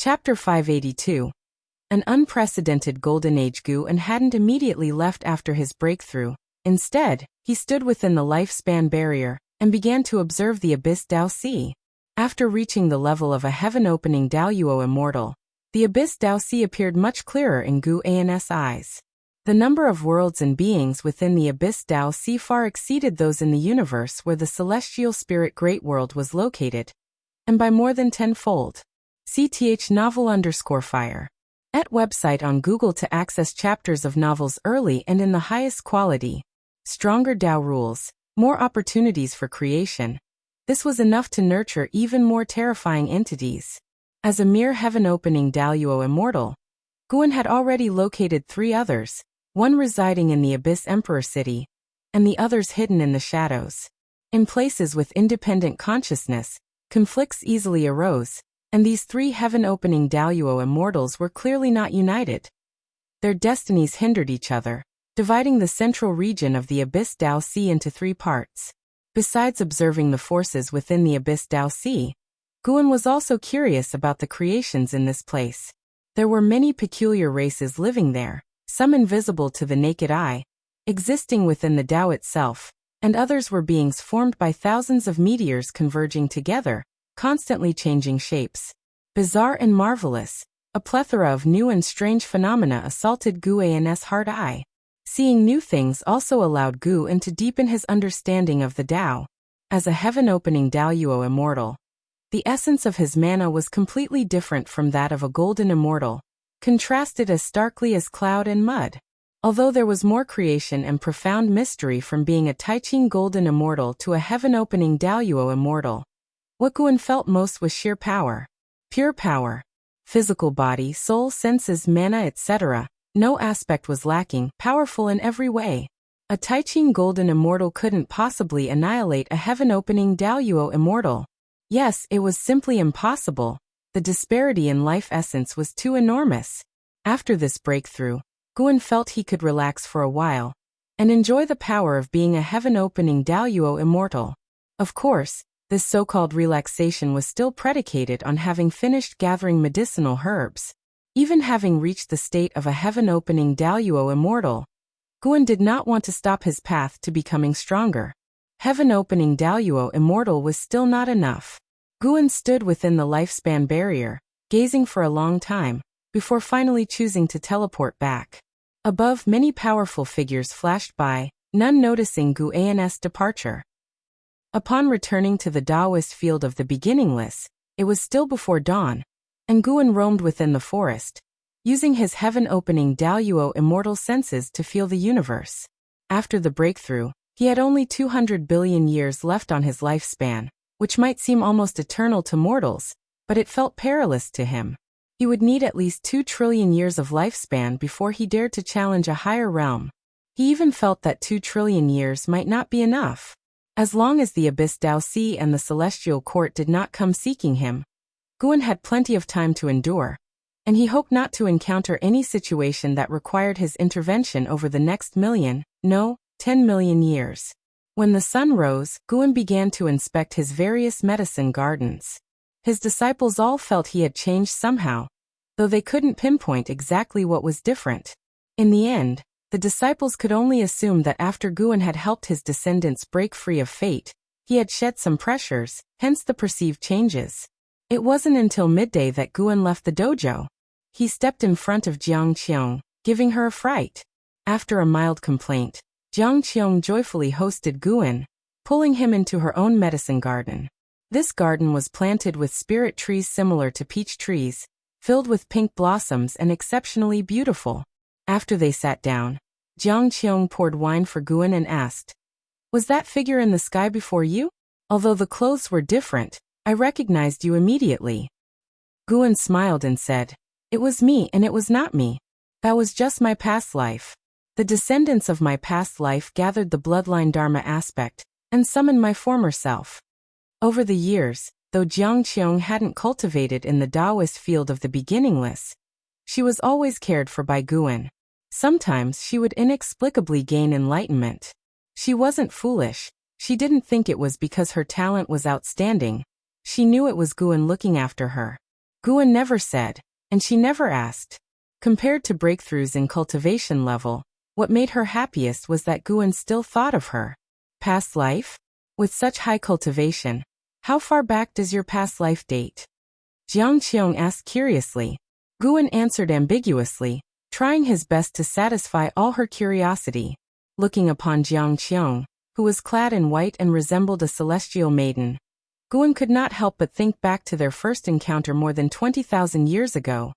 Chapter 582. An unprecedented golden age. Guan hadn't immediately left after his breakthrough. Instead, he stood within the lifespan barrier and began to observe the Abyss Dao Sea. After reaching the level of a heaven-opening Daoyuo immortal, the Abyss Dao Sea appeared much clearer in Guan's eyes. The number of worlds and beings within the Abyss Dao Sea far exceeded those in the universe where the celestial spirit Great World was located, and by more than tenfold. CTH novel_fire. At website on Google to access chapters of novels early and in the highest quality. Stronger Dao rules, more opportunities for creation. This was enough to nurture even more terrifying entities. As a mere heaven-opening Daoyuo immortal, Guan had already located 3 others, one residing in the Abyss Emperor City, and the others hidden in the shadows. In places with independent consciousness, conflicts easily arose, and these 3 heaven-opening Daoyuo immortals were clearly not united. Their destinies hindered each other, dividing the central region of the Abyss Dao Sea into 3 parts. Besides observing the forces within the Abyss Dao Sea, Guan was also curious about the creations in this place. There were many peculiar races living there, some invisible to the naked eye, existing within the Dao itself, and others were beings formed by thousands of meteors converging together, constantly changing shapes. Bizarre and marvelous, a plethora of new and strange phenomena assaulted Guan's hard eye. Seeing new things also allowed Guan to deepen his understanding of the Dao. As a heaven-opening Daoyuo immortal, the essence of his mana was completely different from that of a golden immortal, contrasted as starkly as cloud and mud. Although there was more creation and profound mystery from being a Taiqing golden immortal to a heaven-opening Daoyuo immortal, what Guan felt most was sheer power. Pure power. Physical body, soul, senses, mana, etc. No aspect was lacking, powerful in every way. A Taiqing golden immortal couldn't possibly annihilate a heaven-opening Daoyuo immortal. Yes, it was simply impossible. The disparity in life essence was too enormous. After this breakthrough, Guan felt he could relax for a while and enjoy the power of being a heaven-opening Daoyuo immortal. Of course, this so-called relaxation was still predicated on having finished gathering medicinal herbs. Even having reached the state of a heaven-opening Daoyuo immortal, Guan did not want to stop his path to becoming stronger. Heaven-opening Daoyuo immortal was still not enough. Guan stood within the lifespan barrier, gazing for a long time, before finally choosing to teleport back. Above, many powerful figures flashed by, none noticing Guan's departure. Upon returning to the Taoist field of the beginningless, it was still before dawn, and Guan roamed within the forest, using his heaven-opening Daoyuo immortal senses to feel the universe. After the breakthrough, he had only 200 billion years left on his lifespan, which might seem almost eternal to mortals, but it felt perilous to him. He would need at least 2 trillion years of lifespan before he dared to challenge a higher realm. He even felt that 2 trillion years might not be enough. As long as the Abyss Dao Sea and the Celestial Court did not come seeking him, Guan had plenty of time to endure, and he hoped not to encounter any situation that required his intervention over the next 10 million years. When the sun rose, Guan began to inspect his various medicine gardens. His disciples all felt he had changed somehow, though they couldn't pinpoint exactly what was different. In the end, the disciples could only assume that after Guan had helped his descendants break free of fate, he had shed some pressures, hence the perceived changes. It wasn't until midday that Guan left the dojo. He stepped in front of Jiang Qiong, giving her a fright. After a mild complaint, Jiang Qiong joyfully hosted Guan, pulling him into her own medicine garden. This garden was planted with spirit trees similar to peach trees, filled with pink blossoms and exceptionally beautiful. After they sat down, Jiang Qiong poured wine for Guan and asked, "Was that figure in the sky before you? Although the clothes were different, I recognized you immediately." Guan smiled and said, "It was me and it was not me. That was just my past life. The descendants of my past life gathered the bloodline dharma aspect and summoned my former self." Over the years, though Jiang Qiong hadn't cultivated in the Taoist field of the beginningless, she was always cared for by Guan. Sometimes she would inexplicably gain enlightenment. She wasn't foolish. She didn't think it was because her talent was outstanding. She knew it was Guan looking after her. Guan never said, and she never asked. Compared to breakthroughs in cultivation level, what made her happiest was that Guan still thought of her past life? With such high cultivation, how far back does your past life date? Jiang Qiong asked curiously. Guan answered ambiguously, trying his best to satisfy all her curiosity. Looking upon Jiang Qiong, who was clad in white and resembled a celestial maiden, Guan could not help but think back to their first encounter more than 20,000 years ago,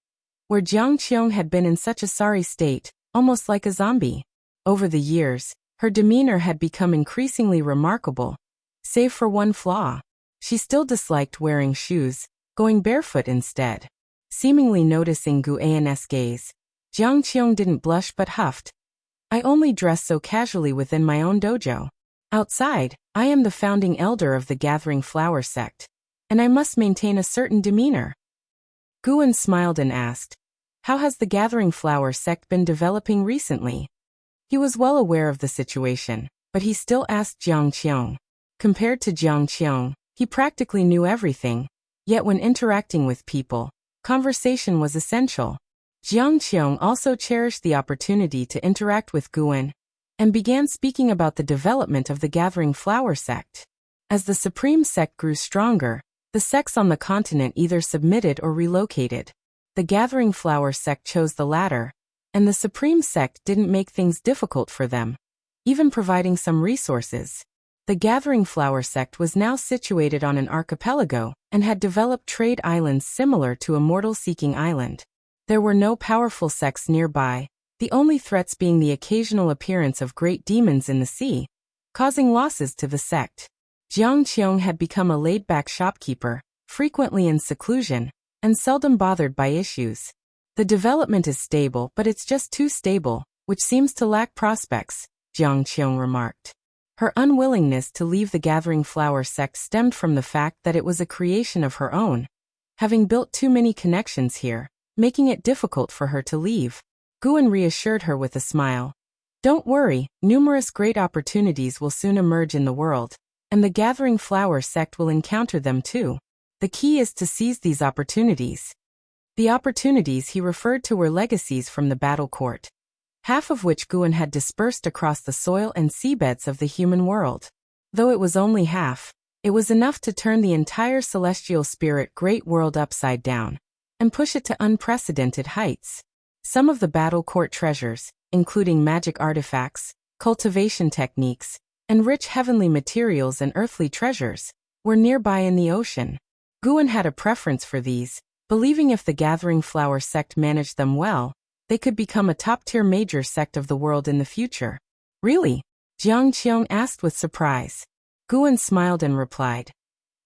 where Jiang Qiong had been in such a sorry state, almost like a zombie. Over the years, her demeanor had become increasingly remarkable, save for one flaw. She still disliked wearing shoes, going barefoot instead. Seemingly noticing Guan's gaze, Jiang Qiong didn't blush but huffed. I only dress so casually within my own dojo. Outside, I am the founding elder of the Gathering Flower sect, and I must maintain a certain demeanor. Guan smiled and asked, how has the Gathering Flower sect been developing recently? He was well aware of the situation, but he still asked Jiang Qiong. Compared to Jiang Qiong, he practically knew everything, yet when interacting with people, conversation was essential. Jiang Qiong also cherished the opportunity to interact with Guan, and began speaking about the development of the Gathering Flower sect. As the Supreme Sect grew stronger, the sects on the continent either submitted or relocated. The Gathering Flower sect chose the latter, and the Supreme Sect didn't make things difficult for them, even providing some resources. The Gathering Flower sect was now situated on an archipelago and had developed trade islands similar to a mortal-seeking island. There were no powerful sects nearby, the only threats being the occasional appearance of great demons in the sea, causing losses to the sect. Jiang Qiong had become a laid-back shopkeeper, frequently in seclusion, and seldom bothered by issues. The development is stable, but it's just too stable, which seems to lack prospects, Jiang Qiong remarked. Her unwillingness to leave the Gathering Flower sect stemmed from the fact that it was a creation of her own, having built too many connections here, making it difficult for her to leave. Guan reassured her with a smile. Don't worry, numerous great opportunities will soon emerge in the world, and the Gathering Flower sect will encounter them too. The key is to seize these opportunities. The opportunities he referred to were legacies from the battle court, half of which Guan had dispersed across the soil and seabeds of the human world. Though it was only half, it was enough to turn the entire celestial spirit great world upside down, and push it to unprecedented heights. Some of the battle court treasures, including magic artifacts, cultivation techniques, and rich heavenly materials and earthly treasures, were nearby in the ocean. Guan had a preference for these, believing if the Gathering Flower sect managed them well, they could become a top-tier major sect of the world in the future. Really? Jiang Qiong asked with surprise. Guan smiled and replied,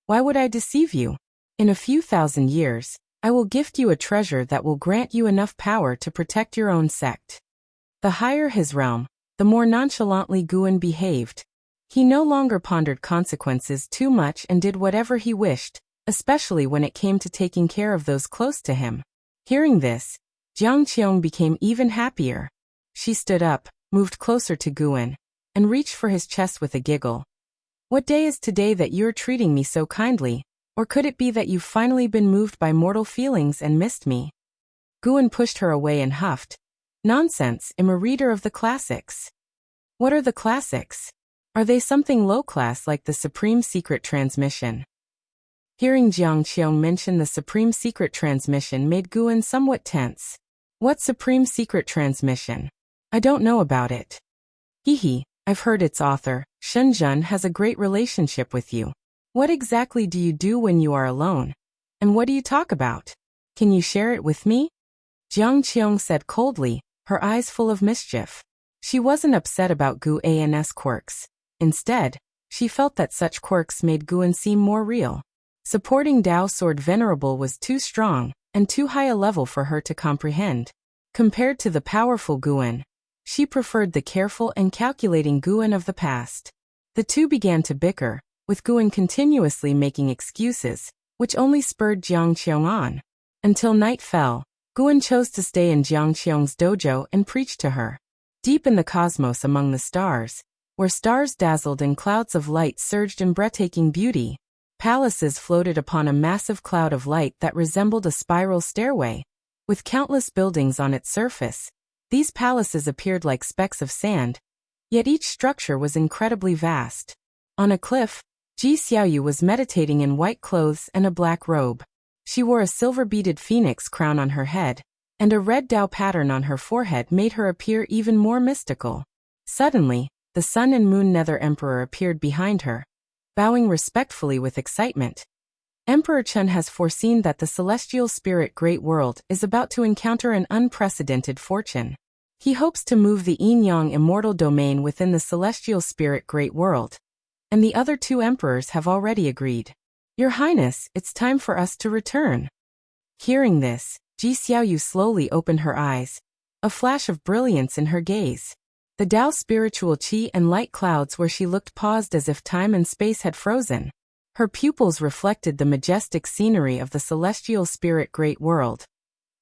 why would I deceive you? In a few thousand years, I will gift you a treasure that will grant you enough power to protect your own sect. The higher his realm, the more nonchalantly Guan behaved. He no longer pondered consequences too much and did whatever he wished, especially when it came to taking care of those close to him. Hearing this, Jiang Qiong became even happier. She stood up, moved closer to Guan, and reached for his chest with a giggle. What day is today that you're treating me so kindly? Or could it be that you've finally been moved by mortal feelings and missed me? Guan pushed her away and huffed. Nonsense, I'm a reader of the classics. What are the classics? Are they something low-class like the Supreme Secret Transmission? Hearing Jiang Qiong mention the Supreme Secret Transmission made Guan somewhat tense. What Supreme Secret Transmission? I don't know about it. Hee, I've heard its author, Shenzhen, has a great relationship with you. What exactly do you do when you are alone? And what do you talk about? Can you share it with me? Jiang Qiong said coldly, her eyes full of mischief. She wasn't upset about Guan's quirks. Instead, she felt that such quirks made Guan seem more real. Supporting Dao Sword Venerable was too strong, and too high a level for her to comprehend. Compared to the powerful Guan, she preferred the careful and calculating Guan of the past. The two began to bicker, with Guan continuously making excuses, which only spurred Jiang Qiong on. Until night fell, Guan chose to stay in Jiang Qiong's dojo and preach to her. Deep in the cosmos among the stars, where stars dazzled and clouds of light surged in breathtaking beauty, Palaces floated upon a massive cloud of light that resembled a spiral stairway, with countless buildings on its surface. These palaces appeared like specks of sand, yet each structure was incredibly vast. On a cliff, Ji Xiaoyu was meditating in white clothes and a black robe. She wore a silver-beaded phoenix crown on her head, and a red Dao pattern on her forehead made her appear even more mystical. Suddenly, the Sun and Moon Nether Emperor appeared behind her, bowing respectfully with excitement. Emperor Chen has foreseen that the celestial spirit Great World is about to encounter an unprecedented fortune. He hopes to move the Yin-Yang immortal domain within the celestial spirit Great World, and the other two emperors have already agreed. Your Highness, it's time for us to return. Hearing this, Ji Xiaoyu slowly opened her eyes, a flash of brilliance in her gaze. The Tao spiritual qi and light clouds where she looked paused as if time and space had frozen. Her pupils reflected the majestic scenery of the celestial spirit Great World,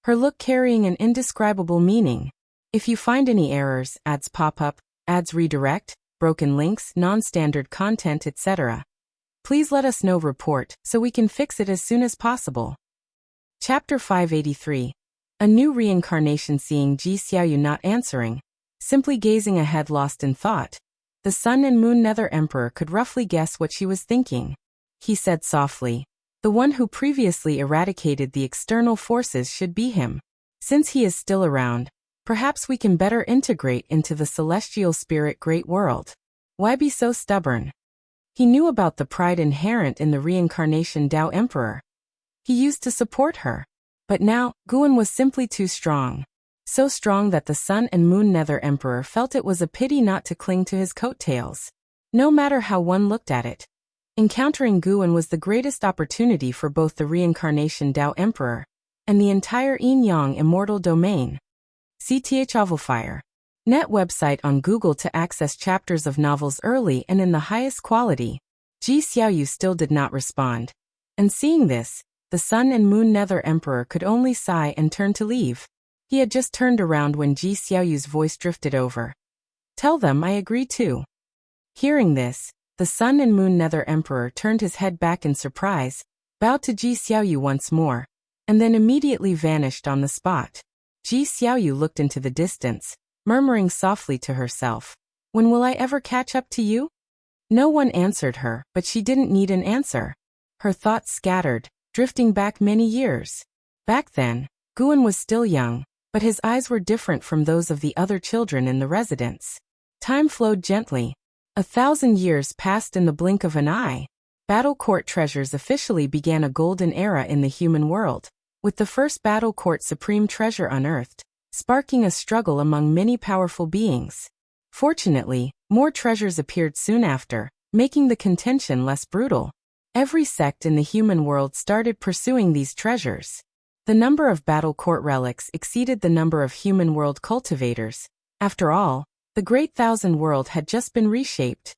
her look carrying an indescribable meaning. If you find any errors, ads pop up, ads redirect, broken links, non-standard content, etc., please let us know. Report so we can fix it as soon as possible. Chapter 583. A new reincarnation. Seeing Ji Xiaoyu not answering, simply gazing ahead lost in thought, the Sun and Moon Nether Emperor could roughly guess what she was thinking. He said softly, "The one who previously eradicated the external forces should be him. Since he is still around, perhaps we can better integrate into the celestial spirit Great World. Why be so stubborn?" He knew about the pride inherent in the reincarnation Tao Emperor. He used to support her. But now, Guan was simply too strong. So strong that the Sun and Moon Nether Emperor felt it was a pity not to cling to his coattails. No matter how one looked at it, encountering Guan was the greatest opportunity for both the reincarnation Tao Emperor and the entire Yin-Yang immortal domain. CTH Novelfire. Net website on Google to access chapters of novels early and in the highest quality. Ji Xiaoyu still did not respond. And seeing this, the Sun and Moon Nether Emperor could only sigh and turn to leave. He had just turned around when Ji Xiaoyu's voice drifted over. "Tell them I agree too." Hearing this, the Sun and Moon Nether Emperor turned his head back in surprise, bowed to Ji Xiaoyu once more, and then immediately vanished on the spot. Ji Xiaoyu looked into the distance, murmuring softly to herself, "When will I ever catch up to you?" No one answered her, but she didn't need an answer. Her thoughts scattered, drifting back many years. Back then, Guan was still young, but his eyes were different from those of the other children in the residence. Time flowed gently. 1,000 years passed in the blink of an eye. Battle Court treasures officially began a golden era in the human world, with the first Battle Court supreme treasure unearthed, sparking a struggle among many powerful beings. Fortunately, more treasures appeared soon after, making the contention less brutal. Every sect in the human world started pursuing these treasures. The number of Battle Court relics exceeded the number of human world cultivators. After all, the Great Thousand World had just been reshaped,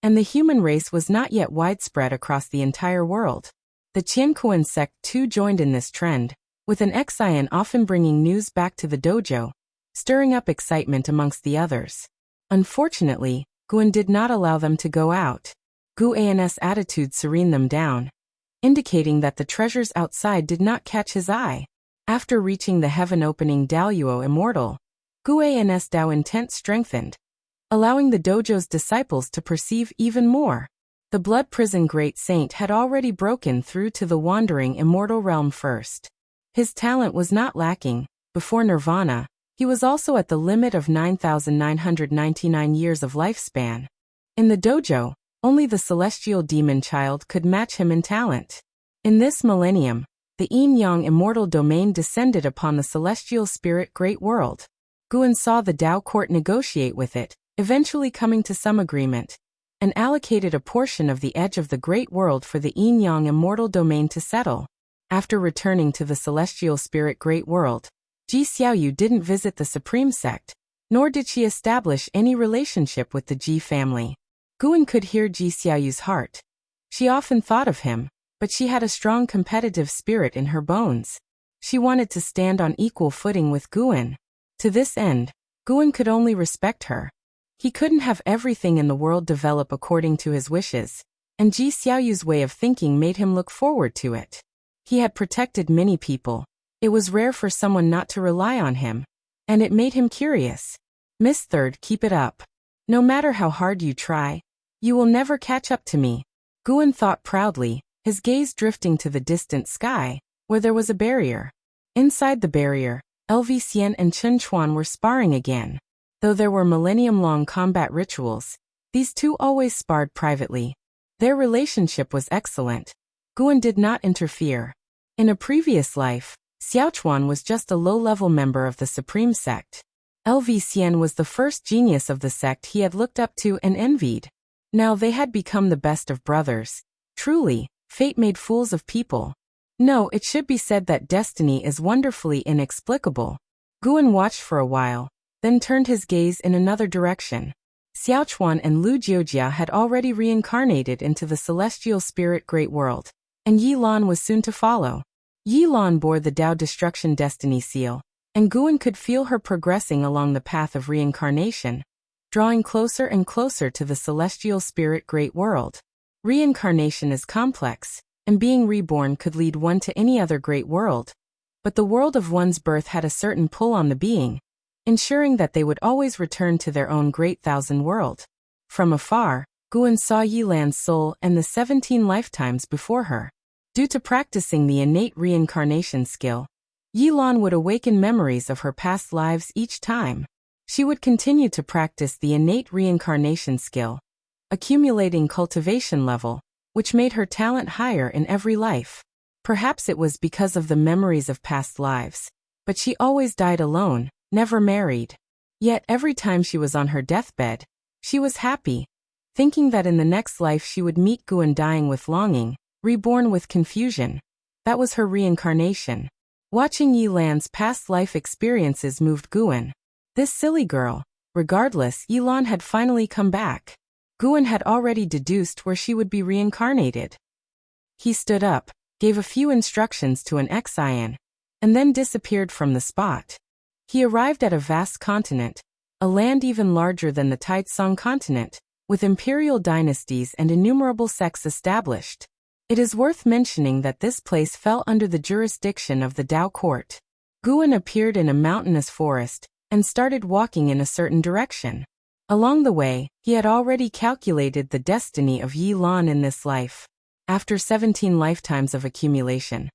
and the human race was not yet widespread across the entire world. The Qiankuan sect too joined in this trend, with an Xian often bringing news back to the dojo, stirring up excitement amongst the others. Unfortunately, Guan did not allow them to go out. Guan's attitude serened them down, indicating that the treasures outside did not catch his eye. After reaching the heaven-opening Daoyuo Immortal, Guan's Dao intent strengthened, allowing the dojo's disciples to perceive even more. The Blood Prison Great Saint had already broken through to the wandering immortal realm first. His talent was not lacking. Before Nirvana, he was also at the limit of 9,999 years of lifespan. In the dojo, only the celestial demon child could match him in talent. In this millennium, the Yin-Yang immortal domain descended upon the celestial spirit Great World. Guan saw the Tao court negotiate with it, eventually coming to some agreement, and allocated a portion of the edge of the Great World for the Yin-Yang immortal domain to settle. After returning to the celestial spirit Great World, Ji Xiaoyu didn't visit the Supreme Sect, nor did she establish any relationship with the Ji family. Guan could hear Ji Xiaoyu's heart. She often thought of him, but she had a strong competitive spirit in her bones. She wanted to stand on equal footing with Guan. To this end, Guan could only respect her. He couldn't have everything in the world develop according to his wishes, and Ji Xiaoyu's way of thinking made him look forward to it. He had protected many people. It was rare for someone not to rely on him, and it made him curious. Miss Third, keep it up. No matter how hard you try, you will never catch up to me. Guan thought proudly, his gaze drifting to the distant sky, where there was a barrier. Inside the barrier, LV Xian and Chen Chuan were sparring again. Though there were millennium-long combat rituals, these two always sparred privately. Their relationship was excellent. Guan did not interfere. In a previous life, Xiaochuan was just a low-level member of the Supreme Sect. LV Xian was the first genius of the sect he had looked up to and envied. Now they had become the best of brothers. Truly, fate made fools of people. No, it should be said that destiny is wonderfully inexplicable. Guan watched for a while, then turned his gaze in another direction. Xiaochuan and Lu Jiujia had already reincarnated into the celestial spirit Great World, and Yi Lan was soon to follow. Yi Lan bore the Dao Destruction Destiny Seal, and Guan could feel her progressing along the path of reincarnation, drawing closer and closer to the celestial spirit Great World. Reincarnation is complex, and being reborn could lead one to any other great world. But the world of one's birth had a certain pull on the being, ensuring that they would always return to their own great thousand world. From afar, Guan saw Yi Lan's soul and the 17 lifetimes before her. Due to practicing the innate reincarnation skill, Yi Lan would awaken memories of her past lives each time. She would continue to practice the innate reincarnation skill, accumulating cultivation level, which made her talent higher in every life. Perhaps it was because of the memories of past lives, but she always died alone, never married. Yet every time she was on her deathbed, she was happy, thinking that in the next life she would meet Guan dying with longing, reborn with confusion. That was her reincarnation. Watching Yi Lan's past life experiences moved Guan. This silly girl. Regardless, Yi Lan had finally come back. Guan had already deduced where she would be reincarnated. He stood up, gave a few instructions to an Xian, and then disappeared from the spot. He arrived at a vast continent, a land even larger than the Taitsong continent, with imperial dynasties and innumerable sects established. It is worth mentioning that this place fell under the jurisdiction of the Dao court. Guan appeared in a mountainous forest, and started walking in a certain direction. Along the way, he had already calculated the destiny of Yi Lan in this life. After 17 lifetimes of accumulation,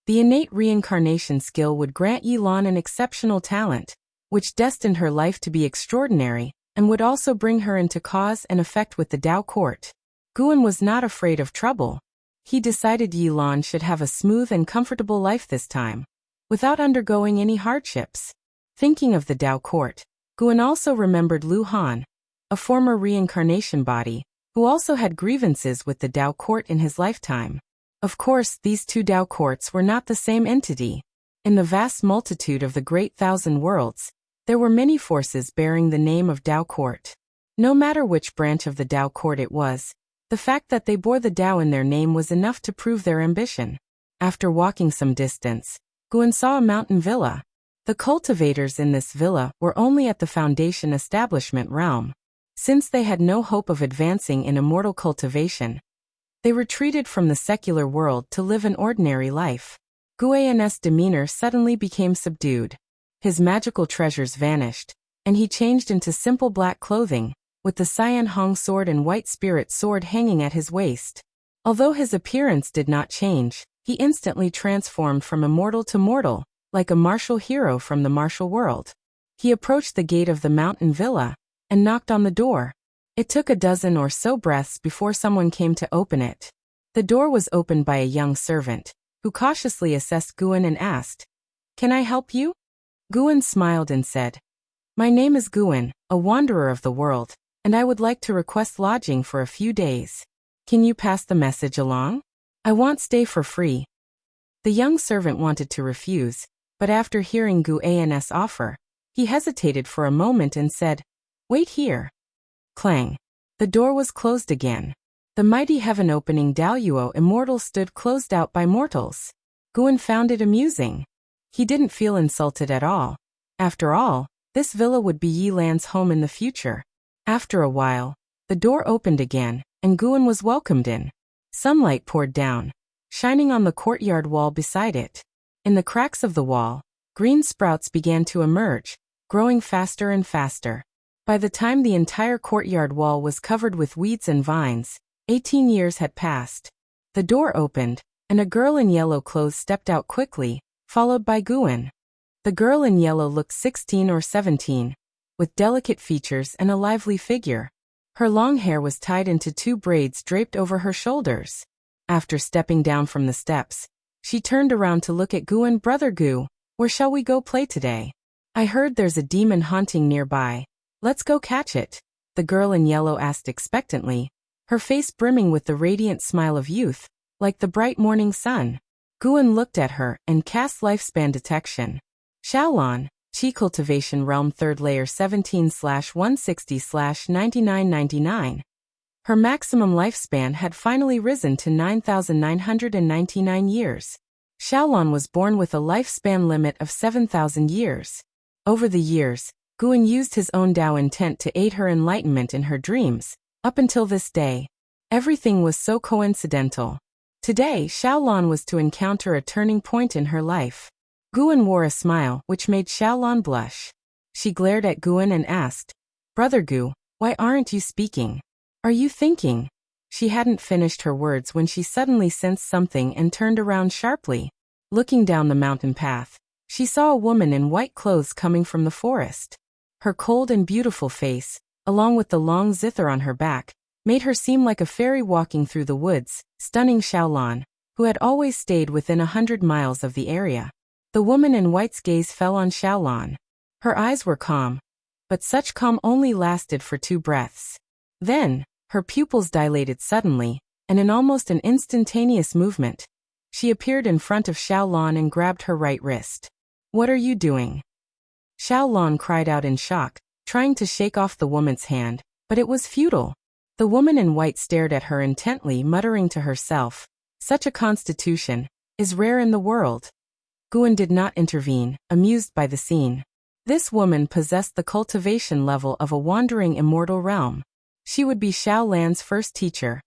the innate reincarnation skill would grant Yi Lan an exceptional talent, which destined her life to be extraordinary, and would also bring her into cause and effect with the Dao court. Guan was not afraid of trouble. He decided Yi Lan should have a smooth and comfortable life this time, without undergoing any hardships. Thinking of the Dao court, Guan also remembered Lu Han, a former reincarnation body, who also had grievances with the Dao court in his lifetime. Of course, these two Dao courts were not the same entity. In the vast multitude of the Great Thousand Worlds, there were many forces bearing the name of Dao court. No matter which branch of the Dao court it was, the fact that they bore the Dao in their name was enough to prove their ambition. After walking some distance, Guan saw a mountain villa. The cultivators in this villa were only at the foundation establishment realm. Since they had no hope of advancing in immortal cultivation, they retreated from the secular world to live an ordinary life. Guan's demeanor suddenly became subdued. His magical treasures vanished, and he changed into simple black clothing, with the Cyan Hong sword and white spirit sword hanging at his waist. Although his appearance did not change, he instantly transformed from immortal to mortal, like a martial hero from the martial world. He approached the gate of the mountain villa, and knocked on the door. It took a dozen or so breaths before someone came to open it. The door was opened by a young servant, who cautiously assessed Guan and asked, "Can I help you?" Guan smiled and said, "My name is Guan, a wanderer of the world, and I would like to request lodging for a few days. Can you pass the message along? I want stay for free." The young servant wanted to refuse, but after hearing Guan's offer, he hesitated for a moment and said, "Wait here." Clang. The door was closed again. The mighty heaven-opening Daoyuo immortal stood closed out by mortals. Guan found it amusing. He didn't feel insulted at all. After all, this villa would be Yi Lan's home in the future. After a while, the door opened again, and Guan was welcomed in. Sunlight poured down, shining on the courtyard wall beside it. In the cracks of the wall, green sprouts began to emerge, growing faster and faster. By the time the entire courtyard wall was covered with weeds and vines, 18 years had passed. The door opened, and a girl in yellow clothes stepped out quickly, followed by Guan. The girl in yellow looked 16 or 17, with delicate features and a lively figure. Her long hair was tied into 2 braids draped over her shoulders. After stepping down from the steps, she turned around to look at Guan. Brother Gu, where shall we go play today? I heard there's a demon haunting nearby. Let's go catch it, the girl in yellow asked expectantly, her face brimming with the radiant smile of youth, like the bright morning sun. Guan looked at her and cast lifespan detection. Xiaolan, Qi Cultivation Realm 3rd Layer 17/160/9999. Her maximum lifespan had finally risen to 9,999 years. Xiaolan was born with a lifespan limit of 7,000 years. Over the years, Guan used his own Tao intent to aid her enlightenment in her dreams. Up until this day, everything was so coincidental. Today, Xiaolan was to encounter a turning point in her life. Guan wore a smile which made Xiaolan blush. She glared at Guan and asked, Brother Gu, why aren't you speaking? Are you thinking? She hadn't finished her words when she suddenly sensed something and turned around sharply. Looking down the mountain path, she saw a woman in white clothes coming from the forest. Her cold and beautiful face, along with the long zither on her back, made her seem like a fairy walking through the woods, stunning Xiaolan, who had always stayed within 100 miles of the area. The woman in white's gaze fell on Xiaolan. Her eyes were calm, but such calm only lasted for 2 breaths. Then, her pupils dilated suddenly, and in almost an instantaneous movement, she appeared in front of Xiaolan and grabbed her right wrist. What are you doing? Xiaolan cried out in shock, trying to shake off the woman's hand, but it was futile. The woman in white stared at her intently, muttering to herself, such a constitution is rare in the world. Guan did not intervene, amused by the scene. This woman possessed the cultivation level of a wandering immortal realm. She would be Xiaolan's first teacher,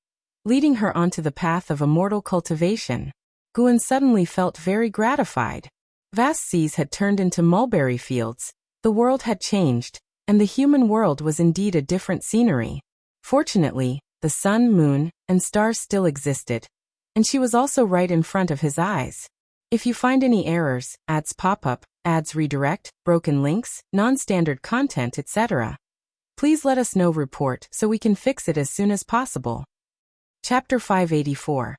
leading her onto the path of immortal cultivation. Guan suddenly felt very gratified. Vast seas had turned into mulberry fields, the world had changed, and the human world was indeed a different scenery. Fortunately, the sun, moon, and stars still existed, and she was also right in front of his eyes. If you find any errors, ads pop up, ads redirect, broken links, non-standard content, etc., please let us know. Report so we can fix it as soon as possible. Chapter 584.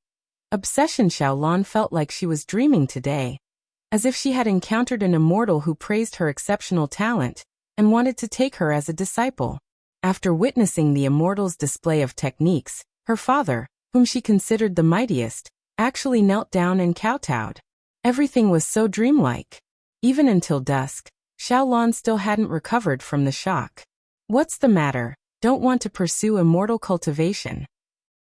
Obsession. Xiaolan felt like she was dreaming today, as if she had encountered an immortal who praised her exceptional talent and wanted to take her as a disciple. After witnessing the immortal's display of techniques, her father, whom she considered the mightiest, actually knelt down and kowtowed. Everything was so dreamlike. Even until dusk, Xiaolan still hadn't recovered from the shock. What's the matter? Don't want to pursue immortal cultivation?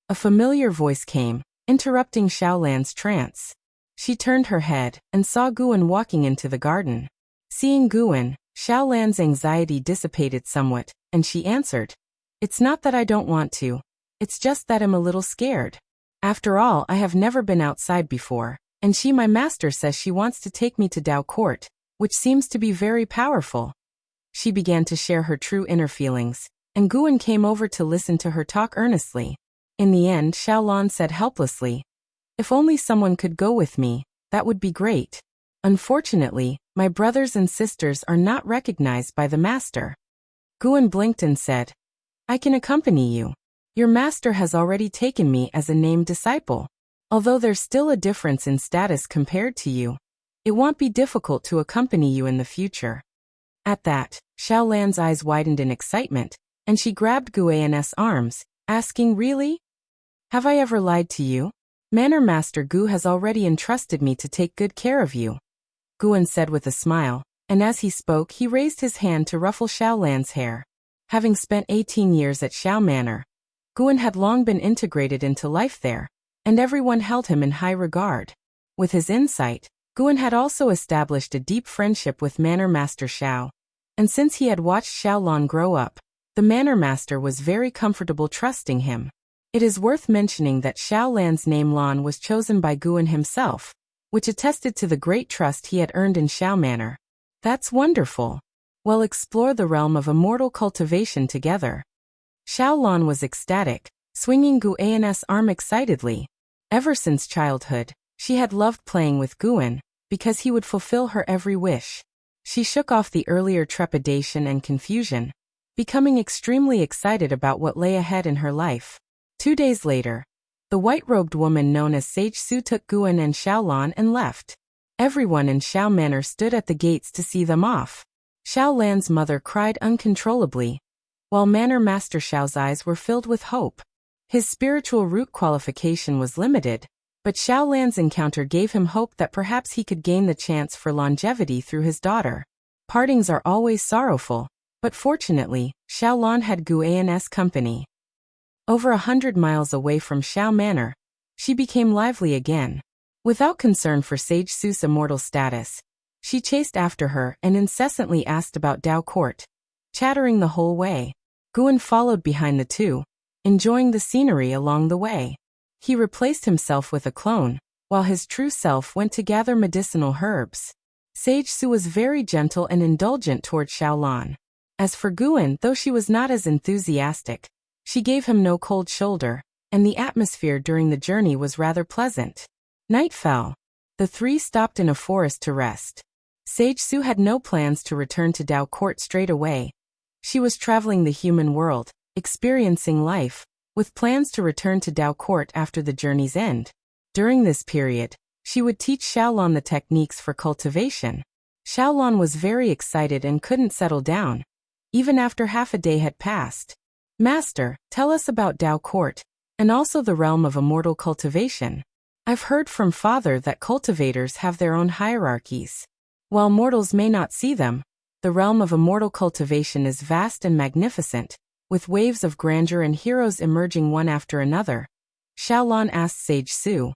A familiar voice came, interrupting Xiaolan's trance. She turned her head and saw Guan walking into the garden. Seeing Guan, Xiaolan's anxiety dissipated somewhat, and she answered, It's not that I don't want to. It's just that I'm a little scared. After all, I have never been outside before. And my master says she wants to take me to Dao Court, which seems to be very powerful. She began to share her true inner feelings, and Guan came over to listen to her talk earnestly. In the end, Xiaolan said helplessly, If only someone could go with me, that would be great. Unfortunately, my brothers and sisters are not recognized by the master. Guan blinked and said, I can accompany you. Your master has already taken me as a named disciple. Although there's still a difference in status compared to you, it won't be difficult to accompany you in the future. At that, Xiaolan's eyes widened in excitement, and she grabbed Guan's arms, asking, Really? Have I ever lied to you? Manor Master Gu has already entrusted me to take good care of you, Guan said with a smile, and as he spoke he raised his hand to ruffle Xiaolan's hair. Having spent 18 years at Xiao Manor, Guan had long been integrated into life there, and everyone held him in high regard. With his insight, Guan had also established a deep friendship with Manor Master Xiao, and since he had watched Xiaolan grow up, the Manor Master was very comfortable trusting him. It is worth mentioning that Xiao Lan's name Lan was chosen by Guan himself, which attested to the great trust he had earned in Xiao Manor. That's wonderful. We'll explore the realm of immortal cultivation together. Xiao Lan was ecstatic, swinging Guan's arm excitedly. Ever since childhood, she had loved playing with Guan, because he would fulfill her every wish. She shook off the earlier trepidation and confusion, becoming extremely excited about what lay ahead in her life. 2 days later, the white-robed woman known as Sage Su took Guan and Xiao Lan and left. Everyone in Xiao Manor stood at the gates to see them off. Xiao Lan's mother cried uncontrollably, while Manor Master Xiao's eyes were filled with hope. His spiritual root qualification was limited, but Xiao Lan's encounter gave him hope that perhaps he could gain the chance for longevity through his daughter. Partings are always sorrowful, but fortunately, Xiao Lan had Guan's company. Over 100 miles away from Xiao Manor, she became lively again. Without concern for Sage Su's immortal status, she chased after her and incessantly asked about Dao Court, chattering the whole way. Guan followed behind the two, enjoying the scenery along the way. He replaced himself with a clone, while his true self went to gather medicinal herbs. Sage Su was very gentle and indulgent toward Xiao Lan. As for Guan, though she was not as enthusiastic, she gave him no cold shoulder, and the atmosphere during the journey was rather pleasant. Night fell. The three stopped in a forest to rest. Sage Su had no plans to return to Dao Court straight away. She was traveling the human world, experiencing life, with plans to return to Dao Court after the journey's end. During this period, she would teach Xiao Lan the techniques for cultivation. Xiao Lan was very excited and couldn't settle down, even after half a day had passed. Master, tell us about Dao Court, and also the realm of immortal cultivation. I've heard from Father that cultivators have their own hierarchies. While mortals may not see them, the realm of immortal cultivation is vast and magnificent, with waves of grandeur and heroes emerging one after another. Xiao Lan asked Sage Su.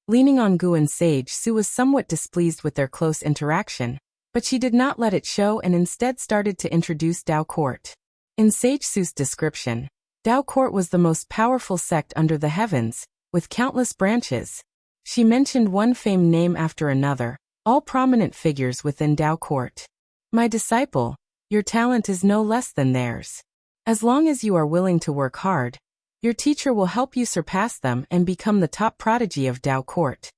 Leaning on Guan, Sage Su was somewhat displeased with their close interaction, but she did not let it show and instead started to introduce Dao Court. In Sage Su's description, Dao Court was the most powerful sect under the heavens, with countless branches. She mentioned one famed name after another, all prominent figures within Dao Court. My disciple, your talent is no less than theirs. As long as you are willing to work hard, your teacher will help you surpass them and become the top prodigy of Dao Court.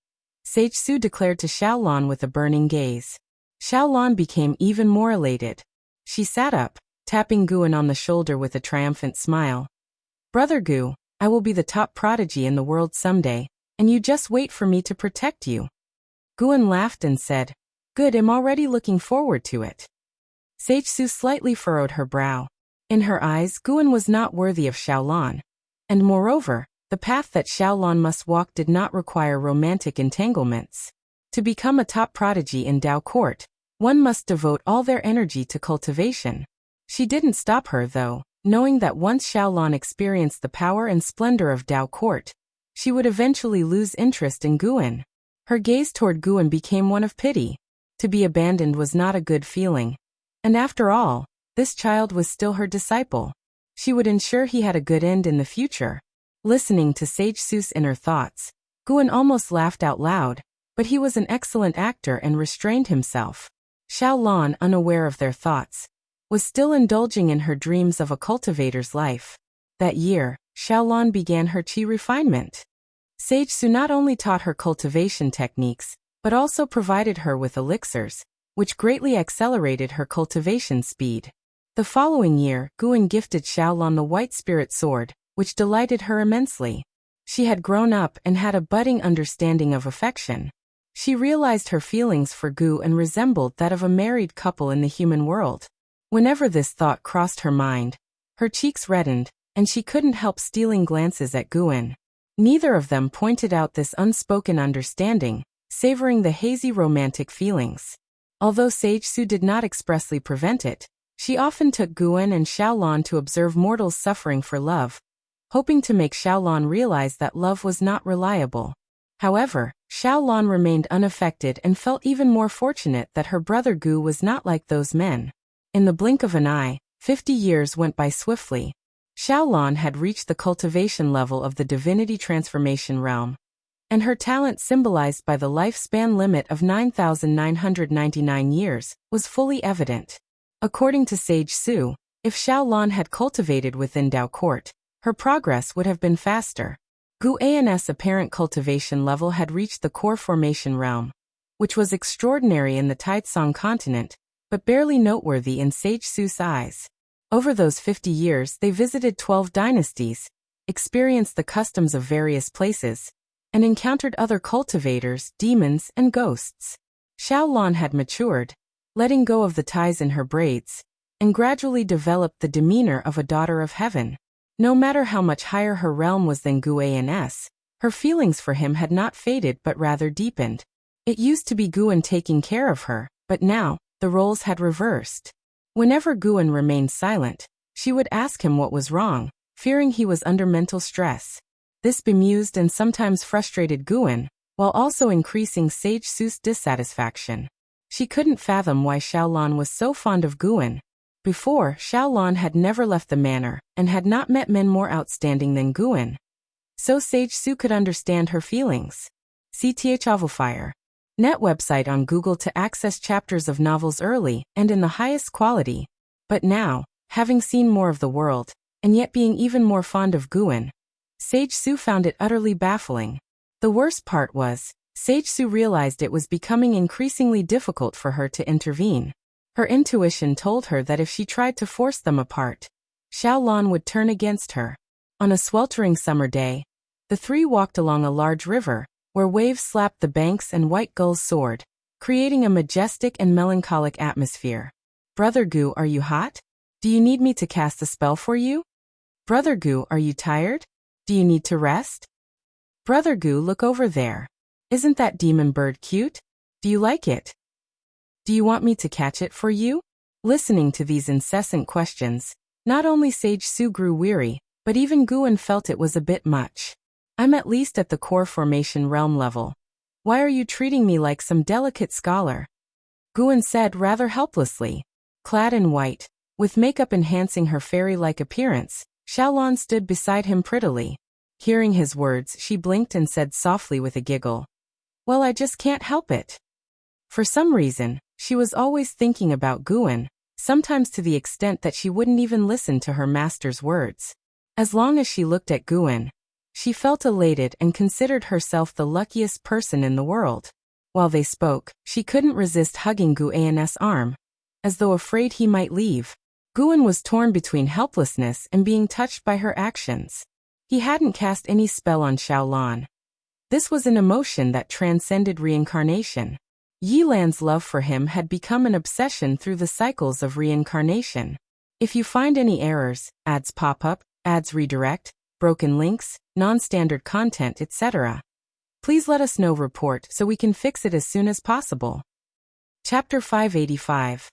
Sage Su declared to Xiao Lan with a burning gaze. Xiao Lan became even more elated. She sat up, tapping Guan on the shoulder with a triumphant smile. Brother Gu, I will be the top prodigy in the world someday, and you just wait for me to protect you. Guan laughed and said, Good, I'm already looking forward to it. Sage Su slightly furrowed her brow. In her eyes, Guan was not worthy of Xiao Lan. And moreover, the path that Xiao Lan must walk did not require romantic entanglements. To become a top prodigy in Dao Court, one must devote all their energy to cultivation. She didn't stop her though, knowing that once Xiao Lan experienced the power and splendor of Dao Court, she would eventually lose interest in Guan. Her gaze toward Guan became one of pity. To be abandoned was not a good feeling. And after all, this child was still her disciple. She would ensure he had a good end in the future. Listening to Sage Su's inner thoughts, Guan almost laughed out loud, but he was an excellent actor and restrained himself. Xiao Lan, unaware of their thoughts, was still indulging in her dreams of a cultivator's life. That year, Xiao Lan began her qi refinement. Sage Su not only taught her cultivation techniques, but also provided her with elixirs, which greatly accelerated her cultivation speed. The following year, Guan gifted Xiao Lan the white spirit sword, which delighted her immensely. She had grown up and had a budding understanding of affection. She realized her feelings for Guan resembled that of a married couple in the human world. Whenever this thought crossed her mind, her cheeks reddened, and she couldn't help stealing glances at Guan. Neither of them pointed out this unspoken understanding, savoring the hazy romantic feelings. Although Sage Su did not expressly prevent it, she often took Guan and Xiao Lan to observe mortals suffering for love, hoping to make Xiao Lan realize that love was not reliable. However, Xiao Lan remained unaffected and felt even more fortunate that her brother Gu was not like those men. In the blink of an eye, 50 years went by swiftly. Xiaolan had reached the cultivation level of the divinity transformation realm, and her talent, symbolized by the lifespan limit of 9,999 years, was fully evident. According to Sage Su, if Xiaolan had cultivated within Dao Court, her progress would have been faster. Gu An's apparent cultivation level had reached the core formation realm, which was extraordinary in the Taitsong continent, but barely noteworthy in Sage Su's eyes. Over those 50 years they visited 12 dynasties, experienced the customs of various places, and encountered other cultivators, demons, and ghosts. Xiaolan had matured, letting go of the ties in her braids, and gradually developed the demeanor of a daughter of heaven. No matter how much higher her realm was than Gu An's, her feelings for him had not faded but rather deepened. It used to be Guan taking care of her, but now, the roles had reversed. Whenever Guan remained silent, she would ask him what was wrong, fearing he was under mental stress. This bemused and sometimes frustrated Guan, while also increasing Sage Su's dissatisfaction. She couldn't fathom why Xiaolan was so fond of Guan. Before, Xiaolan had never left the manor, and had not met men more outstanding than Guan. So Sage Su could understand her feelings. CTH Novelfire. Net website on Google to access chapters of novels early and in the highest quality. But now, having seen more of the world, and yet being even more fond of Guan, Sage Su found it utterly baffling. The worst part was, Sage Su realized it was becoming increasingly difficult for her to intervene. Her intuition told her that if she tried to force them apart, Xiaolan would turn against her. On a sweltering summer day, the three walked along a large river, where waves slapped the banks and white gulls soared, creating a majestic and melancholic atmosphere. Brother Gu, are you hot? Do you need me to cast a spell for you? Brother Gu, are you tired? Do you need to rest? Brother Gu, look over there. Isn't that demon bird cute? Do you like it? Do you want me to catch it for you? Listening to these incessant questions, not only Sage Su grew weary, but even Guan felt it was a bit much. I'm at least at the core formation realm level. Why are you treating me like some delicate scholar? Guan said rather helplessly. Clad in white, with makeup enhancing her fairy-like appearance, Xiaolan stood beside him prettily. Hearing his words, she blinked and said softly with a giggle, "Well, I just can't help it." For some reason, she was always thinking about Guan, sometimes to the extent that she wouldn't even listen to her master's words. As long as she looked at Guan, she felt elated and considered herself the luckiest person in the world. While they spoke, she couldn't resist hugging Gu An's arm, as though afraid he might leave. Guan was torn between helplessness and being touched by her actions. He hadn't cast any spell on Xiaolan. This was an emotion that transcended reincarnation. Yilan's love for him had become an obsession through the cycles of reincarnation. If you find any errors, ads pop up, ads redirect, broken links, non-standard content, etc., please let us know. Report so we can fix it as soon as possible. Chapter 585.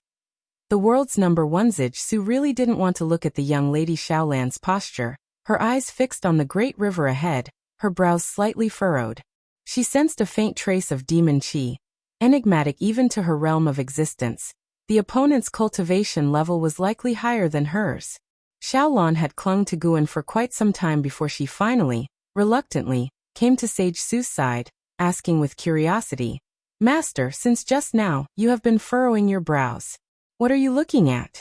The world's number one. Sage Su really didn't want to look at the young lady Xiaolan's posture, her eyes fixed on the great river ahead, her brows slightly furrowed. She sensed a faint trace of demon qi, enigmatic even to her realm of existence. The opponent's cultivation level was likely higher than hers. Xiaolan had clung to Guan for quite some time before she finally, reluctantly, came to Sage Su's side, asking with curiosity, "Master, since just now, you have been furrowing your brows. What are you looking at?"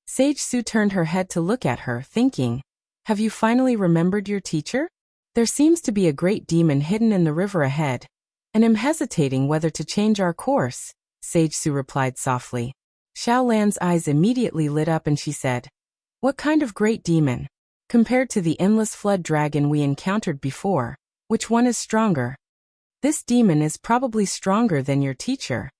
Sage Su turned her head to look at her, thinking, "Have you finally remembered your teacher? There seems to be a great demon hidden in the river ahead, and am hesitating whether to change our course," Sage Su replied softly. Xiaolan's eyes immediately lit up and she said, "What kind of great demon? Compared to the endless flood dragon we encountered before, which one is stronger?" "This demon is probably stronger than your teacher."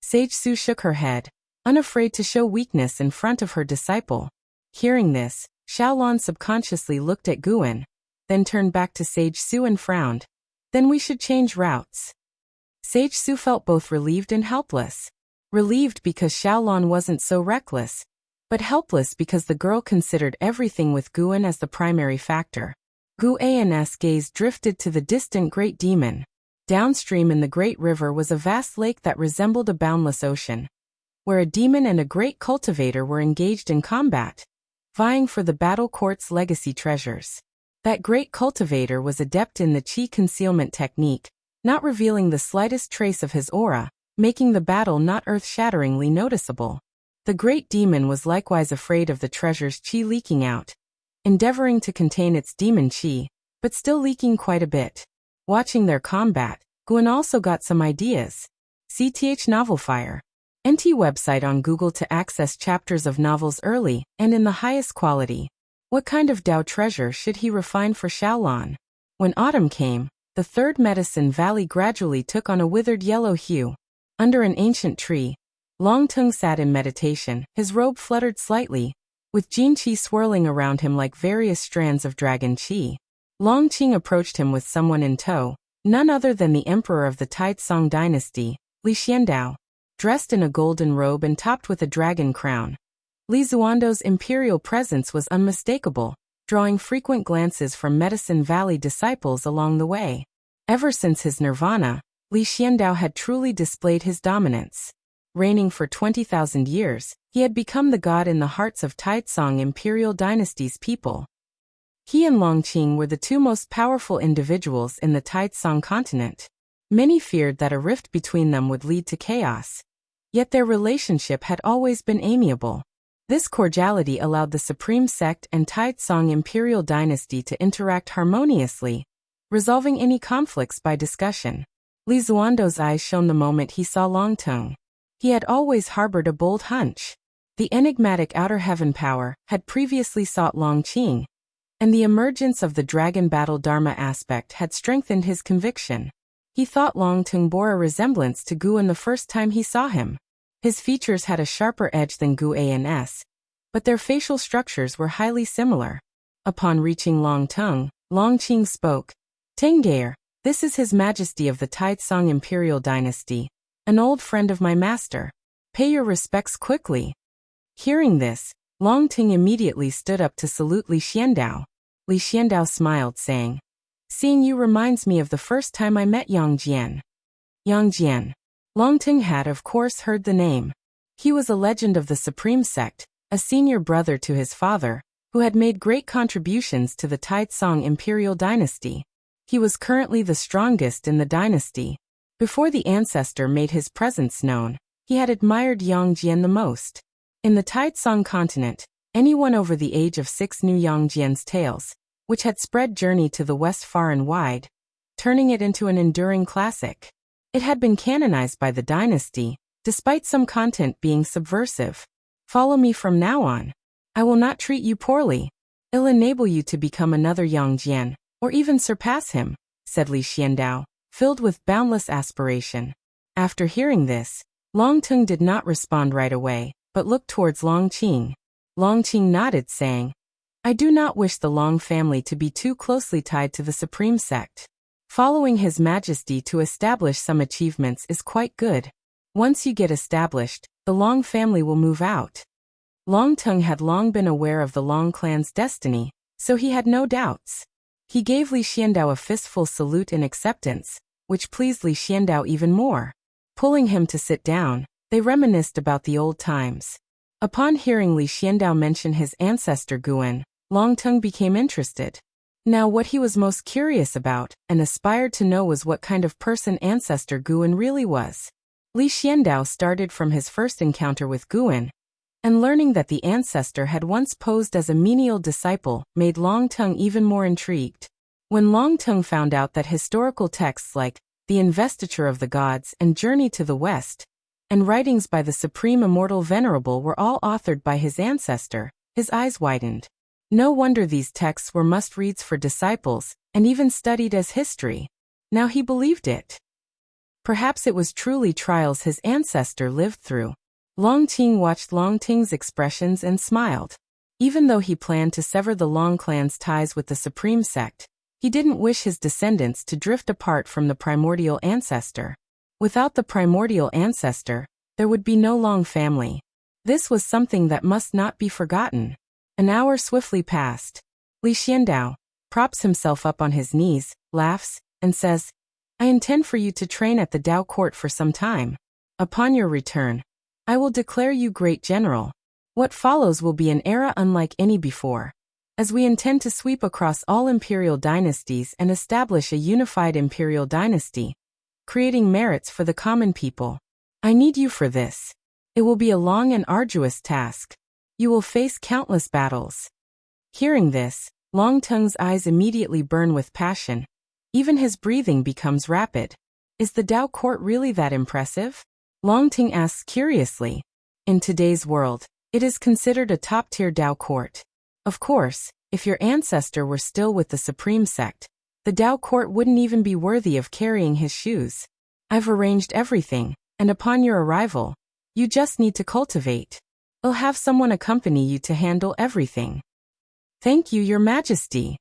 Sage Su shook her head, unafraid to show weakness in front of her disciple. Hearing this, Xiaolan subconsciously looked at Guan, then turned back to Sage Su and frowned. "Then we should change routes." Sage Su felt both relieved and helpless. Relieved because Xiaolan wasn't so reckless, but helpless because the girl considered everything with Guan as the primary factor. Gu An's gaze drifted to the distant great demon. Downstream in the great river was a vast lake that resembled a boundless ocean, where a demon and a great cultivator were engaged in combat. vying for the battle court's legacy treasures. That great cultivator was adept in the Qi concealment technique, not revealing the slightest trace of his aura, making the battle not earth-shatteringly noticeable. The great demon was likewise afraid of the treasure's Qi leaking out, endeavoring to contain its demon Qi, but still leaking quite a bit. Watching their combat, Guan also got some ideas. CTH Novelfire. NT website on Google to access chapters of novels early and in the highest quality. What kind of Dao treasure should he refine for Shaolin? When autumn came, the third medicine valley gradually took on a withered yellow hue. Under an ancient tree, Long Tung sat in meditation, his robe fluttered slightly, with Jin Qi swirling around him like various strands of dragon Qi. Long Qing approached him with someone in tow, none other than the emperor of the Taizong dynasty, Li Xiandao, dressed in a golden robe and topped with a dragon crown. Li Zuando's imperial presence was unmistakable, drawing frequent glances from Medicine Valley disciples along the way. Ever since his nirvana, Li Xiandao had truly displayed his dominance. Reigning for 20,000 years, he had become the god in the hearts of Taizong imperial dynasty's people. He and Longqing were the two most powerful individuals in the Taizong continent. Many feared that a rift between them would lead to chaos. Yet their relationship had always been amiable. This cordiality allowed the Supreme Sect and Taizong imperial dynasty to interact harmoniously, resolving any conflicts by discussion. Li Zuando's eyes shone the moment he saw Longtung. He had always harbored a bold hunch. The enigmatic outer heaven power had previously sought Longqing, and the emergence of the dragon battle dharma aspect had strengthened his conviction. He thought Longtung bore a resemblance to Guan the first time he saw him. His features had a sharper edge than Guan's, but their facial structures were highly similar. Upon reaching Longtung, Longqing spoke. Tenggeir, this is His Majesty of the Taizong Imperial Dynasty, an old friend of my master. Pay your respects quickly. Hearing this, Longting immediately stood up to salute Li Xiandao. Li Xiandao smiled, saying, "Seeing you reminds me of the first time I met Yang Jian." Yang Jian. Longting had of course heard the name. He was a legend of the Supreme Sect, a senior brother to his father, who had made great contributions to the Taizong imperial dynasty. He was currently the strongest in the dynasty. Before the ancestor made his presence known, he had admired Yang Jian the most. In the Taizong continent, anyone over the age of 6 knew Yang Jian's tales, which had spread journey to the west far and wide, turning it into an enduring classic. It had been canonized by the dynasty, despite some content being subversive. Follow me from now on. I will not treat you poorly. I'll enable you to become another Yang Jian, or even surpass him, said Li Xiandao, filled with boundless aspiration. After hearing this, Longtung did not respond right away, but looked towards Longqing. Longqing nodded, saying, I do not wish the Long family to be too closely tied to the Supreme Sect. Following His Majesty to establish some achievements is quite good. Once you get established, the Long family will move out. Longtung had long been aware of the Long clan's destiny, so he had no doubts. He gave Li Xiandao a fistful salute in acceptance, which pleased Li Xiandao even more. Pulling him to sit down, they reminisced about the old times. Upon hearing Li Xiandao mention his ancestor Guan, Longtung became interested. Now what he was most curious about and aspired to know was what kind of person ancestor Guan really was. Li Xiandao started from his first encounter with Guan, and learning that the ancestor had once posed as a menial disciple made Longtung even more intrigued. When Longtung found out that historical texts like The Investiture of the Gods and Journey to the West, and writings by the Supreme Immortal Venerable were all authored by his ancestor, his eyes widened. No wonder these texts were must-reads for disciples, and even studied as history. Now he believed it. Perhaps it was truly trials his ancestor lived through. Longqing watched Longting's expressions and smiled. Even though he planned to sever the Long clan's ties with the Supreme Sect, he didn't wish his descendants to drift apart from the primordial ancestor. Without the primordial ancestor, there would be no Long family. This was something that must not be forgotten. An hour swiftly passed. Li Xiandao props himself up on his knees, laughs, and says, I intend for you to train at the Dao court for some time. Upon your return, I will declare you great general. What follows will be an era unlike any before, as we intend to sweep across all imperial dynasties and establish a unified imperial dynasty, creating merits for the common people. I need you for this. It will be a long and arduous task. You will face countless battles. Hearing this, Longteng's eyes immediately burn with passion. Even his breathing becomes rapid. Is the Dao court really that impressive? Longteng asks curiously. In today's world, it is considered a top-tier Dao court. Of course, if your ancestor were still with the Supreme Sect, the Dao court wouldn't even be worthy of carrying his shoes. I've arranged everything, and upon your arrival, you just need to cultivate. I'll have someone accompany you to handle everything. Thank you, Your Majesty.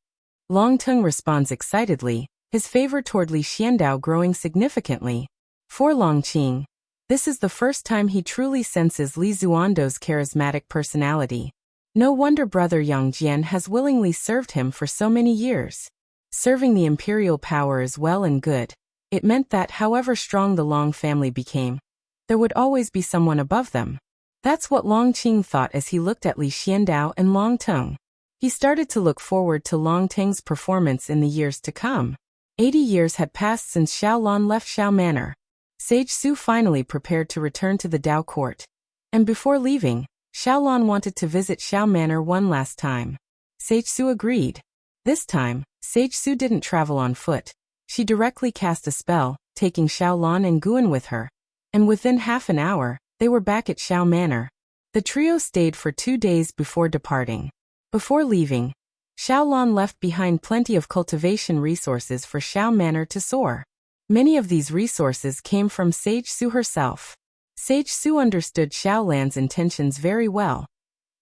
Longteng responds excitedly, his favor toward Li Xiandao growing significantly. For Longqing, this is the first time he truly senses Li Zuando's charismatic personality. No wonder Brother Yang Jian has willingly served him for so many years. Serving the imperial power is well and good. It meant that however strong the Long family became, there would always be someone above them. That's what Longqing thought as he looked at Li Xiandao and Longteng. He started to look forward to Longteng's performance in the years to come. 80 years had passed since Xiaolon left Xiao Manor. Sage Su finally prepared to return to the Dao court. And before leaving, Xiaolon wanted to visit Xiao Manor one last time. Sage Su agreed. This time, Sage Su didn't travel on foot. She directly cast a spell, taking Xiaolon and Guan with her. And within half an hour, they were back at Xiao Manor. The trio stayed for 2 days before departing. Before leaving, Xiaolon left behind plenty of cultivation resources for Xiao Manor to soar. Many of these resources came from Sage Su herself. Sage Su understood Xiaolan's intentions very well.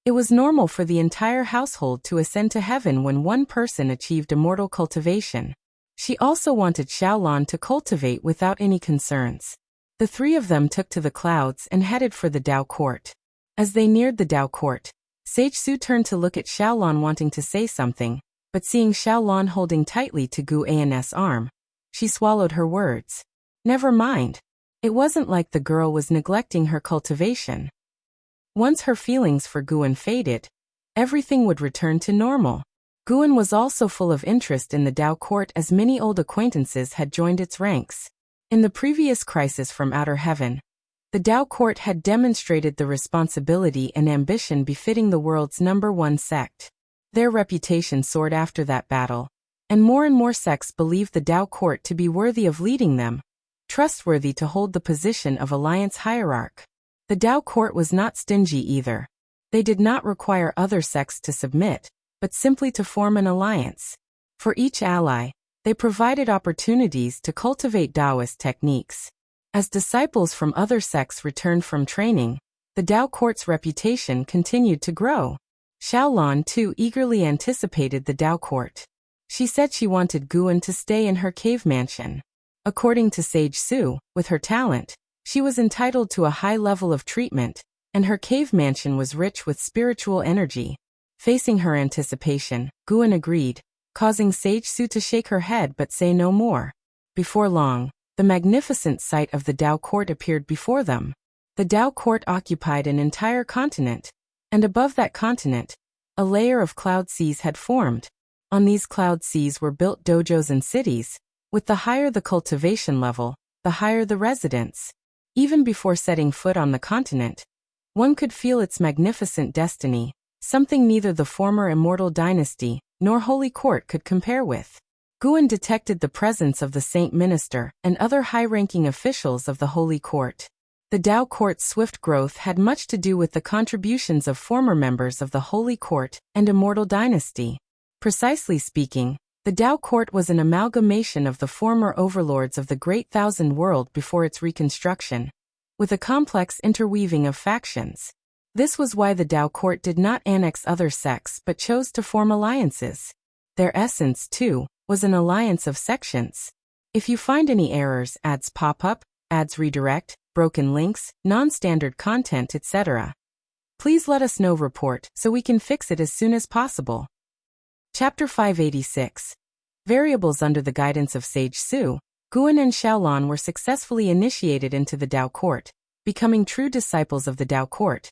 It was normal for the entire household to ascend to heaven when one person achieved immortal cultivation. She also wanted Xiaolan to cultivate without any concerns. The three of them took to the clouds and headed for the Dao court. As they neared the Dao court, Sage Su turned to look at Xiaolon wanting to say something, but seeing Xiaolon holding tightly to Gu An's arm, she swallowed her words. Never mind. It wasn't like the girl was neglecting her cultivation. Once her feelings for Guan faded, everything would return to normal. Guan was also full of interest in the Dao court as many old acquaintances had joined its ranks. In the previous crisis from outer heaven, the Dao court had demonstrated the responsibility and ambition befitting the world's #1 sect. Their reputation soared after that battle, and more sects believed the Dao court to be worthy of leading them, trustworthy to hold the position of alliance hierarch. The Dao court was not stingy either. They did not require other sects to submit, but simply to form an alliance. For each ally, they provided opportunities to cultivate Taoist techniques. As disciples from other sects returned from training, the Dao court's reputation continued to grow. Xiaolon too eagerly anticipated the Dao court. She said she wanted Guan to stay in her cave mansion. According to Sage Su, with her talent, she was entitled to a high level of treatment, and her cave mansion was rich with spiritual energy. Facing her anticipation, Guan agreed, causing Sage Su to shake her head but say no more. Before long, the magnificent sight of the Dao court appeared before them. The Dao court occupied an entire continent, and above that continent, a layer of cloud seas had formed. On these cloud seas were built dojos and cities. With the higher the cultivation level, the higher the residence. Even before setting foot on the continent, one could feel its magnificent destiny, something neither the former immortal dynasty nor holy court could compare with. Guan detected the presence of the saint minister and other high-ranking officials of the holy court. The Dao court's swift growth had much to do with the contributions of former members of the holy court and immortal dynasty. Precisely speaking, the Dao court was an amalgamation of the former overlords of the Great Thousand World before its reconstruction, with a complex interweaving of factions. This was why the Dao court did not annex other sects but chose to form alliances. Their essence, too, was an alliance of sections. If you find any errors, ads pop up, ads redirect, broken links, non-standard content, etc., please let us know. Report so we can fix it as soon as possible. Chapter 586. Variables. Under the guidance of Sage Su, Guan and Xiaolon were successfully initiated into the Dao court, becoming true disciples of the Dao court.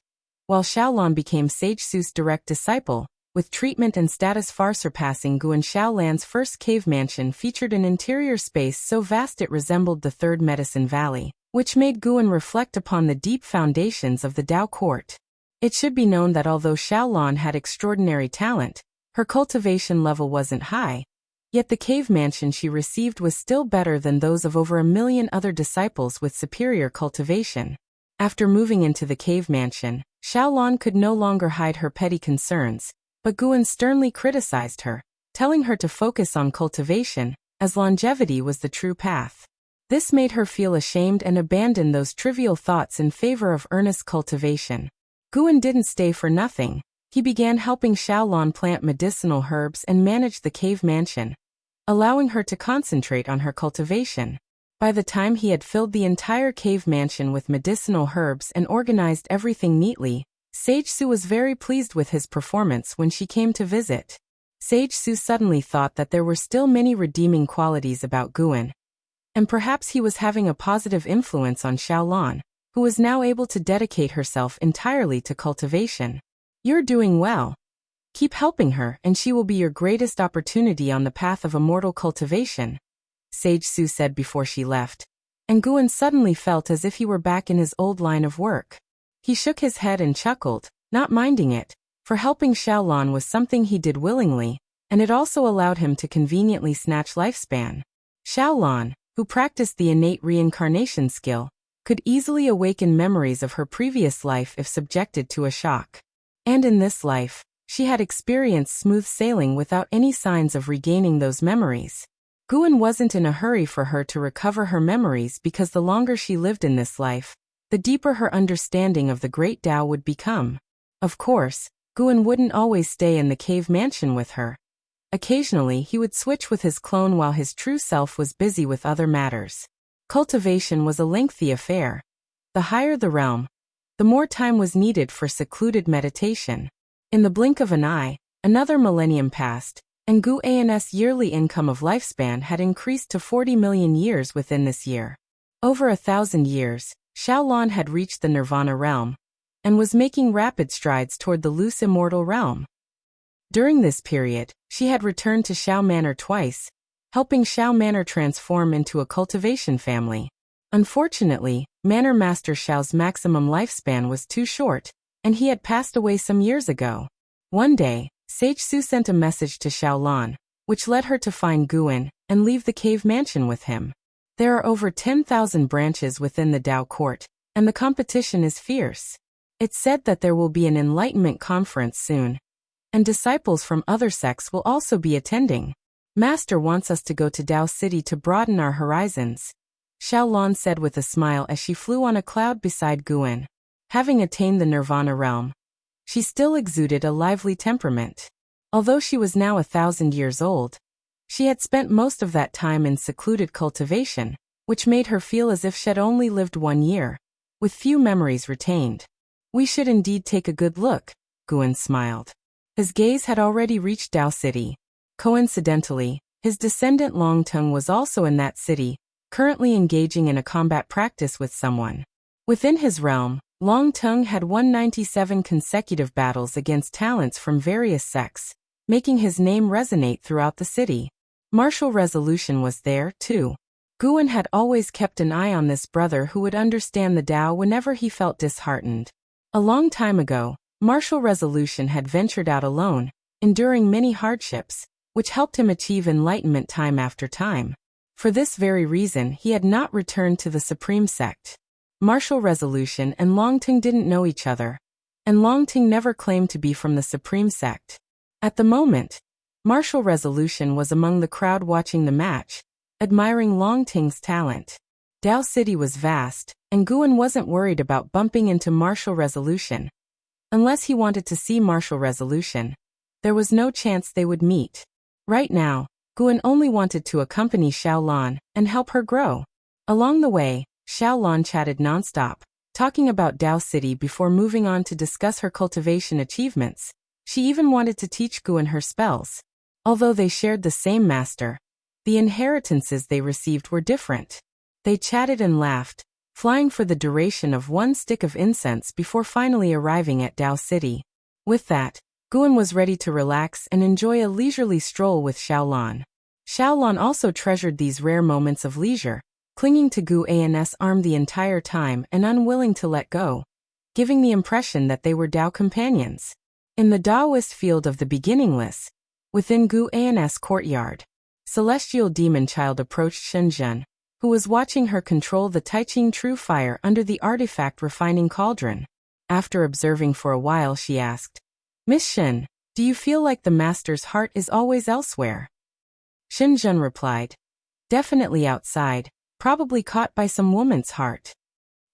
while Xiaolon became Sage Su's direct disciple, with treatment and status far surpassing Gu. And Xiaolan's first cave mansion featured an interior space so vast it resembled the Third Medicine Valley, which made Guan reflect upon the deep foundations of the Dao court. It should be known that although Xiaolon had extraordinary talent, her cultivation level wasn't high, yet the cave mansion she received was still better than those of over 1 million other disciples with superior cultivation. After moving into the cave mansion, Xiaolon could no longer hide her petty concerns, but Guan sternly criticized her, telling her to focus on cultivation, as longevity was the true path. This made her feel ashamed and abandon those trivial thoughts in favor of earnest cultivation. Guan didn't stay for nothing. He began helping Xiaolon plant medicinal herbs and manage the cave mansion, allowing her to concentrate on her cultivation. By the time he had filled the entire cave mansion with medicinal herbs and organized everything neatly, Sage Su was very pleased with his performance when she came to visit. Sage Su suddenly thought that there were still many redeeming qualities about Guan, and perhaps he was having a positive influence on Xiaolon, who was now able to dedicate herself entirely to cultivation. "You're doing well. Keep helping her and she will be your greatest opportunity on the path of immortal cultivation," Sage Su said before she left, and Guan suddenly felt as if he were back in his old line of work. He shook his head and chuckled, not minding it, for helping Xiaolon was something he did willingly, and it also allowed him to conveniently snatch lifespan. Xiaolon, who practiced the innate reincarnation skill, could easily awaken memories of her previous life if subjected to a shock. And in this life, she had experienced smooth sailing without any signs of regaining those memories. Guan wasn't in a hurry for her to recover her memories because the longer she lived in this life, the deeper her understanding of the great Tao would become. Of course, Guan wouldn't always stay in the cave mansion with her. Occasionally he would switch with his clone while his true self was busy with other matters. Cultivation was a lengthy affair. The higher the realm, the more time was needed for secluded meditation. In the blink of an eye, another millennium passed, and Gu An's yearly income of lifespan had increased to 40 million years within this year. Over 1,000 years, Xiaolon had reached the Nirvana realm, and was making rapid strides toward the loose immortal realm. During this period, she had returned to Xiao Manor twice, helping Xiao Manor transform into a cultivation family. Unfortunately, Manor Master Xiao's maximum lifespan was too short, and he had passed away some years ago. One day, Sage Su sent a message to Xiaolon, which led her to find Guan and leave the cave mansion with him. There are over 10,000 branches within the Dao court, and the competition is fierce. It's said that there will be an enlightenment conference soon, and disciples from other sects will also be attending. Master wants us to go to Dao City to broaden our horizons, Xiaolon said with a smile as she flew on a cloud beside Guan. Having attained the Nirvana realm, she still exuded a lively temperament. Although she was now 1,000 years old, she had spent most of that time in secluded cultivation, which made her feel as if she'd only lived 1 year, with few memories retained. "We should indeed take a good look," Guan smiled. His gaze had already reached Dao City. Coincidentally, his descendant Longtung was also in that city, currently engaging in a combat practice with someone. Within his realm, Longtung had won 97 consecutive battles against talents from various sects, making his name resonate throughout the city. Martial resolution was there, too. Guan had always kept an eye on this brother who would understand the Tao whenever he felt disheartened. A long time ago, martial resolution had ventured out alone, enduring many hardships, which helped him achieve enlightenment time after time. For this very reason he had not returned to the Supreme Sect. Martial resolution and Longting didn't know each other, and Longting never claimed to be from the Supreme Sect. At the moment, martial resolution was among the crowd watching the match, admiring Longting's talent. Dao City was vast, and Guan wasn't worried about bumping into martial resolution. Unless he wanted to see martial resolution, there was no chance they would meet. Right now, Guan only wanted to accompany Xiaolon and help her grow. Along the way, Xiaolon chatted nonstop, talking about Dao City before moving on to discuss her cultivation achievements. She even wanted to teach Guan her spells. Although they shared the same master, the inheritances they received were different. They chatted and laughed, flying for the duration of one stick of incense before finally arriving at Dao City. With that, Guan was ready to relax and enjoy a leisurely stroll with Xiaolan. Xiaolan also treasured these rare moments of leisure, clinging to Guan's arm the entire time and unwilling to let go, giving the impression that they were Dao companions. In the Taoist field of the beginningless, within Guan's courtyard, celestial demon child approached Shenzhen, who was watching her control the Taiqing true fire under the artifact refining cauldron. After observing for a while, she asked, "Miss Shen, do you feel like the master's heart is always elsewhere?" Shenzhen replied, "Definitely outside, probably caught by some woman's heart."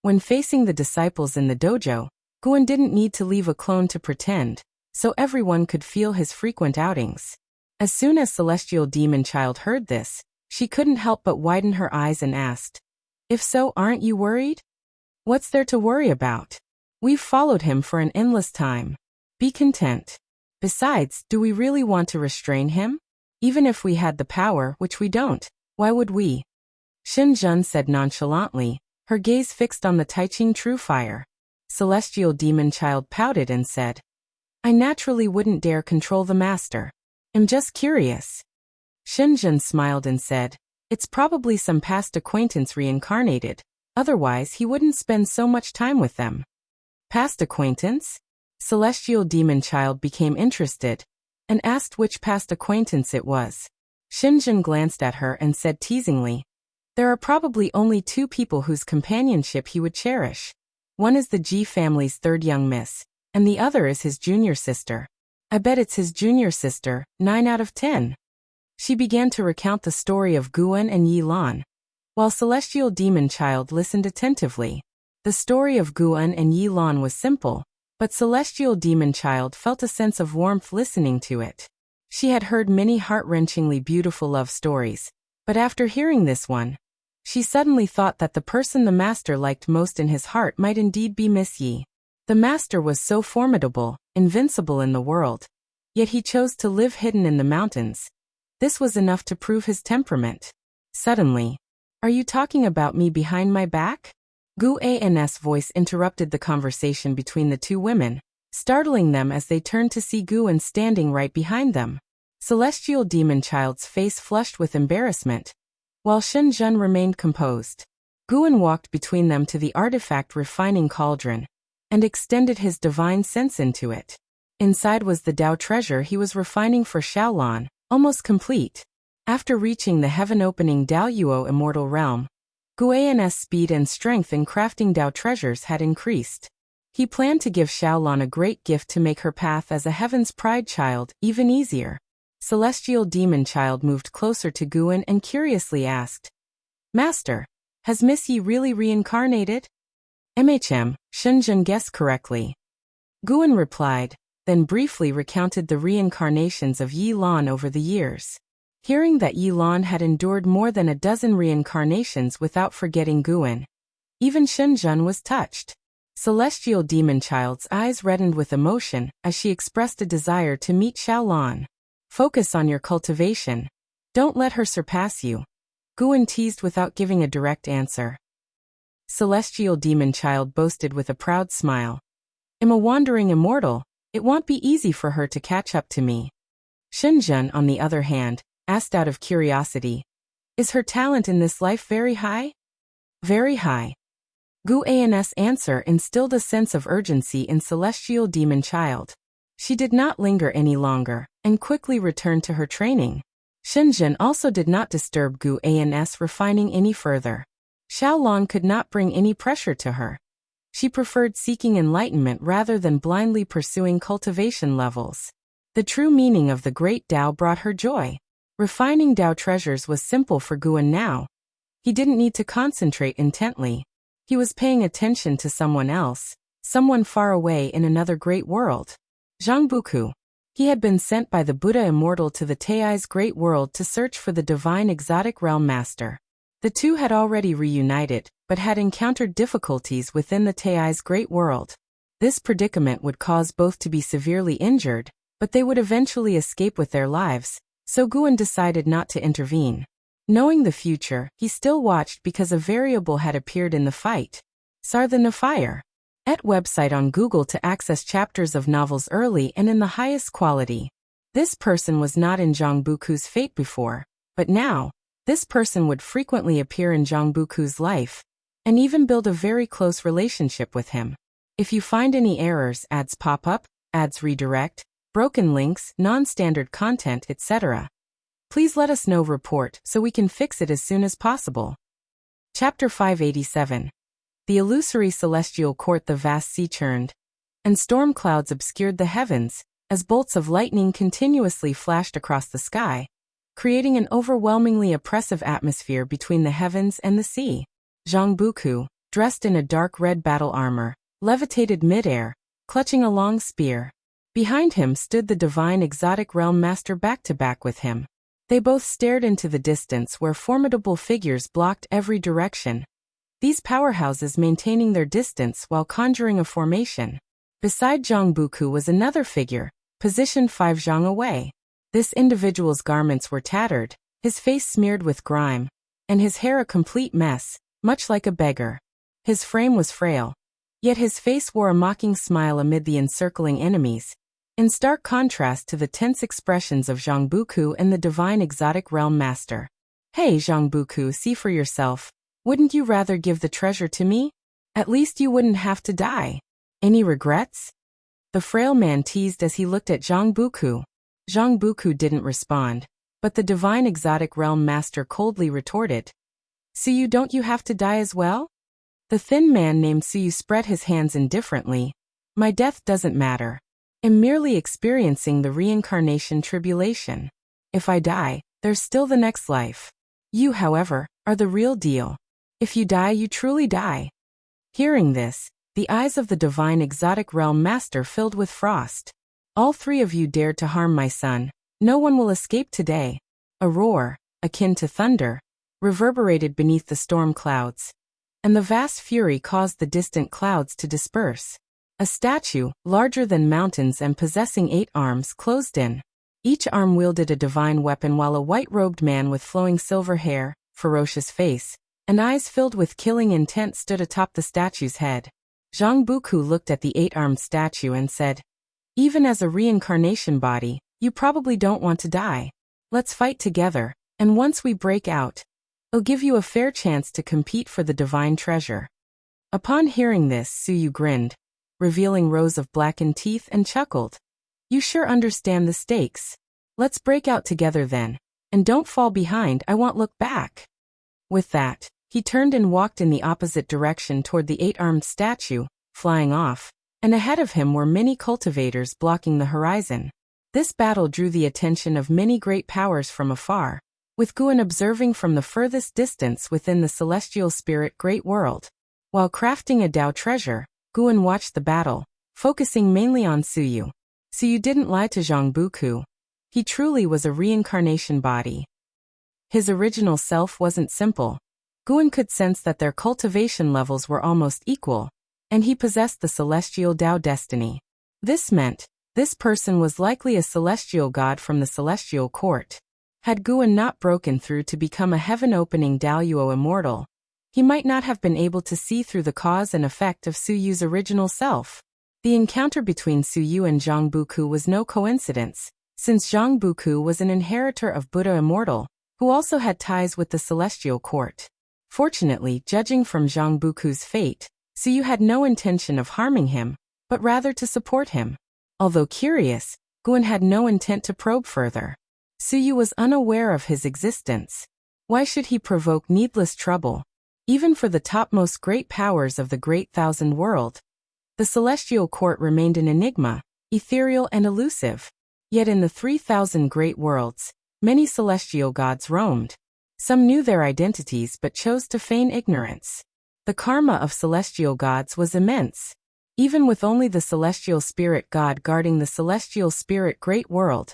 When facing the disciples in the dojo, Guan didn't need to leave a clone to pretend, so everyone could feel his frequent outings. As soon as Celestial Demon Child heard this, she couldn't help but widen her eyes and asked, "If so, aren't you worried?" "What's there to worry about? We've followed him for an endless time. Be content. Besides, do we really want to restrain him? Even if we had the power, which we don't, why would we?" Shenzhen said nonchalantly, her gaze fixed on the Taiqing true fire. Celestial Demon Child pouted and said, "I naturally wouldn't dare control the master. I'm just curious." Shenzhen smiled and said, "It's probably some past acquaintance reincarnated, otherwise he wouldn't spend so much time with them." "Past acquaintance?" Celestial Demon Child became interested and asked which past acquaintance it was. Shenzhen glanced at her and said teasingly, "There are probably only two people whose companionship he would cherish. One is the Ji family's third young miss, and the other is his junior sister. I bet it's his junior sister, 9 out of 10. She began to recount the story of Guan and Yi Lan, while Celestial Demon Child listened attentively. The story of Guan and Yi Lan was simple, but Celestial Demon Child felt a sense of warmth listening to it. She had heard many heart-wrenchingly beautiful love stories, but after hearing this one, she suddenly thought that the person the master liked most in his heart might indeed be Miss Yi. The master was so formidable, invincible in the world, yet he chose to live hidden in the mountains. This was enough to prove his temperament. Suddenly, "Are you talking about me behind my back?" Guan's voice interrupted the conversation between the two women, startling them as they turned to see Guan standing right behind them. Celestial Demon Child's face flushed with embarrassment, while Shenzhen remained composed. Guan walked between them to the artifact refining cauldron and extended his divine sense into it. Inside was the Dao treasure he was refining for Xiaolan, almost complete. After reaching the heaven-opening Dao Yuo immortal realm, Guan's speed and strength in crafting Dao treasures had increased. He planned to give Xiaolan a great gift to make her path as a Heaven's Pride child even easier. Celestial Demon Child moved closer to Guan and curiously asked, "Master, has Miss Yi really reincarnated?" Shenzhen guessed correctly. Guan replied, then briefly recounted the reincarnations of Yi Lan over the years. Hearing that Yi Lan had endured more than a dozen reincarnations without forgetting Guan, even Shenzhen was touched. Celestial Demon Child's eyes reddened with emotion as she expressed a desire to meet Xiaolan. "Focus on your cultivation. Don't let her surpass you," Guan teased without giving a direct answer. Celestial Demon Child boasted with a proud smile, "I'm a wandering immortal. It won't be easy for her to catch up to me." Shenzhen, on the other hand, asked out of curiosity, "Is her talent in this life very high?" "Very high." Guan's answer instilled a sense of urgency in Celestial Demon Child. She did not linger any longer and quickly returned to her training. Shenzhen also did not disturb Guan's refining any further. Xiaolan could not bring any pressure to her. She preferred seeking enlightenment rather than blindly pursuing cultivation levels. The true meaning of the great Tao brought her joy. Refining Tao treasures was simple for Guan now. He didn't need to concentrate intently. He was paying attention to someone else, someone far away in another great world. Zhang Buku. He had been sent by the Buddha Immortal to the Tai's great world to search for the divine exotic realm master. The two had already reunited, but had encountered difficulties within the Tai's great world. This predicament would cause both to be severely injured, but they would eventually escape with their lives, so Guan decided not to intervene. Knowing the future, he still watched because a variable had appeared in the fight. Sar the Nafire. Et website on Google to access chapters of novels early and in the highest quality. This person was not in Zhang Buku's fate before, but now, this person would frequently appear in Zhang Buku's life, and even build a very close relationship with him. If you find any errors, ads pop up, ads redirect, broken links, non-standard content, etc., please let us know. Report so we can fix it as soon as possible. Chapter 587. The illusory celestial court. The vast sea churned, and storm clouds obscured the heavens, as bolts of lightning continuously flashed across the sky, creating an overwhelmingly oppressive atmosphere between the heavens and the sea. Zhang Buku, dressed in a dark red battle armor, levitated midair, clutching a long spear. Behind him stood the divine exotic realm master back-to-back with him. They both stared into the distance where formidable figures blocked every direction, these powerhouses maintaining their distance while conjuring a formation. Beside Zhang Buku was another figure, positioned 5 zhang away. This individual's garments were tattered, his face smeared with grime, and his hair a complete mess, much like a beggar. His frame was frail, yet his face wore a mocking smile amid the encircling enemies, in stark contrast to the tense expressions of Zhang Buku and the divine exotic realm master. Hey Zhang Buku, see for yourself. Wouldn't you rather give the treasure to me? At least you wouldn't have to die. Any regrets? The frail man teased as he looked at Zhang Buku. Zhang Buku didn't respond, but the divine exotic realm master coldly retorted. Suyu, don't you have to die as well? The thin man named Suyu spread his hands indifferently. My death doesn't matter. I'm merely experiencing the reincarnation tribulation. If I die, there's still the next life. You, however, are the real deal. If you die, you truly die. Hearing this, the eyes of the divine exotic realm master filled with frost. All 3 of you dared to harm my son. No one will escape today. A roar, akin to thunder, reverberated beneath the storm clouds, and the vast fury caused the distant clouds to disperse. A statue, larger than mountains and possessing 8 arms, closed in. Each arm wielded a divine weapon, while a white-robed man with flowing silver hair, ferocious face, and eyes filled with killing intent stood atop the statue's head. Zhang Buku looked at the 8-armed statue and said, even as a reincarnation body, you probably don't want to die. Let's fight together, and once we break out, I'll give you a fair chance to compete for the divine treasure. Upon hearing this, Suyu grinned, revealing rows of blackened teeth, and chuckled. You sure understand the stakes. Let's break out together then, and don't fall behind. I won't look back. With that, he turned and walked in the opposite direction toward the 8-armed statue, flying off, and ahead of him were many cultivators blocking the horizon. This battle drew the attention of many great powers from afar, with Guan observing from the furthest distance within the celestial spirit great world. While crafting a Dao treasure, Guan watched the battle, focusing mainly on Suyu. Suyu didn't lie to Zhang Buku. He truly was a reincarnation body. His original self wasn't simple. Guan could sense that their cultivation levels were almost equal, and he possessed the celestial Dao destiny. This meant, this person was likely a celestial god from the celestial court. Had Guan not broken through to become a heaven-opening Daoyuo immortal, he might not have been able to see through the cause and effect of Suyu's original self. The encounter between Suyu and Zhang Buku was no coincidence, since Zhang Buku was an inheritor of Buddha Immortal, who also had ties with the celestial court. Fortunately, judging from Zhang Buku's fate, Suyu had no intention of harming him, but rather to support him. Although curious, Guan had no intent to probe further. Suyu was unaware of his existence. Why should he provoke needless trouble? Even for the topmost great powers of the Great Thousand World, the celestial court remained an enigma, ethereal and elusive. Yet in the 3,000 great worlds, many celestial gods roamed. Some knew their identities but chose to feign ignorance. The karma of celestial gods was immense. Even with only the celestial spirit god guarding the celestial spirit great world,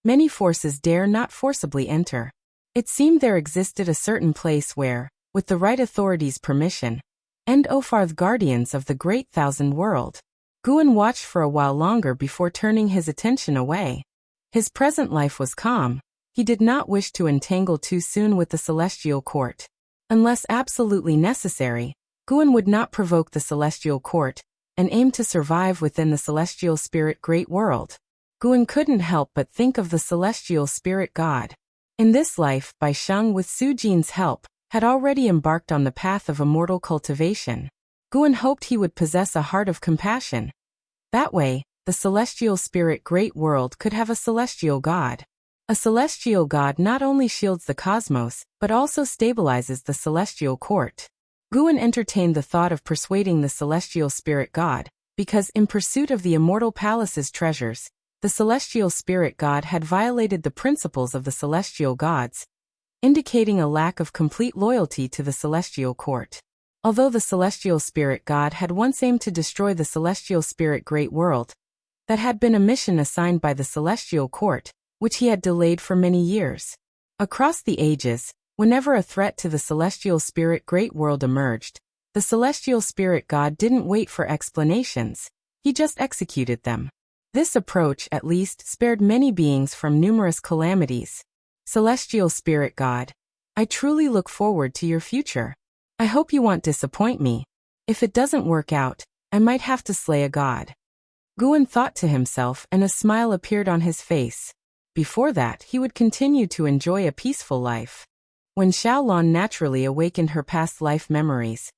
many forces dare not forcibly enter. It seemed there existed a certain place where, with the right authorities' permission, and Opharth guardians of the Great Thousand World, Guan watched for a while longer before turning his attention away. His present life was calm, He did not wish to entangle too soon with the celestial court. Unless absolutely necessary, Guan would not provoke the celestial court, and aim to survive within the celestial spirit great world. Guan couldn't help but think of the celestial spirit god. In this life, Bai Sheng, with Su Jin's help, had already embarked on the path of immortal cultivation. Guan hoped he would possess a heart of compassion. That way, the celestial spirit great world could have a celestial god. A celestial god not only shields the cosmos, but also stabilizes the celestial court. Guan entertained the thought of persuading the celestial spirit god, because in pursuit of the immortal palace's treasures, the celestial spirit god had violated the principles of the celestial gods, indicating a lack of complete loyalty to the celestial court. Although the celestial spirit god had once aimed to destroy the celestial spirit great world, that had been a mission assigned by the celestial court, which he had delayed for many years. Across the ages, whenever a threat to the celestial spirit great world emerged, the celestial spirit god didn't wait for explanations, he just executed them. This approach, at least, spared many beings from numerous calamities. Celestial spirit god, I truly look forward to your future. I hope you won't disappoint me. If it doesn't work out, I might have to slay a god. Guan thought to himself, and a smile appeared on his face. Before that, he would continue to enjoy a peaceful life. When Xiaolon naturally awakened her past life memories,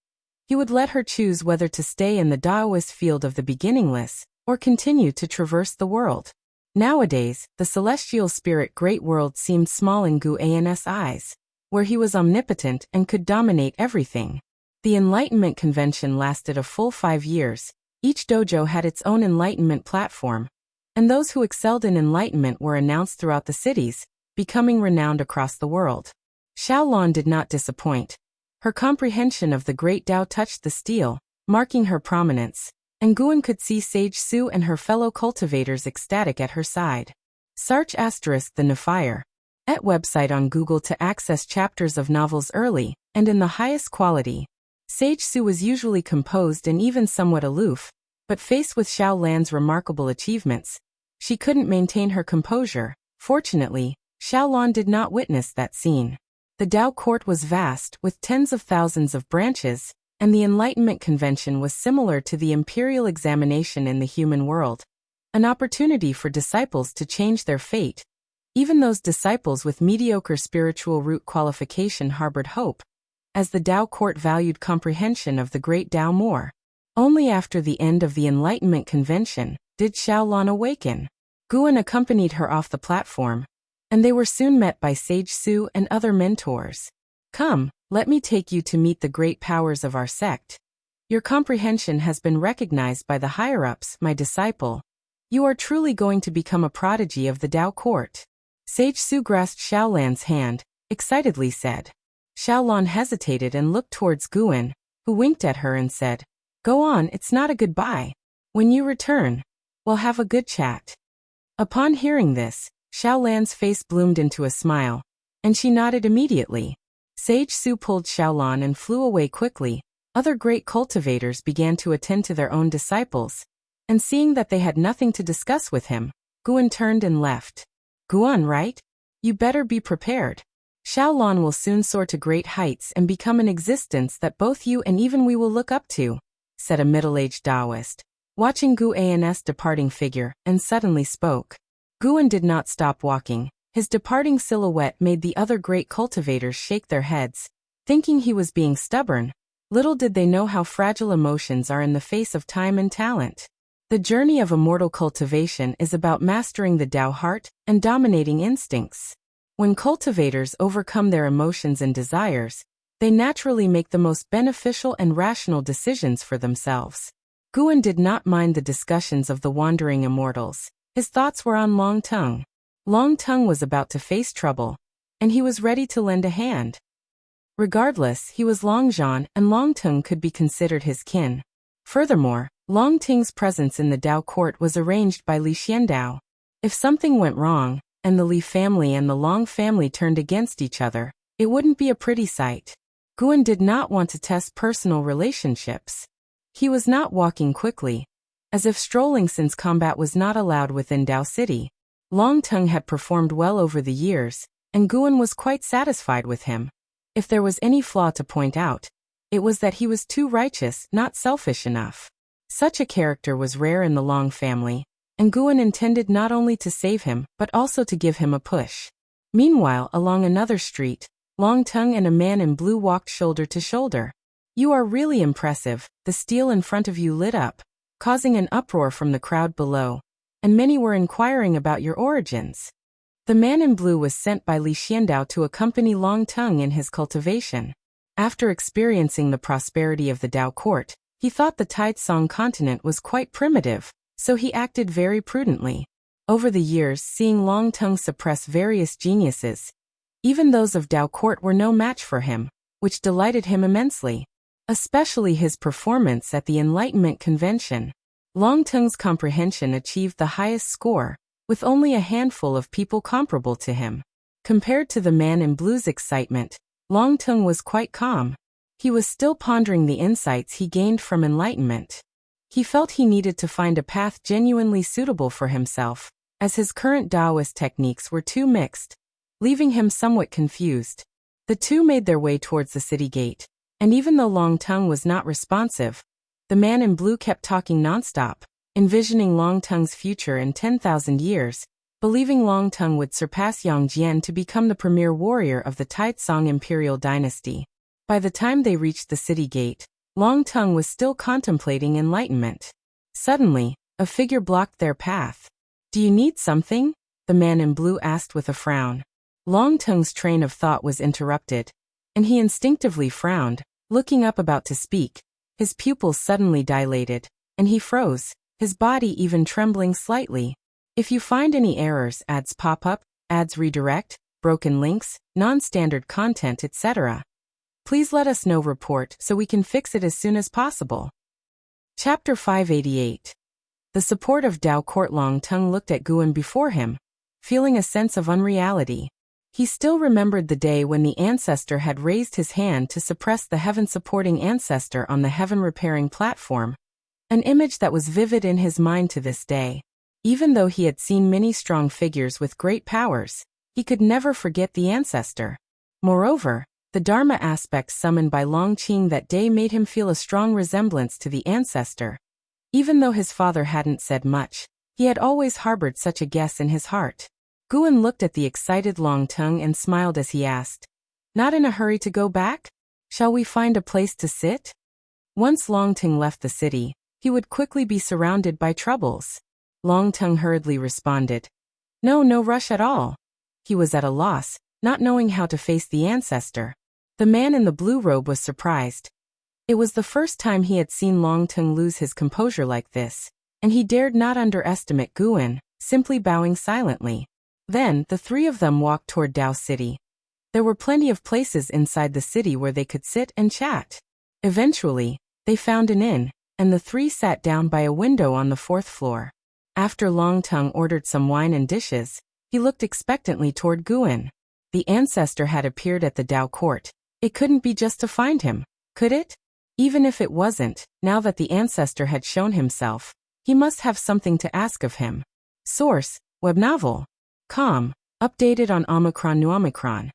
he would let her choose whether to stay in the Taoist field of the beginningless, or continue to traverse the world. Nowadays, the celestial spirit great world seemed small in Guan's eyes, where he was omnipotent and could dominate everything. The Enlightenment Convention lasted a full 5 years. Each dojo had its own enlightenment platform, and those who excelled in enlightenment were announced throughout the cities, becoming renowned across the world. Xiaolon did not disappoint. Her comprehension of the great Tao touched the steel, marking her prominence, and Guan could see Sage Su and her fellow cultivators ecstatic at her side. Search * the Nefire. @ website on Google to access chapters of novels early, and in the highest quality. Sage Su was usually composed and even somewhat aloof, but faced with Xiaolan's remarkable achievements, she couldn't maintain her composure. Fortunately, Xiaolon did not witness that scene. The Tao court was vast, with tens of thousands of branches, and the Enlightenment Convention was similar to the imperial examination in the human world, an opportunity for disciples to change their fate. Even those disciples with mediocre spiritual root qualification harbored hope, as the Tao court valued comprehension of the great Tao more. Only after the end of the Enlightenment Convention did Xiaolon awaken. Guan accompanied her off the platform, and they were soon met by Sage Su and other mentors. Come, let me take you to meet the great powers of our sect. Your comprehension has been recognized by the higher-ups, my disciple. You are truly going to become a prodigy of the Tao court. Sage Su grasped Xiaolan's hand, excitedly said. Xiaolon hesitated and looked towards Guan, who winked at her and said, Go on, it's not a goodbye. When you return, we'll have a good chat. Upon hearing this, Xiaolan's face bloomed into a smile, and she nodded immediately. Sage Su pulled Xiaolon and flew away quickly. Other great cultivators began to attend to their own disciples, and seeing that they had nothing to discuss with him, Guan turned and left. Guan, right? You better be prepared. Xiaolon will soon soar to great heights and become an existence that both you and even we will look up to, said a middle-aged Taoist, watching Guan's departing figure, and suddenly spoke. Guan did not stop walking. His departing silhouette made the other great cultivators shake their heads, thinking he was being stubborn. Little did they know how fragile emotions are in the face of time and talent. The journey of immortal cultivation is about mastering the Tao heart and dominating instincts. When cultivators overcome their emotions and desires, they naturally make the most beneficial and rational decisions for themselves. Guan did not mind the discussions of the wandering immortals. His thoughts were on Long Tongue. Long Tongue was about to face trouble, and he was ready to lend a hand. Regardless, he was Long Zhan, and Long Tongue could be considered his kin. Furthermore, Long Ting's presence in the Tao court was arranged by Li Xiandao. If something went wrong, and the Li family and the Long family turned against each other, it wouldn't be a pretty sight. Guan did not want to test personal relationships. He was not walking quickly, as if strolling since combat was not allowed within Tao City. Long Tongue had performed well over the years, and Guan was quite satisfied with him. If there was any flaw to point out, it was that he was too righteous, not selfish enough. Such a character was rare in the Long family, and Guan intended not only to save him but also to give him a push. Meanwhile, along another street, Long Tongue and a man in blue walked shoulder to shoulder. "You are really impressive," the steel in front of you lit up, causing an uproar from the crowd below, and many were inquiring about your origins. The man in blue was sent by Li Xiandao to accompany Long Tongue in his cultivation. After experiencing the prosperity of the Dao court, he thought the Taizong continent was quite primitive, so he acted very prudently. Over the years, seeing Long Tongue suppress various geniuses, even those of Dao court were no match for him, which delighted him immensely. Especially his performance at the Enlightenment Convention. Long Tongue's comprehension achieved the highest score, with only a handful of people comparable to him. Compared to the man in blue's excitement, Long Tongue was quite calm. He was still pondering the insights he gained from enlightenment. He felt he needed to find a path genuinely suitable for himself, as his current Taoist techniques were too mixed, leaving him somewhat confused. The two made their way towards the city gate, and even though Long Tongue was not responsive, the man in blue kept talking nonstop, envisioning Long Tongue's future in 10,000 years, believing Long Tongue would surpass Yang Jian to become the premier warrior of the Taizong imperial dynasty. By the time they reached the city gate, Long Tongue was still contemplating enlightenment. Suddenly, a figure blocked their path. "Do you need something?" the man in blue asked with a frown. Long Tongue's train of thought was interrupted, and he instinctively frowned, looking up about to speak. His pupils suddenly dilated, and he froze, his body even trembling slightly. If you find any errors, ads pop up, ads redirect, broken links, non-standard content, etc., please let us know. Report so we can fix it as soon as possible. Chapter 588. The support of Dao Court. Long Tongue looked at Guan before him, feeling a sense of unreality. He still remembered the day when the ancestor had raised his hand to suppress the heaven-supporting ancestor on the heaven-repairing platform, an image that was vivid in his mind to this day. Even though he had seen many strong figures with great powers, he could never forget the ancestor. Moreover, the Dharma aspects summoned by Long Qing that day made him feel a strong resemblance to the ancestor. Even though his father hadn't said much, he had always harbored such a guess in his heart. Guan looked at the excited Long Tongue and smiled as he asked, "Not in a hurry to go back? Shall we find a place to sit?" Once Long Tongue left the city, he would quickly be surrounded by troubles. Long Tongue hurriedly responded, No rush at all." He was at a loss, not knowing how to face the ancestor. The man in the blue robe was surprised. It was the first time he had seen Long Tongue lose his composure like this, and he dared not underestimate Guan, simply bowing silently. Then, the three of them walked toward Dao City. There were plenty of places inside the city where they could sit and chat. Eventually, they found an inn, and the three sat down by a window on the 4th floor. After Long Tongue ordered some wine and dishes, he looked expectantly toward Guan. The ancestor had appeared at the Dao court. It couldn't be just to find him, could it? Even if it wasn't, now that the ancestor had shown himself, he must have something to ask of him. Source: web novel. Com. Updated on Omicron New Omicron.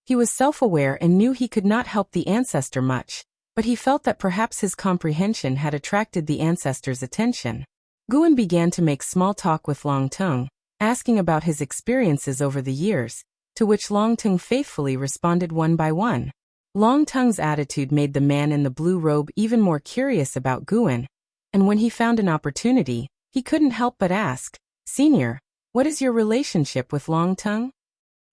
He was self-aware and knew he could not help the ancestor much, but he felt that perhaps his comprehension had attracted the ancestor's attention. Guan began to make small talk with Long Tongue, asking about his experiences over the years, to which Long Tongue faithfully responded one by one. Long Tongue's attitude made the man in the blue robe even more curious about Guan, and when he found an opportunity, he couldn't help but ask, "Senior, what is your relationship with Long Tongue?"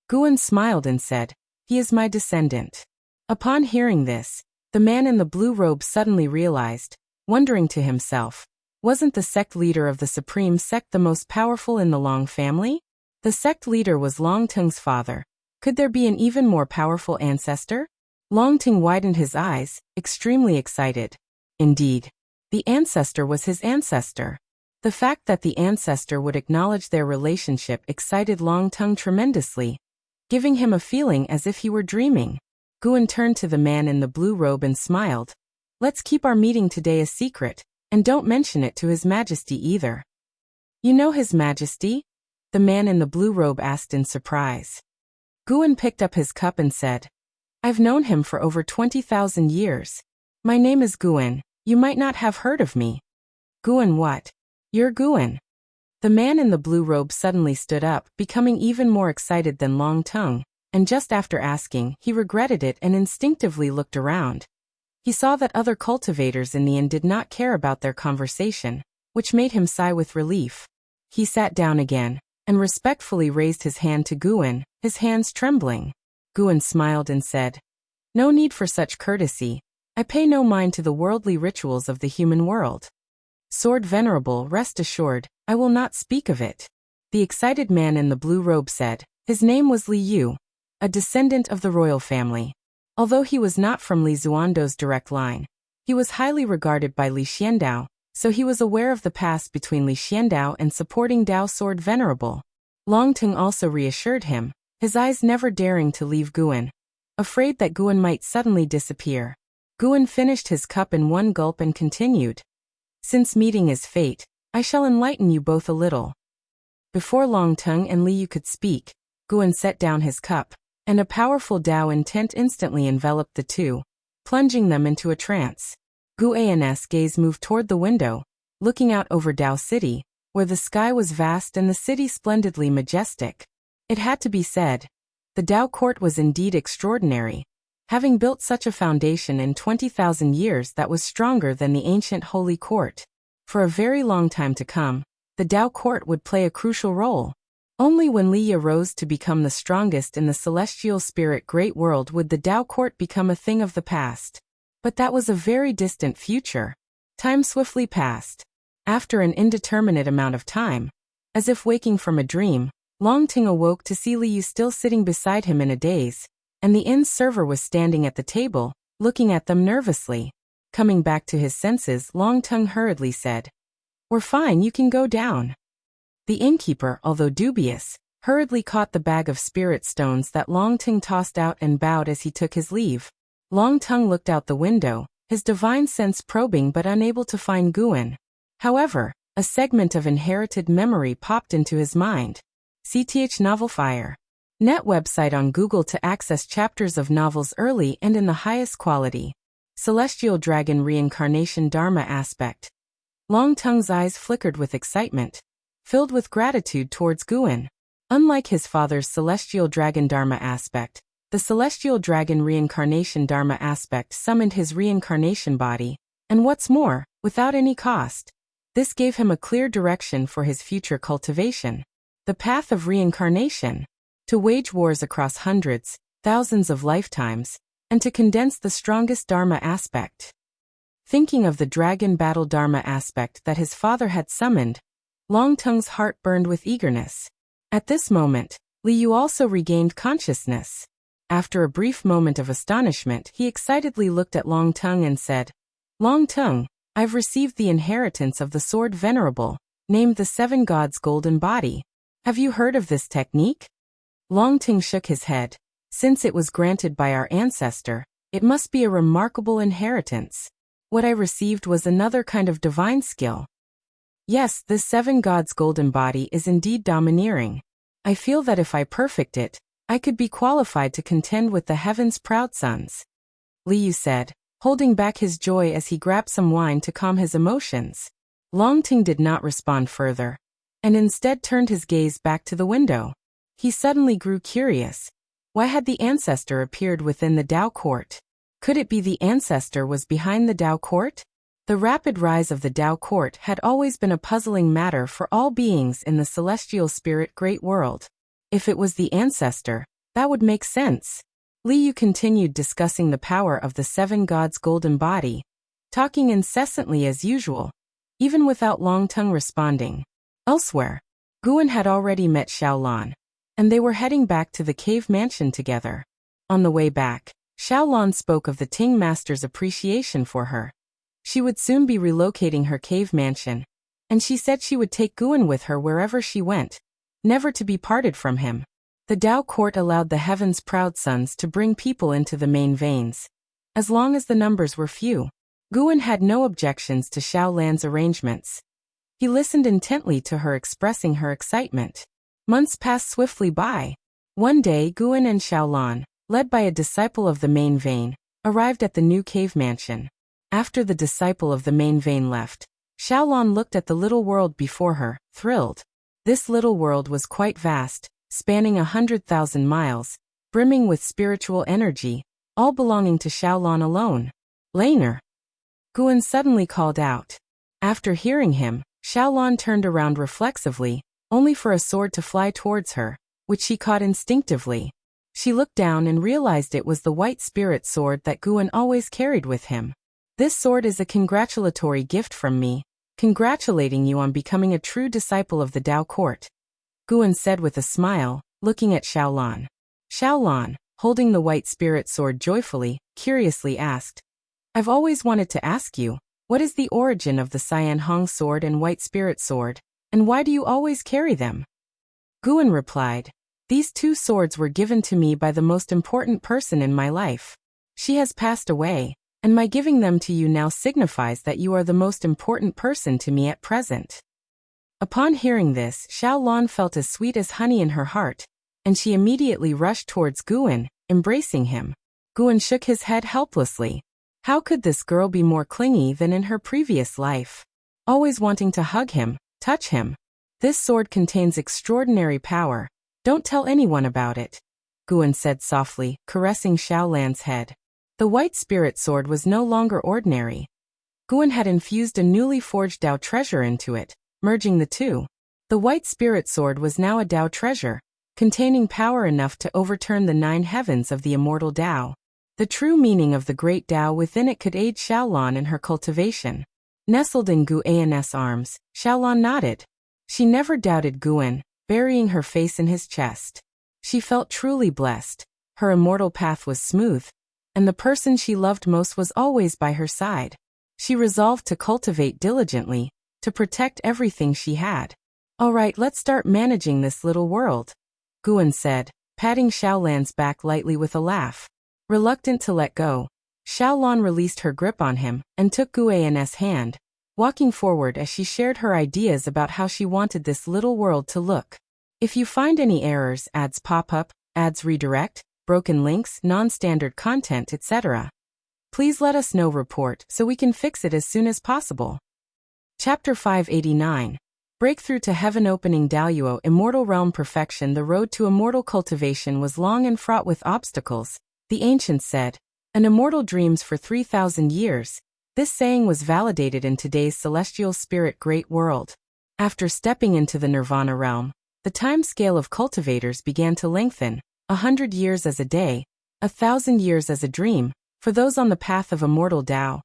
Guan smiled and said, "He is my descendant." Upon hearing this, the man in the blue robe suddenly realized, wondering to himself, wasn't the sect leader of the supreme sect the most powerful in the Long family? The sect leader was Long Tongue's father. Could there be an even more powerful ancestor? Long Tongue widened his eyes, extremely excited. Indeed, the ancestor was his ancestor. The fact that the ancestor would acknowledge their relationship excited Long Tongue tremendously, giving him a feeling as if he were dreaming. Guan turned to the man in the blue robe and smiled. "Let's keep our meeting today a secret, and don't mention it to His Majesty either." "You know His Majesty?" the man in the blue robe asked in surprise. Guan picked up his cup and said, I've known him for over 20,000 years. My name is Guan, you might not have heard of me. Guan what? You're Guan. The man in the blue robe suddenly stood up, becoming even more excited than Long Tongue, and just after asking, he regretted it and instinctively looked around. He saw that other cultivators in the inn did not care about their conversation, which made him sigh with relief. He sat down again, and respectfully raised his hand to Guan, his hands trembling. Guan smiled and said, No need for such courtesy. I pay no mind to the worldly rituals of the human world. Sword Venerable, rest assured, I will not speak of it. The excited man in the blue robe said. His name was Li Yu, a descendant of the royal family. Although he was not from Li Zuando's direct line, he was highly regarded by Li Xiandao, so he was aware of the past between Li Xiandao and supporting Dao Sword Venerable. Long Tongue also reassured him, his eyes never daring to leave Guan, afraid that Guan might suddenly disappear. Guan finished his cup in one gulp and continued. Since meeting is fate, I shall enlighten you both a little. Before Long Tongue and Li Yu could speak, Guan set down his cup, and a powerful Dao intent instantly enveloped the two, plunging them into a trance. Guan's gaze moved toward the window, looking out over Dao City, where the sky was vast and the city splendidly majestic. It had to be said, the Dao court was indeed extraordinary, having built such a foundation in 20,000 years that was stronger than the ancient holy court. For a very long time to come, the Dao court would play a crucial role. Only when Li Yu rose to become the strongest in the celestial spirit great world would the Dao court become a thing of the past. But that was a very distant future. Time swiftly passed. After an indeterminate amount of time, as if waking from a dream, Long Ting awoke to see Li Yu still sitting beside him in a daze, and the inn's server was standing at the table, looking at them nervously. Coming back to his senses, Long Tongue hurriedly said, We're fine, you can go down. The innkeeper, although dubious, hurriedly caught the bag of spirit stones that Long Tongue tossed out and bowed as he took his leave. Long Tongue looked out the window, his divine sense probing but unable to find Guan. However, a segment of inherited memory popped into his mind. CTH Novel Fire. Net website on Google to access chapters of novels early and in the highest quality. Celestial Dragon Reincarnation Dharma Aspect. Long Tongue's eyes flickered with excitement, filled with gratitude towards Guan. Unlike his father's Celestial Dragon Dharma Aspect, the Celestial Dragon Reincarnation Dharma Aspect summoned his reincarnation body, and what's more, without any cost. This gave him a clear direction for his future cultivation. The path of reincarnation. To wage wars across hundreds, thousands of lifetimes, and to condense the strongest Dharma aspect. Thinking of the Dragon Battle Dharma aspect that his father had summoned, Long Tongue's heart burned with eagerness. At this moment, Li Yu also regained consciousness. After a brief moment of astonishment, he excitedly looked at Long Tongue and said, Long Tongue, I've received the inheritance of the Sword Venerable, named the Seven Gods' Golden Body. Have you heard of this technique? Long Tongue shook his head. Since it was granted by our ancestor, it must be a remarkable inheritance. What I received was another kind of divine skill. Yes, this Seven Gods' Golden Body is indeed domineering. I feel that if I perfect it, I could be qualified to contend with the heaven's proud sons. Li Yu said, holding back his joy as he grabbed some wine to calm his emotions. Long Tongue did not respond further, and instead turned his gaze back to the window. He suddenly grew curious. Why had the ancestor appeared within the Dao court? Could it be the ancestor was behind the Dao court? The rapid rise of the Dao court had always been a puzzling matter for all beings in the celestial spirit great world. If it was the ancestor, that would make sense. Li Yu continued discussing the power of the Seven Gods' Golden Body, talking incessantly as usual, even without Long Tongue responding. Elsewhere, Guan had already met Xiaolan, and they were heading back to the cave mansion together. On the way back, Xiaolan spoke of the Ting Master's appreciation for her. She would soon be relocating her cave mansion, and she said she would take Guan with her wherever she went, never to be parted from him. The Dao court allowed the heaven's proud sons to bring people into the main veins, as long as the numbers were few. Guan had no objections to Xiaolan's arrangements. He listened intently to her expressing her excitement. Months passed swiftly by. One day Guan and Xiaolan, led by a disciple of the main vein, arrived at the new cave mansion. After the disciple of the main vein left, Xiaolan looked at the little world before her, thrilled. This little world was quite vast, spanning 100,000 miles, brimming with spiritual energy, all belonging to Xiaolan alone. Laner! Guan suddenly called out. After hearing him, Xiaolan turned around reflexively, only for a sword to fly towards her, which she caught instinctively. She looked down and realized it was the white spirit sword that Guan always carried with him. This sword is a congratulatory gift from me, congratulating you on becoming a true disciple of the Dao court, Guan said with a smile, looking at Xiaolan. Xiaolan, holding the white spirit sword joyfully, curiously asked, I've always wanted to ask you, what is the origin of the Cyan Hong sword and white spirit sword, and why do you always carry them? Guan replied, These two swords were given to me by the most important person in my life. She has passed away, and my giving them to you now signifies that you are the most important person to me at present. Upon hearing this, Xiaolan felt as sweet as honey in her heart, and she immediately rushed towards Guan, embracing him. Guan shook his head helplessly. How could this girl be more clingy than in her previous life? Always wanting to hug him, touch him. This sword contains extraordinary power. Don't tell anyone about it, Guan said softly, caressing Xiaolan's head. The white spirit sword was no longer ordinary. Guan had infused a newly forged Dao treasure into it, merging the two. The white spirit sword was now a Dao treasure, containing power enough to overturn the 9 heavens of the immortal Dao. The true meaning of the great Dao within it could aid Xiaolan in her cultivation. Nestled in Guan's arms, Xiaolan nodded. She never doubted Guan, burying her face in his chest. She felt truly blessed. Her immortal path was smooth, and the person she loved most was always by her side. She resolved to cultivate diligently, to protect everything she had. All right, let's start managing this little world, Guan said, patting Xiaolan's back lightly with a laugh. Reluctant to let go, Xiaolan released her grip on him and took Guan's hand, walking forward as she shared her ideas about how she wanted this little world to look. If you find any errors, ads pop up, ads redirect, broken links, non-standard content, etc., please let us know. Report so we can fix it as soon as possible. Chapter 589. Breakthrough to Heaven. Opening Daoyuo. Immortal Realm Perfection. The road to immortal cultivation was long and fraught with obstacles, the ancients said. An immortal dreams for 3,000 years. This saying was validated in today's celestial spirit great world. After stepping into the nirvana realm, the time scale of cultivators began to lengthen, 100 years as a day, 1,000 years as a dream, for those on the path of immortal Dao.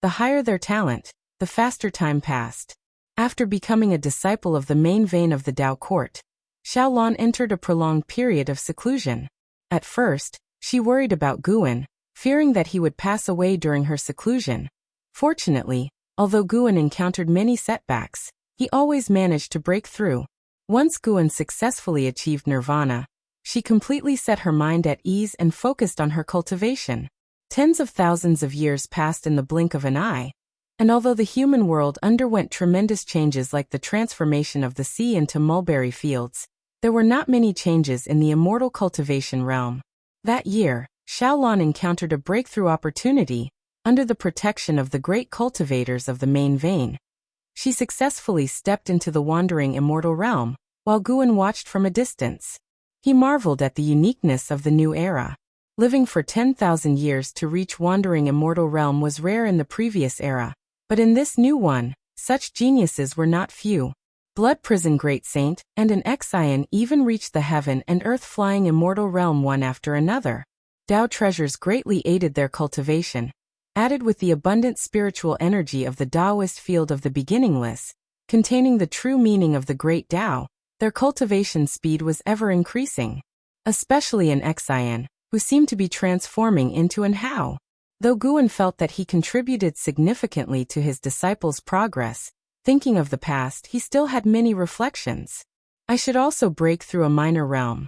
The higher their talent, the faster time passed. After becoming a disciple of the main vein of the Dao court, Xiaolan entered a prolonged period of seclusion. At first, she worried about Guan, fearing that he would pass away during her seclusion. Fortunately, although Guan encountered many setbacks, he always managed to break through. Once Guan successfully achieved nirvana, she completely set her mind at ease and focused on her cultivation. Tens of thousands of years passed in the blink of an eye, and although the human world underwent tremendous changes like the transformation of the sea into mulberry fields, there were not many changes in the immortal cultivation realm. That year, Xiaolan encountered a breakthrough opportunity under the protection of the great cultivators of the main vein. She successfully stepped into the wandering immortal realm, while Guan watched from a distance. He marveled at the uniqueness of the new era. Living for 10,000 years to reach wandering immortal realm was rare in the previous era, but in this new one, such geniuses were not few. Blood Prison Great Saint and an Exian even reached the heaven and earth flying immortal realm one after another. Dao treasures greatly aided their cultivation. Added with the abundant spiritual energy of the Taoist field of the beginningless, containing the true meaning of the great Dao, their cultivation speed was ever increasing. Especially in Exian, who seemed to be transforming into an Hao. Though Guan felt that he contributed significantly to his disciples' progress, thinking of the past, he still had many reflections. I should also break through a minor realm.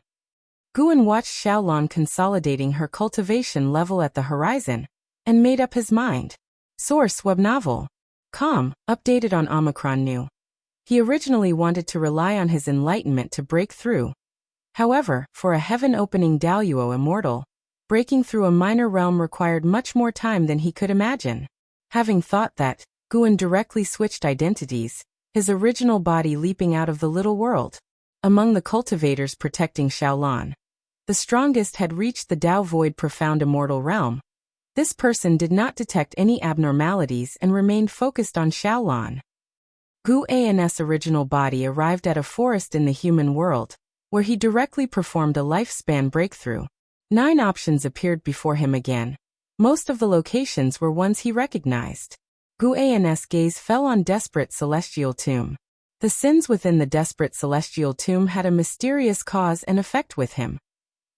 Guan watched Xiaolan consolidating her cultivation level at the horizon, and made up his mind. Source: Web novel. Com, updated on Omicron New. He originally wanted to rely on his enlightenment to break through. However, for a heaven-opening Daoyuo immortal, breaking through a minor realm required much more time than he could imagine. Having thought that, Guan directly switched identities, his original body leaping out of the little world. Among the cultivators protecting Shaolan, the strongest had reached the Dao Void Profound Immortal Realm. This person did not detect any abnormalities and remained focused on Shaolan. Gu An's original body arrived at a forest in the human world, where he directly performed a lifespan breakthrough. 9 options appeared before him again. Most of the locations were ones he recognized. Gu An's gaze fell on Desperate Celestial Tomb. The sins within the Desperate Celestial Tomb had a mysterious cause and effect with him.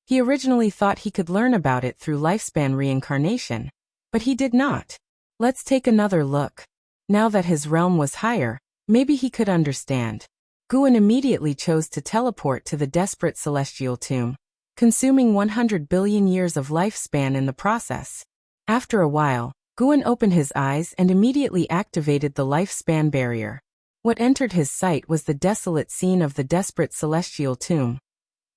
He originally thought he could learn about it through lifespan reincarnation, but he did not. Let's take another look. Now that his realm was higher, maybe he could understand. Guan immediately chose to teleport to the Desperate Celestial Tomb, consuming 100 billion years of lifespan in the process. After a while, Guan opened his eyes and immediately activated the lifespan barrier. What entered his sight was the desolate scene of the Desperate Celestial Tomb,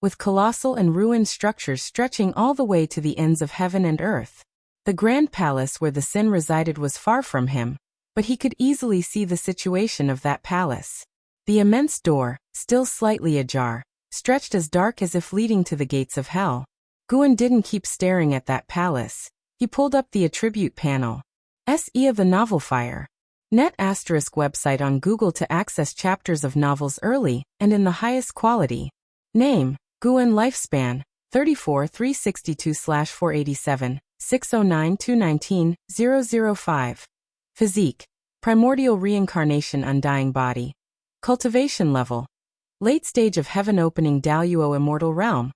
with colossal and ruined structures stretching all the way to the ends of heaven and earth. The grand palace where the Sin resided was far from him, but he could easily see the situation of that palace. The immense door, still slightly ajar, stretched as dark as if leading to the gates of hell. Guan didn't keep staring at that palace. He pulled up the attribute panel. SE of the Novel Fire. Net ** website on Google to access chapters of novels early and in the highest quality. Name, Guan Lifespan, 34 362/487, 609 219 005. Physique, Primordial Reincarnation Undying Body. Cultivation Level, Late Stage of Heaven Opening Daoyuo Immortal Realm.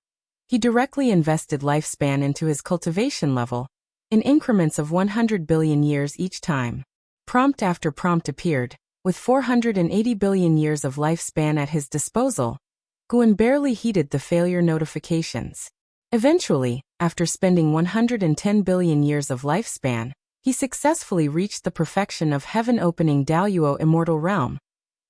He directly invested lifespan into his cultivation level, in increments of 100 billion years each time. Prompt after prompt appeared, with 480 billion years of lifespan at his disposal. Guan barely heeded the failure notifications. Eventually, after spending 110 billion years of lifespan, he successfully reached the perfection of heaven-opening Daoyuo Immortal Realm.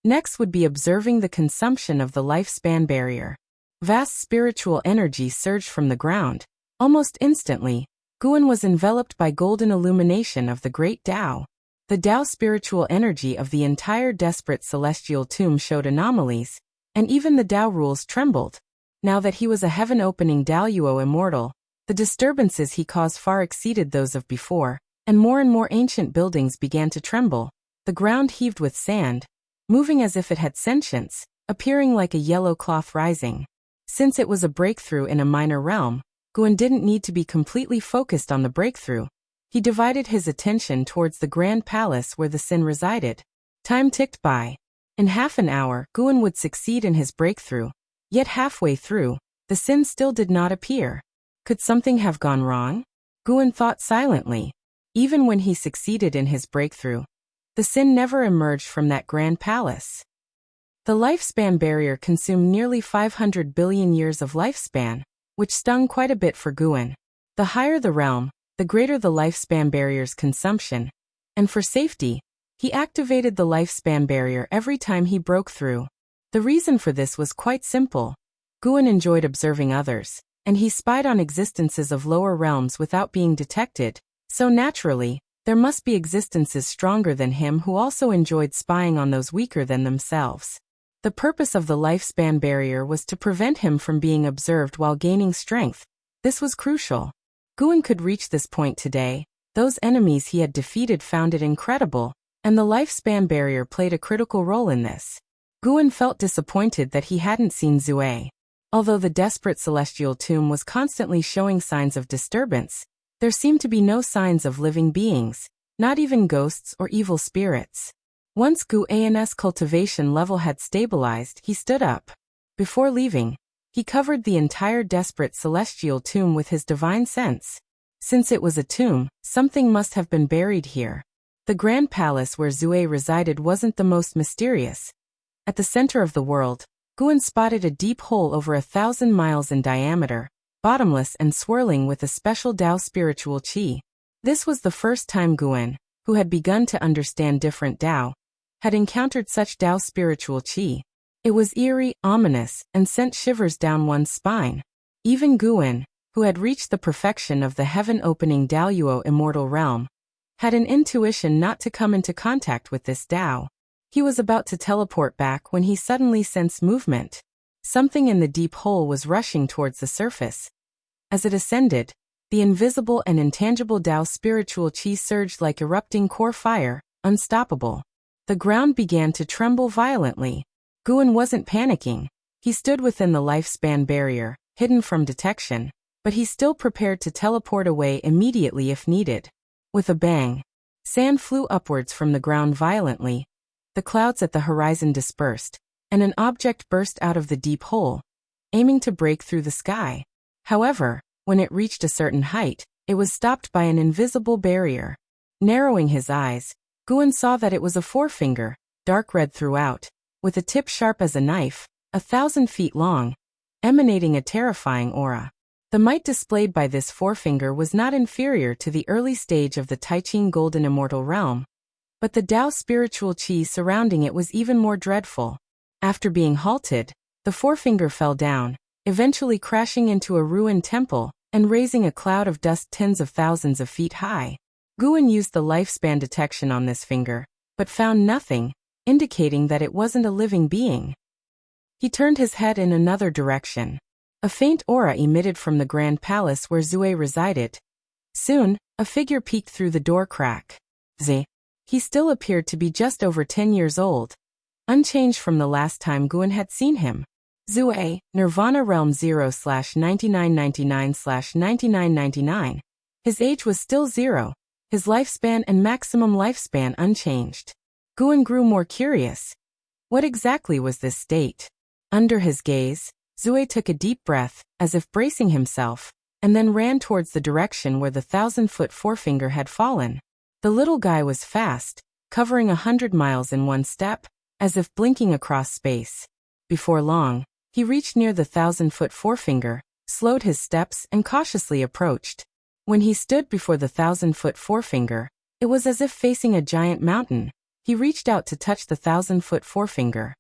Next would be observing the consumption of the lifespan barrier. Vast spiritual energy surged from the ground. Almost instantly, Guan was enveloped by golden illumination of the great Tao. The Tao spiritual energy of the entire Desperate Celestial Tomb showed anomalies, and even the Tao rules trembled. Now that he was a heaven-opening Daoyuo immortal, the disturbances he caused far exceeded those of before, and more ancient buildings began to tremble. The ground heaved with sand, moving as if it had sentience, appearing like a yellow cloth rising. Since it was a breakthrough in a minor realm, Guan didn't need to be completely focused on the breakthrough. He divided his attention towards the grand palace where the Sin resided. Time ticked by. In half an hour, Guan would succeed in his breakthrough. Yet halfway through, the Sin still did not appear. Could something have gone wrong? Guan thought silently. Even when he succeeded in his breakthrough, the Sin never emerged from that grand palace. The lifespan barrier consumed nearly 500 billion years of lifespan, which stung quite a bit for Guan. The higher the realm, the greater the lifespan barrier's consumption, and for safety, he activated the lifespan barrier every time he broke through. The reason for this was quite simple. Guan enjoyed observing others, and he spied on existences of lower realms without being detected, so naturally, there must be existences stronger than him who also enjoyed spying on those weaker than themselves. The purpose of the lifespan barrier was to prevent him from being observed while gaining strength. This was crucial. Guan could reach this point today. Those enemies he had defeated found it incredible, and the lifespan barrier played a critical role in this. Guan felt disappointed that he hadn't seen Zue. Although the Desperate Celestial Tomb was constantly showing signs of disturbance, there seemed to be no signs of living beings, not even ghosts or evil spirits. Once Gu An's cultivation level had stabilized, he stood up. Before leaving, he covered the entire Desperate Celestial Tomb with his divine sense. Since it was a tomb, something must have been buried here. The grand palace where Zue resided wasn't the most mysterious. At the center of the world, Guan spotted a deep hole over 1,000 miles in diameter, bottomless and swirling with a special Tao spiritual qi. This was the first time Guan, who had begun to understand different Tao, had encountered such Tao spiritual qi. It was eerie, ominous, and sent shivers down one's spine. Even Guan, who had reached the perfection of the heaven-opening Daoyuo immortal realm, had an intuition not to come into contact with this Tao. He was about to teleport back when he suddenly sensed movement. Something in the deep hole was rushing towards the surface. As it ascended, the invisible and intangible Tao spiritual qi surged like erupting core fire, unstoppable. The ground began to tremble violently. Guan wasn't panicking. He stood within the lifespan barrier, hidden from detection, but he still prepared to teleport away immediately if needed. With a bang, sand flew upwards from the ground violently. The clouds at the horizon dispersed, and an object burst out of the deep hole, aiming to break through the sky. However, when it reached a certain height, it was stopped by an invisible barrier. Narrowing his eyes, Guan saw that it was a forefinger, dark red throughout, with a tip sharp as a knife, 1,000 feet long, emanating a terrifying aura. The might displayed by this forefinger was not inferior to the early stage of the Taiqing Golden Immortal Realm, but the Tao spiritual qi surrounding it was even more dreadful. After being halted, the forefinger fell down, eventually crashing into a ruined temple and raising a cloud of dust tens of thousands of feet high. Guan used the lifespan detection on this finger, but found nothing, indicating that it wasn't a living being. He turned his head in another direction. A faint aura emitted from the grand palace where Zue resided. Soon, a figure peeked through the door crack. He still appeared to be just over 10 years old, unchanged from the last time Guan had seen him. Zue, Nirvana Realm 0/9999/9999. His age was still 0, his lifespan and maximum lifespan unchanged. Guan grew more curious. What exactly was this state? Under his gaze, Zue took a deep breath, as if bracing himself, and then ran towards the direction where the 1,000-foot forefinger had fallen. The little guy was fast, covering 100 miles in one step, as if blinking across space. Before long, he reached near the 1,000-foot forefinger, slowed his steps and cautiously approached. When he stood before the 1,000-foot forefinger, it was as if facing a giant mountain. He reached out to touch the 1,000-foot forefinger.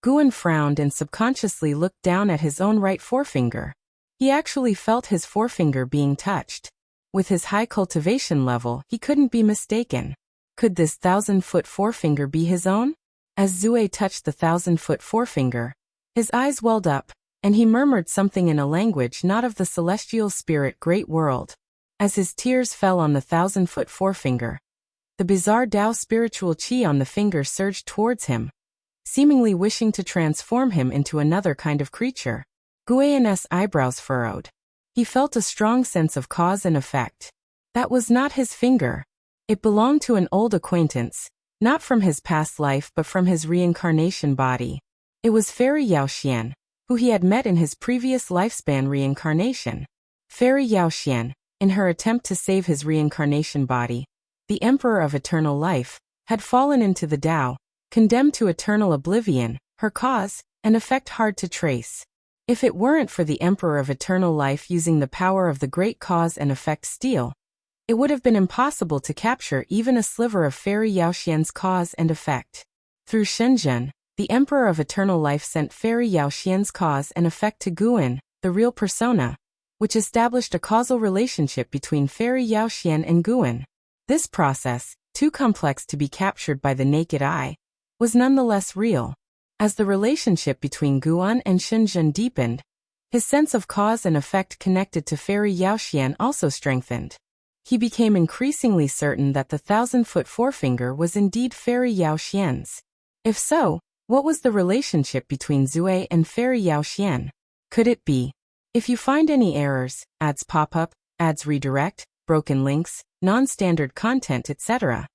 Guan frowned and subconsciously looked down at his own right forefinger. He actually felt his forefinger being touched. With his high cultivation level, he couldn't be mistaken. Could this 1,000-foot forefinger be his own? As Zue touched the 1,000-foot forefinger, his eyes welled up, and he murmured something in a language not of the celestial spirit great world. As his tears fell on the 1,000-foot forefinger, the bizarre Tao spiritual qi on the finger surged towards him, seemingly wishing to transform him into another kind of creature. Guan's eyebrows furrowed. He felt a strong sense of cause and effect. That was not his finger. It belonged to an old acquaintance, not from his past life but from his reincarnation body. It was Fairy Yaoxian, who he had met in his previous lifespan reincarnation. Fairy Yaoxian, in her attempt to save his reincarnation body, the Emperor of Eternal Life, had fallen into the Tao, condemned to eternal oblivion, her cause and effect hard to trace. If it weren't for the Emperor of Eternal Life using the power of the great cause and effect steel, it would have been impossible to capture even a sliver of Fairy Yaoxian's cause and effect. Through Shenzhen, the Emperor of Eternal Life sent Fairy Yaoxian's cause and effect to Guan, the real persona, which established a causal relationship between Fairy Yaoxian and Guan. This process, too complex to be captured by the naked eye, was nonetheless real. As the relationship between Guan and Shenzhen deepened, his sense of cause and effect connected to Fairy Yaoxian also strengthened. He became increasingly certain that the 1,000-foot forefinger was indeed Fairy Yaoxian's. If so, what was the relationship between Zue and Fairy Yaoxian? Could it be? If you find any errors, ads pop up, ads redirect, broken links, non-standard content, etc.,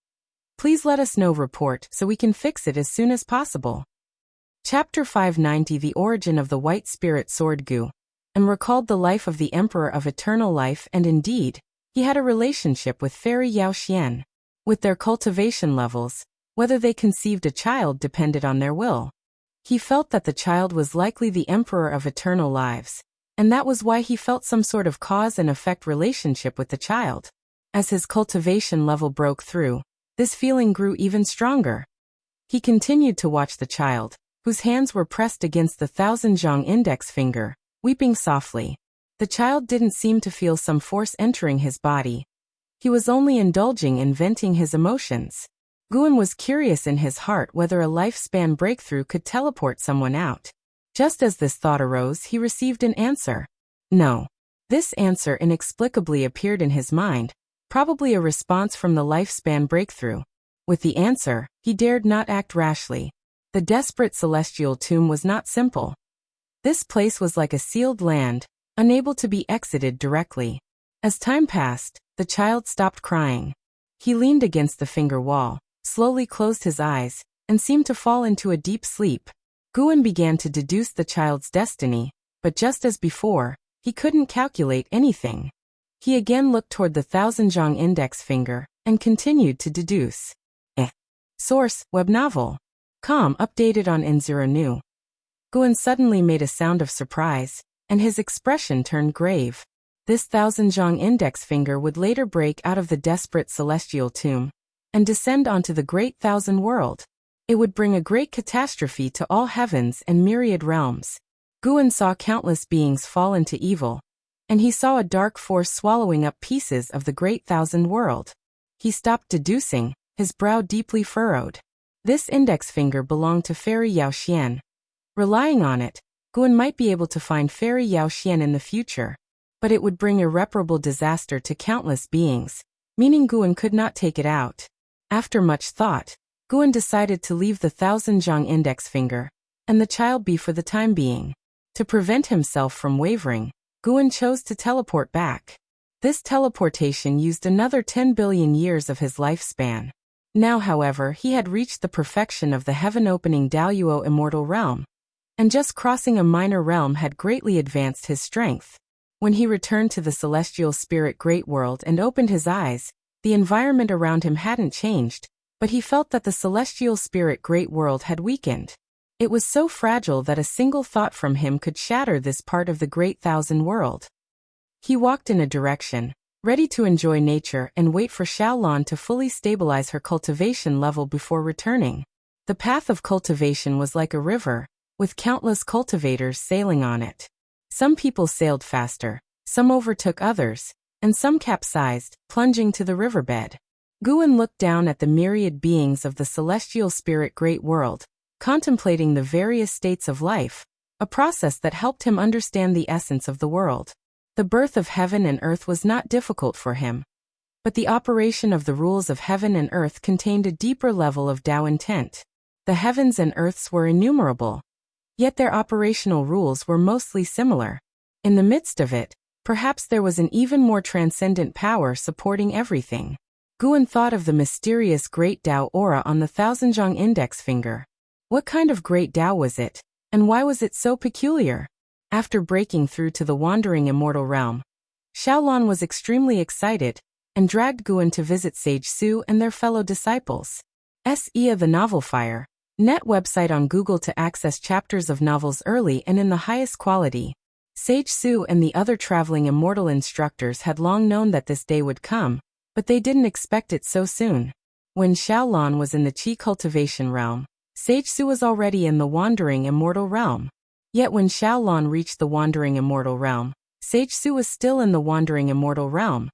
please let us know report so we can fix it as soon as possible. Chapter 590 The Origin of the White Spirit Sword Gu, and recalled the life of the Emperor of Eternal Life, and indeed, he had a relationship with Fairy Yaoxian. With their cultivation levels, whether they conceived a child depended on their will. He felt that the child was likely the Emperor of Eternal Lives, and that was why he felt some sort of cause and effect relationship with the child. As his cultivation level broke through, this feeling grew even stronger. He continued to watch the child, whose hands were pressed against the thousand-zhang index finger, weeping softly. The child didn't seem to feel some force entering his body. He was only indulging in venting his emotions. Guan was curious in his heart whether a lifespan breakthrough could teleport someone out. Just as this thought arose, he received an answer. No. This answer inexplicably appeared in his mind, probably a response from the lifespan breakthrough. With the answer, he dared not act rashly. The desperate celestial tomb was not simple. This place was like a sealed land, unable to be exited directly. As time passed, the child stopped crying. He leaned against the finger wall, slowly closed his eyes, and seemed to fall into a deep sleep. Guan began to deduce the child's destiny, but just as before, he couldn't calculate anything. He again looked toward the thousand-zhang index finger, and continued to deduce. Source, web novel. Com updated on N0 New. Guan suddenly made a sound of surprise, and his expression turned grave. This thousand-zhang index finger would later break out of the desperate celestial tomb, and descend onto the great thousand world. It would bring a great catastrophe to all heavens and myriad realms. Guan saw countless beings fall into evil, and he saw a dark force swallowing up pieces of the great thousand world. He stopped deducing, his brow deeply furrowed. This index finger belonged to Fairy Yao Xian. Relying on it, Guan might be able to find Fairy Yao Xian in the future, but it would bring irreparable disaster to countless beings, meaning Guan could not take it out. After much thought, Guan decided to leave the thousand-zhang index finger, and the child be for the time being. To prevent himself from wavering, Guan chose to teleport back. This teleportation used another 10 billion years of his lifespan. Now, however, he had reached the perfection of the heaven-opening Daoyuo immortal realm, and just crossing a minor realm had greatly advanced his strength. When he returned to the celestial spirit great world and opened his eyes, the environment around him hadn't changed, but he felt that the celestial spirit great world had weakened. It was so fragile that a single thought from him could shatter this part of the great thousand world. He walked in a direction, ready to enjoy nature and wait for Xiaolan to fully stabilize her cultivation level before returning. The path of cultivation was like a river, with countless cultivators sailing on it. Some people sailed faster, some overtook others, and some capsized, plunging to the riverbed. Guan looked down at the myriad beings of the celestial spirit great world, contemplating the various states of life, a process that helped him understand the essence of the world. The birth of heaven and earth was not difficult for him, but the operation of the rules of heaven and earth contained a deeper level of Tao intent. The heavens and earths were innumerable, yet their operational rules were mostly similar. In the midst of it, perhaps there was an even more transcendent power supporting everything. Guan thought of the mysterious great Tao aura on the thousand-zhang index finger. What kind of great Tao was it, and why was it so peculiar? After breaking through to the wandering immortal realm, Xiaolan was extremely excited, and dragged Guan to visit Sage Su and their fellow disciples. SEA the Novel Fire, net website on Google to access chapters of novels early and in the highest quality. Sage Su and the other traveling immortal instructors had long known that this day would come, but they didn't expect it so soon. When Xiaolan was in the Qi cultivation realm, Sage Su was already in the wandering immortal realm. Yet when Xiaolan reached the wandering immortal realm, Sage Su was still in the wandering immortal realm.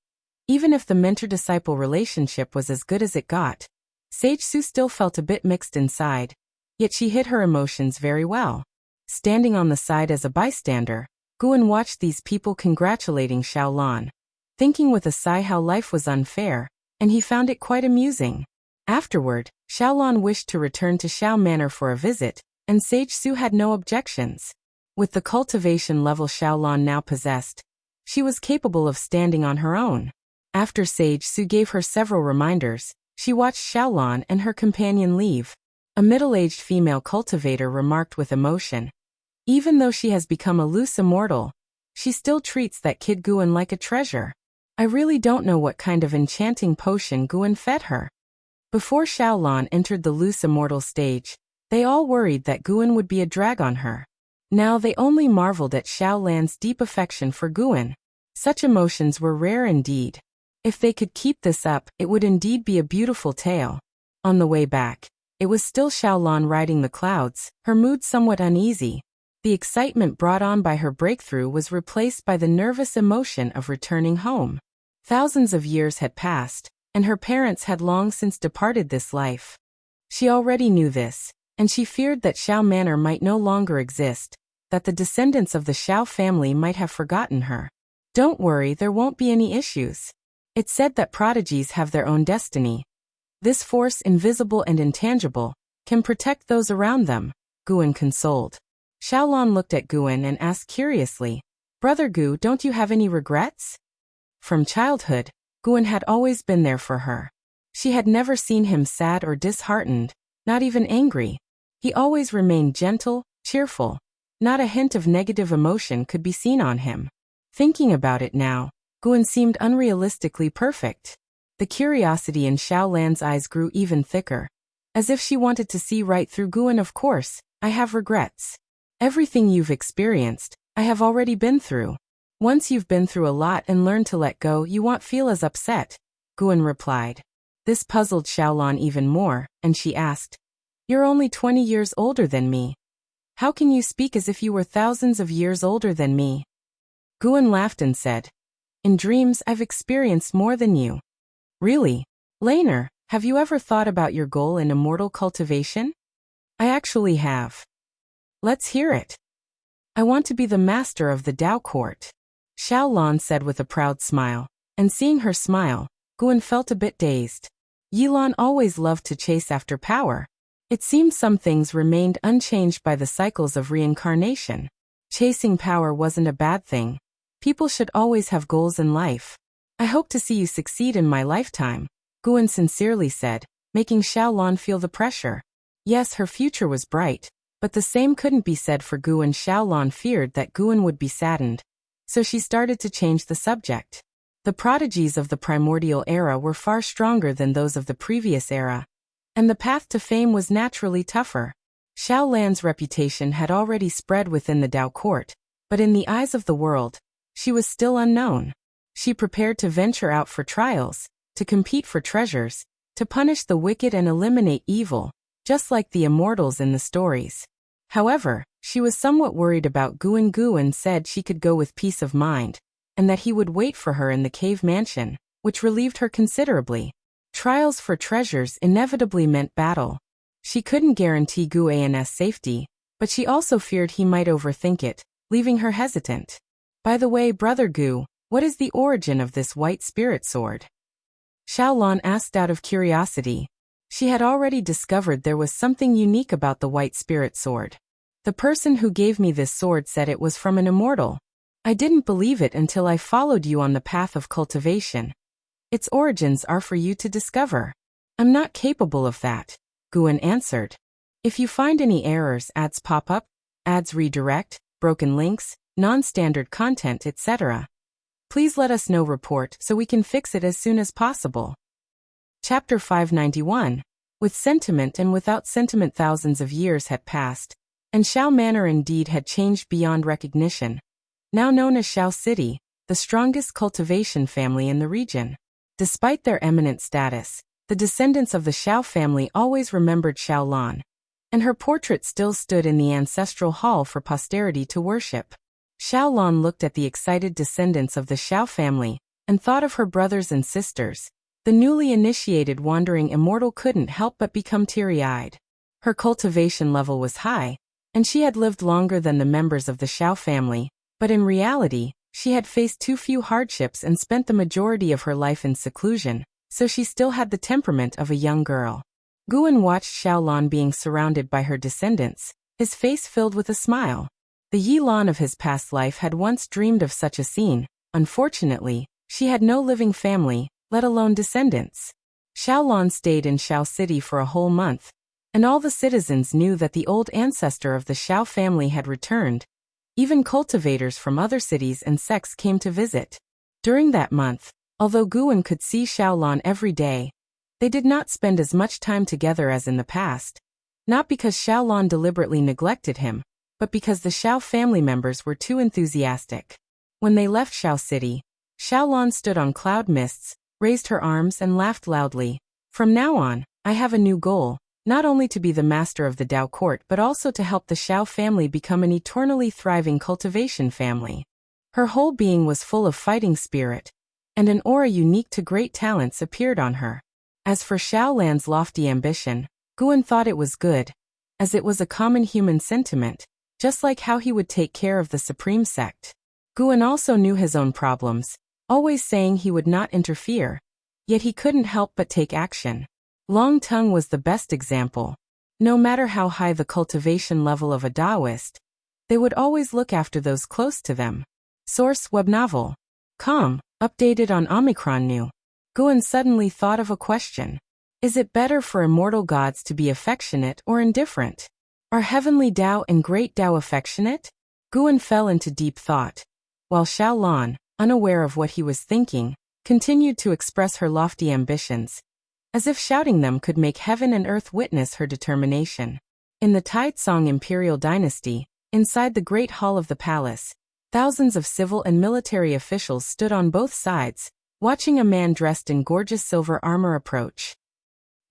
Even if the mentor-disciple relationship was as good as it got, Sage Su still felt a bit mixed inside, yet she hid her emotions very well. Standing on the side as a bystander, Guan watched these people congratulating Xiaolan, thinking with a sigh how life was unfair, and he found it quite amusing. Afterward, Xiaolan wished to return to Xiao Manor for a visit, and Sage Su had no objections. With the cultivation level Xiaolan now possessed, she was capable of standing on her own. After Sage Su gave her several reminders, she watched Xiaolan and her companion leave. A middle-aged female cultivator remarked with emotion, "Even though she has become a loose immortal, she still treats that kid Guan like a treasure. I really don't know what kind of enchanting potion Guan fed her." Before Xiaolan entered the loose immortal stage, they all worried that Guan would be a drag on her. Now they only marveled at Xiaolan's deep affection for Guan. Such emotions were rare indeed. If they could keep this up, it would indeed be a beautiful tale. On the way back, It was still Xiaolan riding the clouds, her mood somewhat uneasy. The excitement brought on by her breakthrough was replaced by the nervous emotion of returning home. Thousands of years had passed, and her parents had long since departed this life. She already knew this, and she feared that Xiao Manor might no longer exist, that the descendants of the Xiao family might have forgotten her. Don't worry, there won't be any issues. It's said that prodigies have their own destiny. This force, invisible and intangible, can protect those around them, Guan consoled. Xiaolan looked at Guan and asked curiously, Brother Gu, don't you have any regrets? From childhood, Guan had always been there for her. She had never seen him sad or disheartened, not even angry. He always remained gentle, cheerful. Not a hint of negative emotion could be seen on him. Thinking about it now, Guan seemed unrealistically perfect. The curiosity in Xiaolan's eyes grew even thicker. As if she wanted to see right through Guan. Of course, I have regrets. Everything you've experienced, I have already been through. Once you've been through a lot and learned to let go, you won't feel as upset, Guan replied. This puzzled Xiaolan even more, and she asked, You're only 20 years older than me. How can you speak as if you were thousands of years older than me? Guan laughed and said, In dreams I've experienced more than you. Really? Laner, have you ever thought about your goal in immortal cultivation? I actually have. Let's hear it. I want to be the master of the Dao court, Xiaolan said with a proud smile, and seeing her smile, Guan felt a bit dazed. Yilan always loved to chase after power. It seemed some things remained unchanged by the cycles of reincarnation. Chasing power wasn't a bad thing. People should always have goals in life. I hope to see you succeed in my lifetime, Guan sincerely said, making Xiaolan feel the pressure. Yes, her future was bright, but the same couldn't be said for Guan. Xiaolan feared that Guan would be saddened, so she started to change the subject. The prodigies of the primordial era were far stronger than those of the previous era, and the path to fame was naturally tougher. Xiaolan's reputation had already spread within the Dao court, but in the eyes of the world, she was still unknown. She prepared to venture out for trials, to compete for treasures, to punish the wicked and eliminate evil, just like the immortals in the stories. However, she was somewhat worried about Guan. Guan said she could go with peace of mind, and that he would wait for her in the cave mansion, which relieved her considerably. Trials for treasures inevitably meant battle. She couldn't guarantee Guan's safety, but she also feared he might overthink it, leaving her hesitant. By the way, Brother Gu, what is the origin of this white spirit sword? Xiaolan asked out of curiosity. She had already discovered there was something unique about the white spirit sword. The person who gave me this sword said it was from an immortal. I didn't believe it until I followed you on the path of cultivation. Its origins are for you to discover. I'm not capable of that, Guan answered. If you find any errors, ads pop up, ads redirect, broken links, non-standard content, etc., please let us know. Report so we can fix it as soon as possible. Chapter 591. With sentiment and without sentiment. Thousands of years had passed, and Xiao Manor indeed had changed beyond recognition. Now known as Xiao City, the strongest cultivation family in the region. Despite their eminent status, the descendants of the Xiao family always remembered Xiaolan, and her portrait still stood in the ancestral hall for posterity to worship. Xiaolan looked at the excited descendants of the Xiao family, and thought of her brothers and sisters. The newly initiated wandering immortal couldn't help but become teary-eyed. Her cultivation level was high, and she had lived longer than the members of the Xiao family, but in reality, she had faced too few hardships and spent the majority of her life in seclusion, so she still had the temperament of a young girl. Guan watched Xiaolan being surrounded by her descendants, his face filled with a smile. The Yilan of his past life had once dreamed of such a scene. Unfortunately, she had no living family, let alone descendants. Xiaolan stayed in Xiao City for a whole month, and all the citizens knew that the old ancestor of the Xiao family had returned. Even cultivators from other cities and sects came to visit. During that month, although Guan could see Xiaolan every day, they did not spend as much time together as in the past. Not because Xiaolan deliberately neglected him, but because the Xiao family members were too enthusiastic. When they left Xiao City, Xiaolan stood on cloud mists, raised her arms and laughed loudly. From now on, I have a new goal, not only to be the master of the Dao court but also to help the Xiao family become an eternally thriving cultivation family. Her whole being was full of fighting spirit, and an aura unique to great talents appeared on her. As for Xiao Lan's lofty ambition, Guan thought it was good, as it was a common human sentiment, just like how he would take care of the supreme sect. Guan also knew his own problems, always saying he would not interfere, yet he couldn't help but take action. Long Tongue was the best example. No matter how high the cultivation level of a Taoist, they would always look after those close to them. Source: web novel. Com. Updated on Omicron New. Guan suddenly thought of a question. Is it better for immortal gods to be affectionate or indifferent? Are heavenly Tao and great Tao affectionate? Guan fell into deep thought, while Xiao Lan, unaware of what he was thinking, continued to express her lofty ambitions, as if shouting them could make heaven and earth witness her determination. In the Taizong imperial dynasty, inside the great hall of the palace, thousands of civil and military officials stood on both sides, watching a man dressed in gorgeous silver armor approach.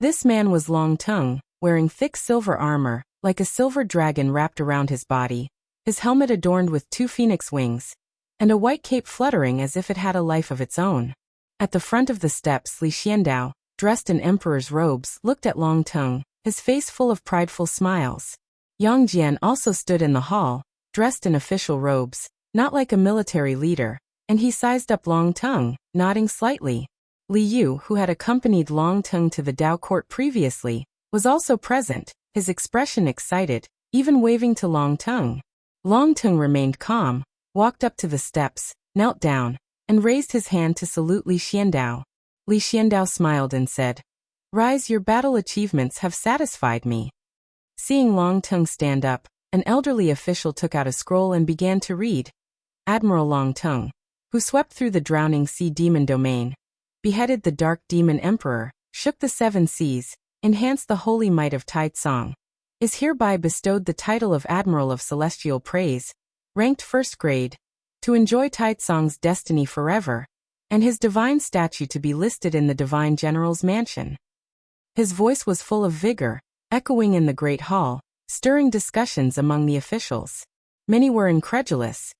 This man was Long Tongue, wearing thick silver armor, like a silver dragon wrapped around his body, his helmet adorned with 2 phoenix wings, and a white cape fluttering as if it had a life of its own. At the front of the steps, Li Xiandao, dressed in emperor's robes, looked at Long Tongue, his face full of prideful smiles. Yang Jian also stood in the hall, dressed in official robes, not like a military leader, and he sized up Long Tongue, nodding slightly. Li Yu, who had accompanied Long Tongue to the Dao court previously, was also present, his expression excited, even waving to Long Tongue. Long Tongue remained calm, walked up to the steps, knelt down, and raised his hand to salute Li Xiandao. Li Xiandao smiled and said, "Rise, your battle achievements have satisfied me." Seeing Long Tongue stand up, an elderly official took out a scroll and began to read. Admiral Long Tongue, who swept through the drowning sea demon domain, beheaded the dark demon emperor, shook the 7 seas, enhanced the holy might of Taizong, is hereby bestowed the title of Admiral of Celestial Praise, ranked 1st grade, to enjoy Taizong's destiny forever, and his divine statue to be listed in the Divine General's mansion. His voice was full of vigor, echoing in the great hall, stirring discussions among the officials. Many were incredulous.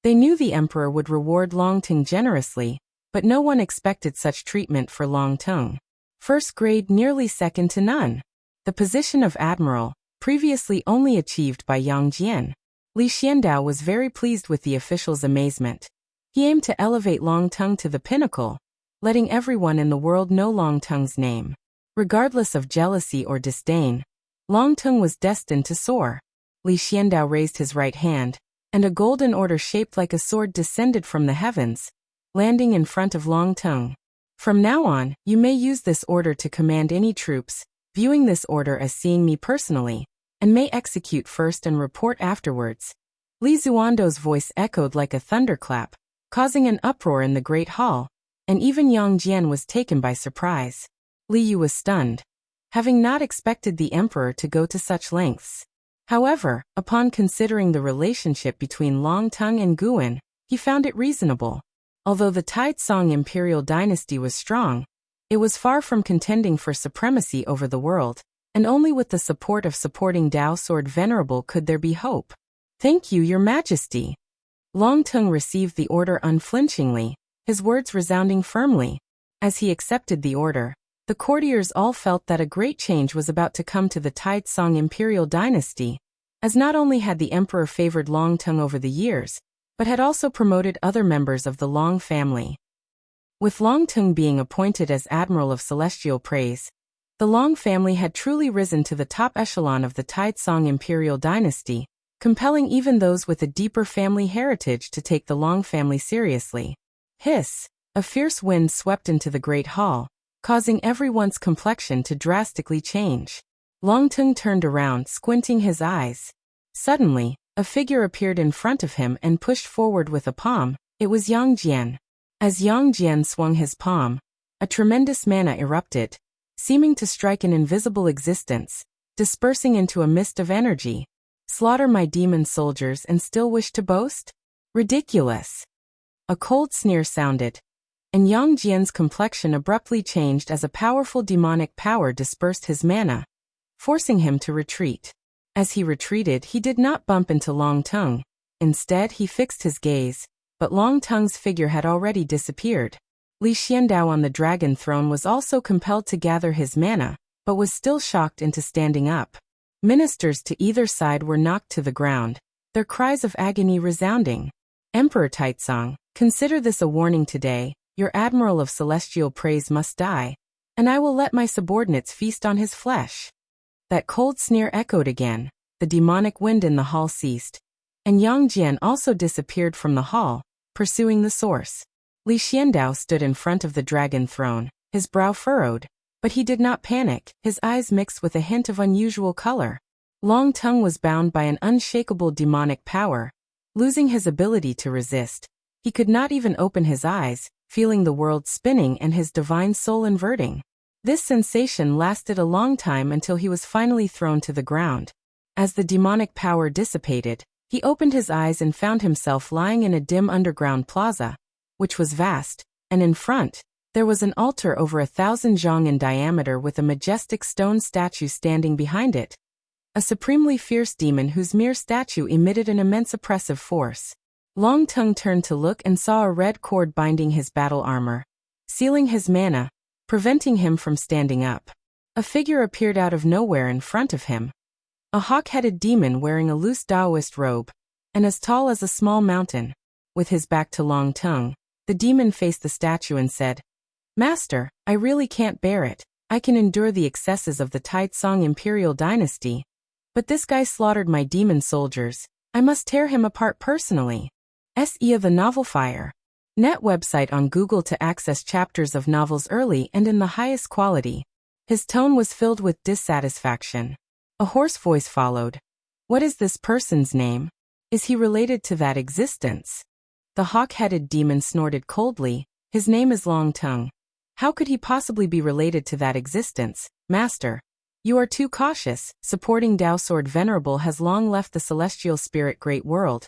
They knew the emperor would reward Long Tongue generously, but no one expected such treatment for Long Tongue. 1st grade nearly second to none. The position of admiral, previously only achieved by Yang Jian. Li Xiandao was very pleased with the official's amazement. He aimed to elevate Long Tongue to the pinnacle, letting everyone in the world know Long Tongue's name. Regardless of jealousy or disdain, Long Tongue was destined to soar. Li Xiandao raised his right hand, and a golden order shaped like a sword descended from the heavens, landing in front of Long Tongue. From now on, you may use this order to command any troops, viewing this order as seeing me personally, and may execute first and report afterwards. Li Zuando's voice echoed like a thunderclap, causing an uproar in the great hall, and even Yang Jian was taken by surprise. Li Yu was stunned, having not expected the emperor to go to such lengths. However, upon considering the relationship between Long Tongue and Guan, he found it reasonable. Although the Taizong imperial dynasty was strong, it was far from contending for supremacy over the world, and only with the support of supporting Dao Sword Venerable could there be hope. "Thank you, Your Majesty." Long Tongue received the order unflinchingly, his words resounding firmly. As he accepted the order, the courtiers all felt that a great change was about to come to the Taizong imperial dynasty, as not only had the emperor favored Long Tongue over the years, but had also promoted other members of the Long family. With Long Tongue being appointed as Admiral of Celestial Praise, the Long family had truly risen to the top echelon of the Taizong imperial dynasty, compelling even those with a deeper family heritage to take the Long family seriously. Hiss! A fierce wind swept into the great hall, causing everyone's complexion to drastically change. Long Tongue turned around, squinting his eyes. Suddenly, a figure appeared in front of him and pushed forward with a palm. It was Yang Jian. As Yang Jian swung his palm, a tremendous mana erupted, seeming to strike an invisible existence, dispersing into a mist of energy. "Slaughter my demon soldiers and still wish to boast? Ridiculous." A cold sneer sounded, and Yang Jian's complexion abruptly changed as a powerful demonic power dispersed his mana. forcing him to retreat. As he retreated, he did not bump into Long Tongue. Instead, he fixed his gaze, but Long Tongue's figure had already disappeared. Li Xiandao on the dragon throne was also compelled to gather his mana, but was still shocked into standing up. Ministers to either side were knocked to the ground, their cries of agony resounding. Emperor Taizong, consider this a warning today. Your admiral of celestial praise must die, and I will let my subordinates feast on his flesh. That cold sneer echoed again. The demonic wind in the hall ceased, and Yang Jian also disappeared from the hall, pursuing the source. Li Xiandao stood in front of the dragon throne, his brow furrowed, but he did not panic, his eyes mixed with a hint of unusual color. Long Tongue was bound by an unshakable demonic power. Losing his ability to resist, he could not even open his eyes, feeling the world spinning and his divine soul inverting. This sensation lasted a long time until he was finally thrown to the ground. As the demonic power dissipated, he opened his eyes and found himself lying in a dim underground plaza, which was vast, and in front, there was an altar over 1,000 zhang in diameter with a majestic stone statue standing behind it. A supremely fierce demon whose mere statue emitted an immense oppressive force. Long Tongue turned to look and saw a red cord binding his battle armor, sealing his mana, preventing him from standing up. A figure appeared out of nowhere in front of him. A hawk-headed demon wearing a loose Taoist robe, and as tall as a small mountain. With his back to Long Tongue, the demon faced the statue and said, "Master, I really can't bear it. I can endure the excesses of the Taizong imperial dynasty, but this guy slaughtered my demon soldiers. I must tear him apart personally." SE of the Novel Fire. Net website on Google to access chapters of novels early and in the highest quality. His tone was filled with dissatisfaction. A hoarse voice followed. "What is this person's name? Is he related to that existence?" The hawk-headed demon snorted coldly. "His name is Long Tongue. How could he possibly be related to that existence, Master? You are too cautious. Supporting Dao Sword Venerable has long left the celestial spirit great world.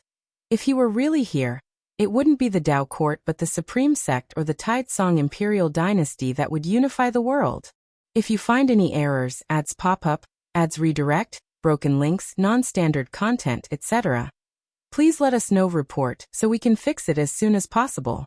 If he were really here, it wouldn't be the Dao court but the supreme sect or the Taizong imperial dynasty that would unify the world. If you find any errors, ads pop up, ads redirect, broken links, non-standard content, etc., please let us know. Report so we can fix it as soon as possible."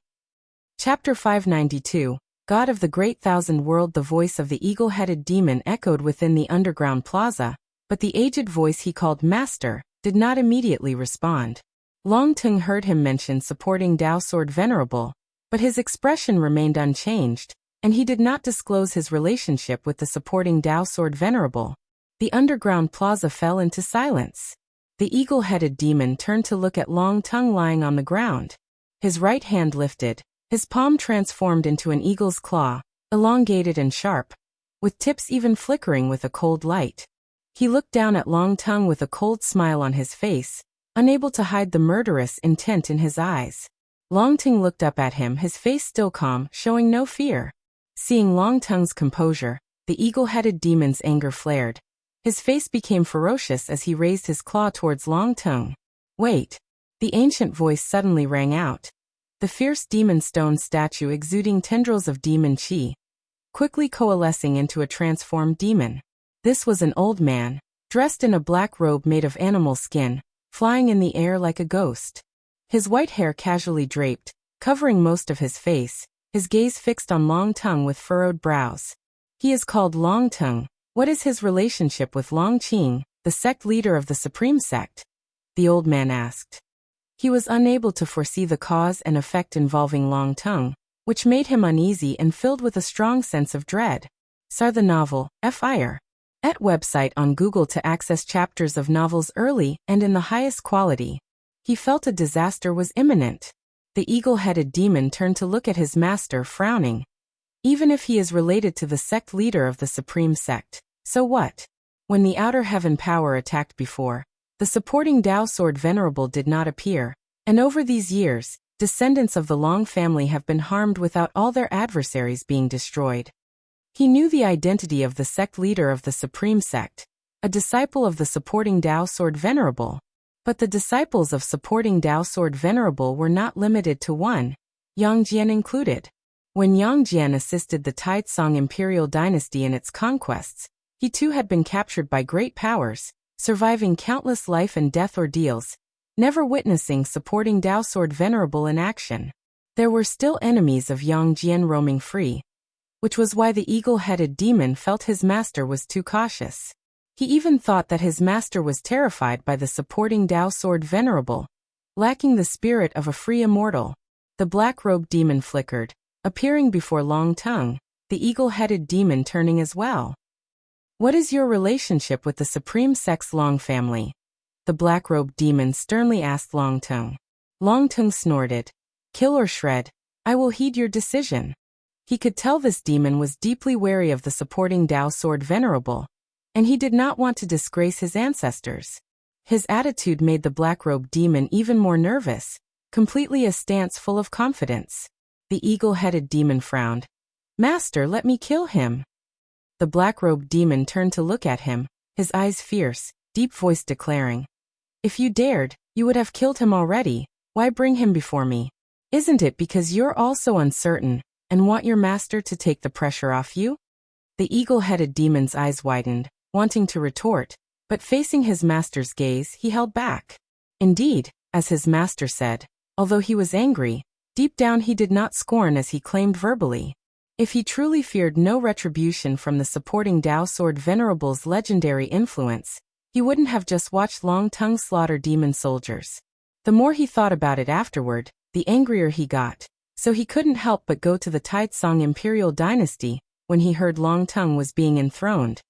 Chapter 592, God of the Great Thousand World. The voice of the eagle-headed demon echoed within the underground plaza, but the aged voice he called Master did not immediately respond. Long Tongue heard him mention supporting Dao Sword Venerable, but his expression remained unchanged, and he did not disclose his relationship with the supporting Dao Sword Venerable. The underground plaza fell into silence. The eagle-headed demon turned to look at Long Tongue lying on the ground. His right hand lifted, his palm transformed into an eagle's claw, elongated and sharp, with tips even flickering with a cold light. He looked down at Long Tongue with a cold smile on his face, unable to hide the murderous intent in his eyes. Long Tongue looked up at him, his face still calm, showing no fear. Seeing Long Tongue's composure, the eagle-headed demon's anger flared. His face became ferocious as he raised his claw towards Long Tongue. "Wait!" The ancient voice suddenly rang out. The fierce demon stone statue exuding tendrils of demon chi, quickly coalescing into a transformed demon. This was an old man, dressed in a black robe made of animal skin, flying in the air like a ghost. His white hair casually draped, covering most of his face, his gaze fixed on Long Tongue with furrowed brows. "He is called Long Tongue. What is his relationship with Long Qing, the sect leader of the supreme sect?" the old man asked. He was unable to foresee the cause and effect involving Long Tongue, which made him uneasy and filled with a strong sense of dread. Sar the Novel, Fire. Et website on Google to access chapters of novels early and in the highest quality. He felt a disaster was imminent. The eagle-headed demon turned to look at his master, frowning. Even if he is related to the sect leader of the supreme sect, so what? When the outer heaven power attacked before, the supporting Dao Sword Venerable did not appear, and over these years, descendants of the Long family have been harmed without all their adversaries being destroyed. He knew the identity of the sect leader of the supreme sect, a disciple of the supporting Dao Sword Venerable. But the disciples of supporting Dao Sword Venerable were not limited to one, Yang Jian included. When Yang Jian assisted the Taizong imperial dynasty in its conquests, He too had been captured by great powers, surviving countless life and death ordeals, never witnessing supporting Dao Sword Venerable in action. There were still enemies of Yang Jian roaming free, which was why the eagle-headed demon felt his master was too cautious. He even thought that his master was terrified by the supporting Dao Sword Venerable, lacking the spirit of a free immortal. The black-robed demon flickered, appearing before Long Tongue, the eagle-headed demon turning as well. What is your relationship with the Supreme Sex Long family? The black-robed demon sternly asked Long Tongue. Long Tongue snorted. Kill or shred, I will heed your decision. He could tell this demon was deeply wary of the supporting Dao Sword Venerable, and he did not want to disgrace his ancestors. His attitude made the black-robed demon even more nervous, completely a stance full of confidence. The eagle-headed demon frowned. Master, let me kill him. The black-robed demon turned to look at him, his eyes fierce, deep voice declaring. If you dared, you would have killed him already. Why bring him before me? Isn't it because you're also uncertain and want your master to take the pressure off you? The eagle-headed demon's eyes widened, wanting to retort, but facing his master's gaze, he held back. Indeed, as his master said, although he was angry, deep down he did not scorn as he claimed verbally. If he truly feared no retribution from the supporting Dao Sword Venerable's legendary influence, he wouldn't have just watched Long Tongue slaughter demon soldiers. The more he thought about it afterward, the angrier he got, so he couldn't help but go to the Taitsong imperial dynasty when he heard Long Tongue was being enthroned.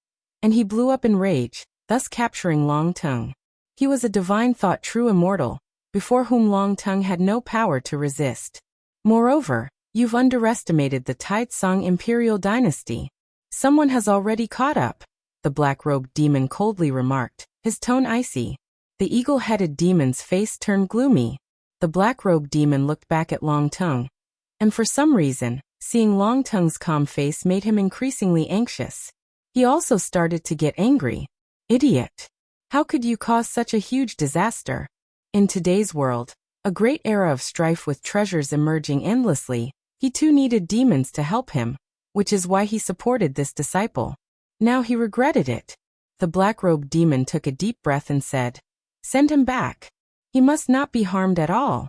And he blew up in rage, thus capturing Long Tongue. He was a divine thought true immortal, before whom Long Tongue had no power to resist. Moreover, you've underestimated the Taitsong imperial dynasty. Someone has already caught up, the black-robed demon coldly remarked, his tone icy. The eagle-headed demon's face turned gloomy. The black-robed demon looked back at Long Tongue, and for some reason, seeing Long Tongue's calm face made him increasingly anxious. He also started to get angry. Idiot! How could you cause such a huge disaster? In today's world, a great era of strife with treasures emerging endlessly, he too needed demons to help him, which is why he supported this disciple. Now he regretted it. The black-robed demon took a deep breath and said, Send him back. He must not be harmed at all.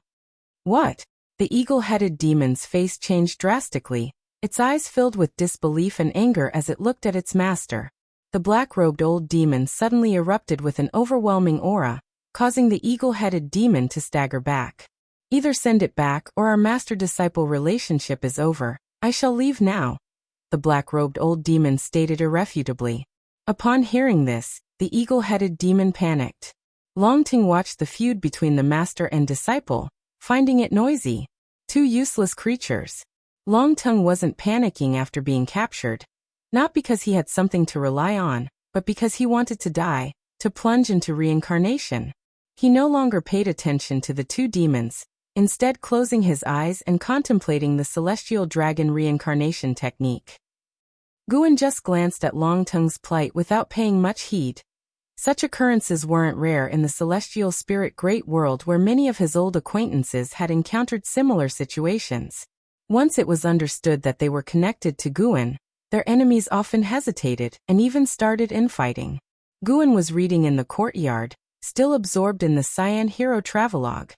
What? The eagle-headed demon's face changed drastically, its eyes filled with disbelief and anger as it looked at its master. The black-robed old demon suddenly erupted with an overwhelming aura, causing the eagle-headed demon to stagger back. Either send it back or our master-disciple relationship is over. I shall leave now, the black-robed old demon stated irrefutably. Upon hearing this, the eagle-headed demon panicked. Long Tongue watched the feud between the master and disciple, finding it noisy. Two useless creatures. Long Tongue wasn't panicking after being captured, not because he had something to rely on, but because he wanted to die, to plunge into reincarnation. He no longer paid attention to the two demons, instead closing his eyes and contemplating the celestial dragon reincarnation technique. Guan just glanced at Long Tongue's plight without paying much heed. Such occurrences weren't rare in the celestial spirit great world where many of his old acquaintances had encountered similar situations. Once it was understood that they were connected to Guan, their enemies often hesitated and even started infighting. Guan was reading in the courtyard, still absorbed in the Cyan Hero Travelogue.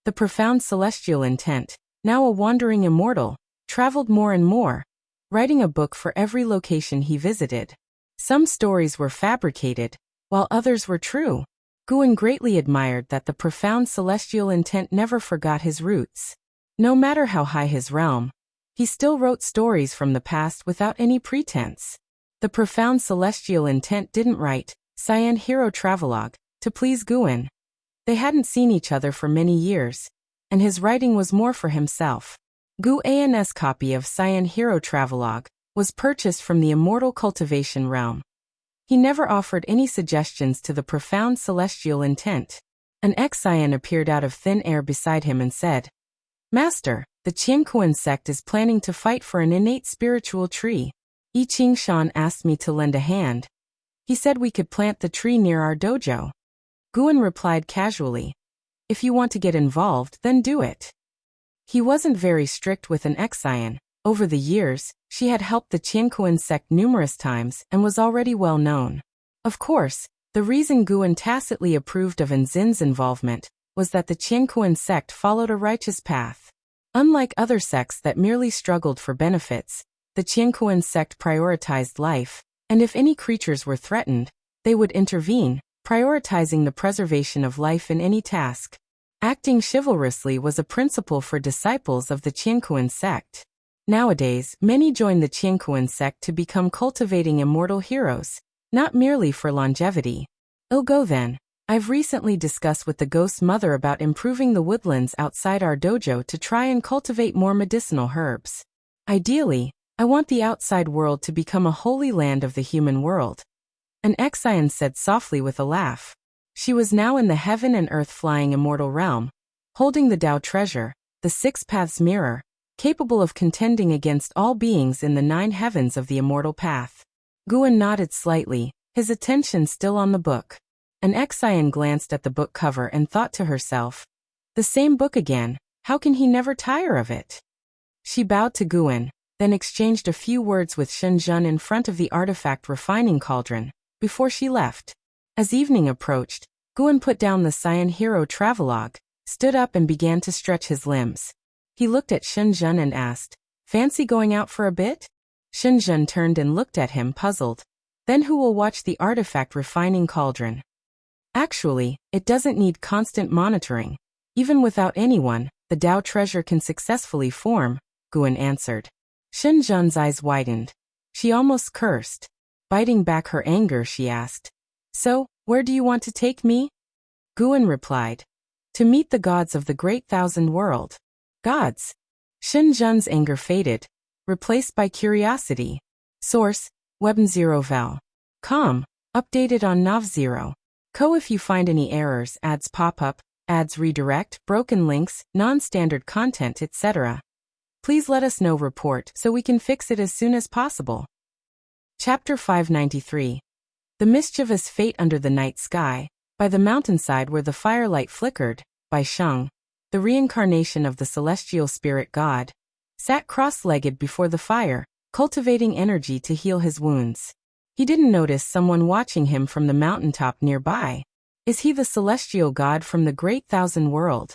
The profound celestial intent, now a wandering immortal, traveled more and more, writing a book for every location he visited. Some stories were fabricated, while others were true. Guan greatly admired that the profound celestial intent never forgot his roots. No matter how high his realm, he still wrote stories from the past without any pretense. The profound celestial intent didn't write Cyan Hero Travelogue to please Guan. They hadn't seen each other for many years, and his writing was more for himself. Guan's copy of Cyan Hero Travelogue was purchased from the immortal cultivation realm. He never offered any suggestions to the profound celestial intent. An ex-Cyan appeared out of thin air beside him and said, Master, the Qiankuan sect is planning to fight for an innate spiritual tree. Yi Qingshan asked me to lend a hand. He said we could plant the tree near our dojo. Guan replied casually, If you want to get involved, then do it. He wasn't very strict with an ex-Cyan, Over the years, she had helped the Qianquan sect numerous times and was already well known. Of course, the reason Guan tacitly approved of Nzin's involvement was that the Qianquan sect followed a righteous path. Unlike other sects that merely struggled for benefits, the Qianquan sect prioritized life, and if any creatures were threatened, they would intervene, prioritizing the preservation of life in any task. Acting chivalrously was a principle for disciples of the Qianquan sect. Nowadays, many join the Qianquan sect to become cultivating immortal heroes, not merely for longevity. Go then. I've recently discussed with the ghost mother about improving the woodlands outside our dojo to try and cultivate more medicinal herbs. Ideally, I want the outside world to become a holy land of the human world. An Exian said softly with a laugh. She was now in the heaven and earth flying immortal realm, holding the Tao treasure, the six paths mirror, capable of contending against all beings in the 9 heavens of the immortal path. Guan nodded slightly, his attention still on the book. An Exian glanced at the book cover and thought to herself, the same book again, how can he never tire of it? She bowed to Guan, then exchanged a few words with Shenzhen in front of the artifact refining cauldron, before she left. As evening approached, Guan put down the Cyan Hero travelogue, stood up and began to stretch his limbs. He looked at Shenzhen and asked, fancy going out for a bit? Shenzhen turned and looked at him puzzled. Then who will watch the artifact refining cauldron? Actually, it doesn't need constant monitoring. Even without anyone, the Tao treasure can successfully form, Guan answered. Shenzhen's eyes widened. She almost cursed. Biting back her anger, she asked, so, where do you want to take me? Guan replied, to meet the gods of the great thousand world. Gods? Shenzhen's anger faded, replaced by curiosity. Source, webn0val.com, updated on Nav0. Co. If you find any errors, ads pop up, ads redirect, broken links, non-standard content, etc., please let us know. Report so we can fix it as soon as possible. Chapter 593. The Mischievous Fate Under the Night Sky. By the mountainside where the firelight flickered, Bai Sheng, the reincarnation of the celestial spirit god, sat cross-legged before the fire, cultivating energy to heal his wounds. He didn't notice someone watching him from the mountaintop nearby. Is he the celestial god from the great thousand world?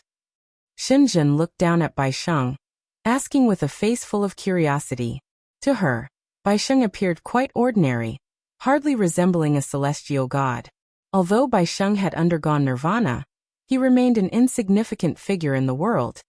Shenzhen looked down at Bai Sheng, asking with a face full of curiosity. To her, Bai Sheng appeared quite ordinary, hardly resembling a celestial god. Although Bai Sheng had undergone nirvana, he remained an insignificant figure in the world,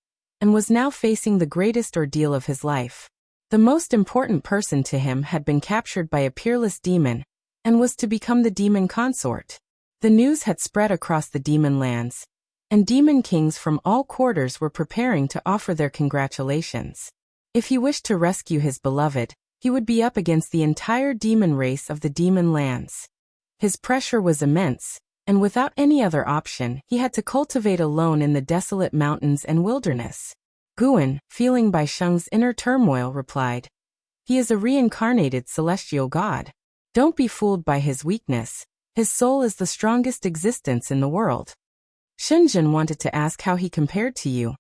and was now facing the greatest ordeal of his life. The most important person to him had been captured by a peerless demon, and was to become the demon consort. The news had spread across the demon lands, and demon kings from all quarters were preparing to offer their congratulations. If he wished to rescue his beloved, he would be up against the entire demon race of the demon lands. His pressure was immense, and without any other option, he had to cultivate alone in the desolate mountains and wilderness. Guan, feeling Bai Sheng's inner turmoil, replied, he is a reincarnated celestial god. Don't be fooled by his weakness. His soul is the strongest existence in the world. Shenzhen wanted to ask how he compared to you,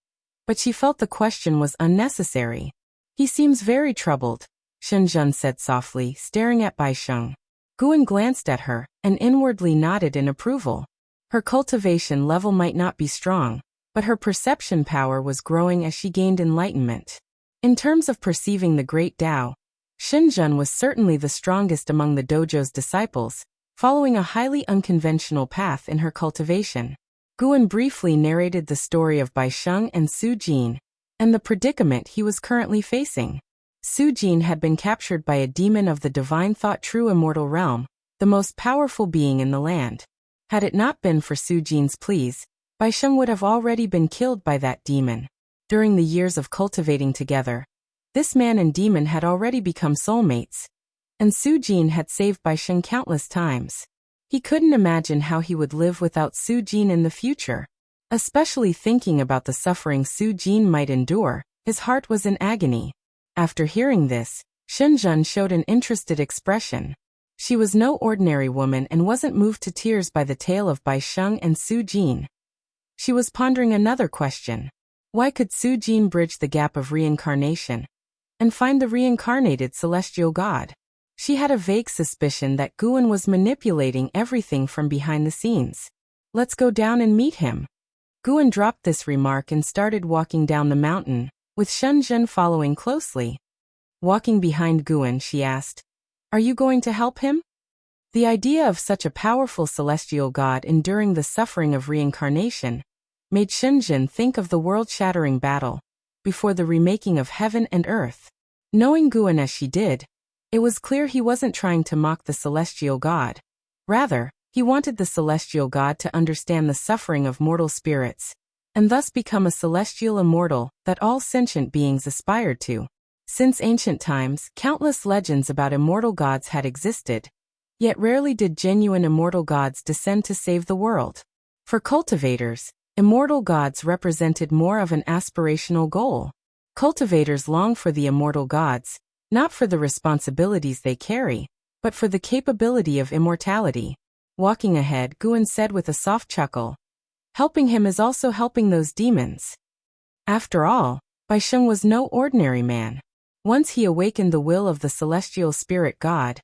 but she felt the question was unnecessary. He seems very troubled, Shenzhen said softly, staring at Bai Sheng. Guan glanced at her, and inwardly nodded in approval. Her cultivation level might not be strong, but her perception power was growing as she gained enlightenment. In terms of perceiving the great Tao, Shenzhen was certainly the strongest among the dojo's disciples, following a highly unconventional path in her cultivation. Guan briefly narrated the story of Bai Sheng and Su Jin, and the predicament he was currently facing. Su Jin had been captured by a demon of the divine thought true immortal realm, the most powerful being in the land. Had it not been for Su Jin's pleas, Bai Sheng would have already been killed by that demon. During the years of cultivating together, this man and demon had already become soulmates, and Su Jin had saved Bai Sheng countless times. He couldn't imagine how he would live without Su Jin in the future. Especially thinking about the suffering Su Jin might endure, his heart was in agony. After hearing this, Shenzhen showed an interested expression. She was no ordinary woman and wasn't moved to tears by the tale of Bai Sheng and Su Jin. She was pondering another question. Why could Su Jin bridge the gap of reincarnation? and find the reincarnated celestial god. She had a vague suspicion that Guan was manipulating everything from behind the scenes. Let's go down and meet him. Guan dropped this remark and started walking down the mountain, with Shenzhen following closely. Walking behind Guan, she asked, "Are you going to help him?" The idea of such a powerful celestial god enduring the suffering of reincarnation made Shenzhen think of the world-shattering battle before the remaking of heaven and earth. Knowing Guan as she did, it was clear he wasn't trying to mock the celestial god. Rather, he wanted the celestial god to understand the suffering of mortal spirits, and thus become a celestial immortal that all sentient beings aspired to. Since ancient times, countless legends about immortal gods had existed, yet rarely did genuine immortal gods descend to save the world. For cultivators, immortal gods represented more of an aspirational goal. Cultivators long for the immortal gods, not for the responsibilities they carry, but for the capability of immortality. Walking ahead, Guan said with a soft chuckle, "Helping him is also helping those demons." After all, Baisheng was no ordinary man. Once he awakened the will of the celestial spirit god,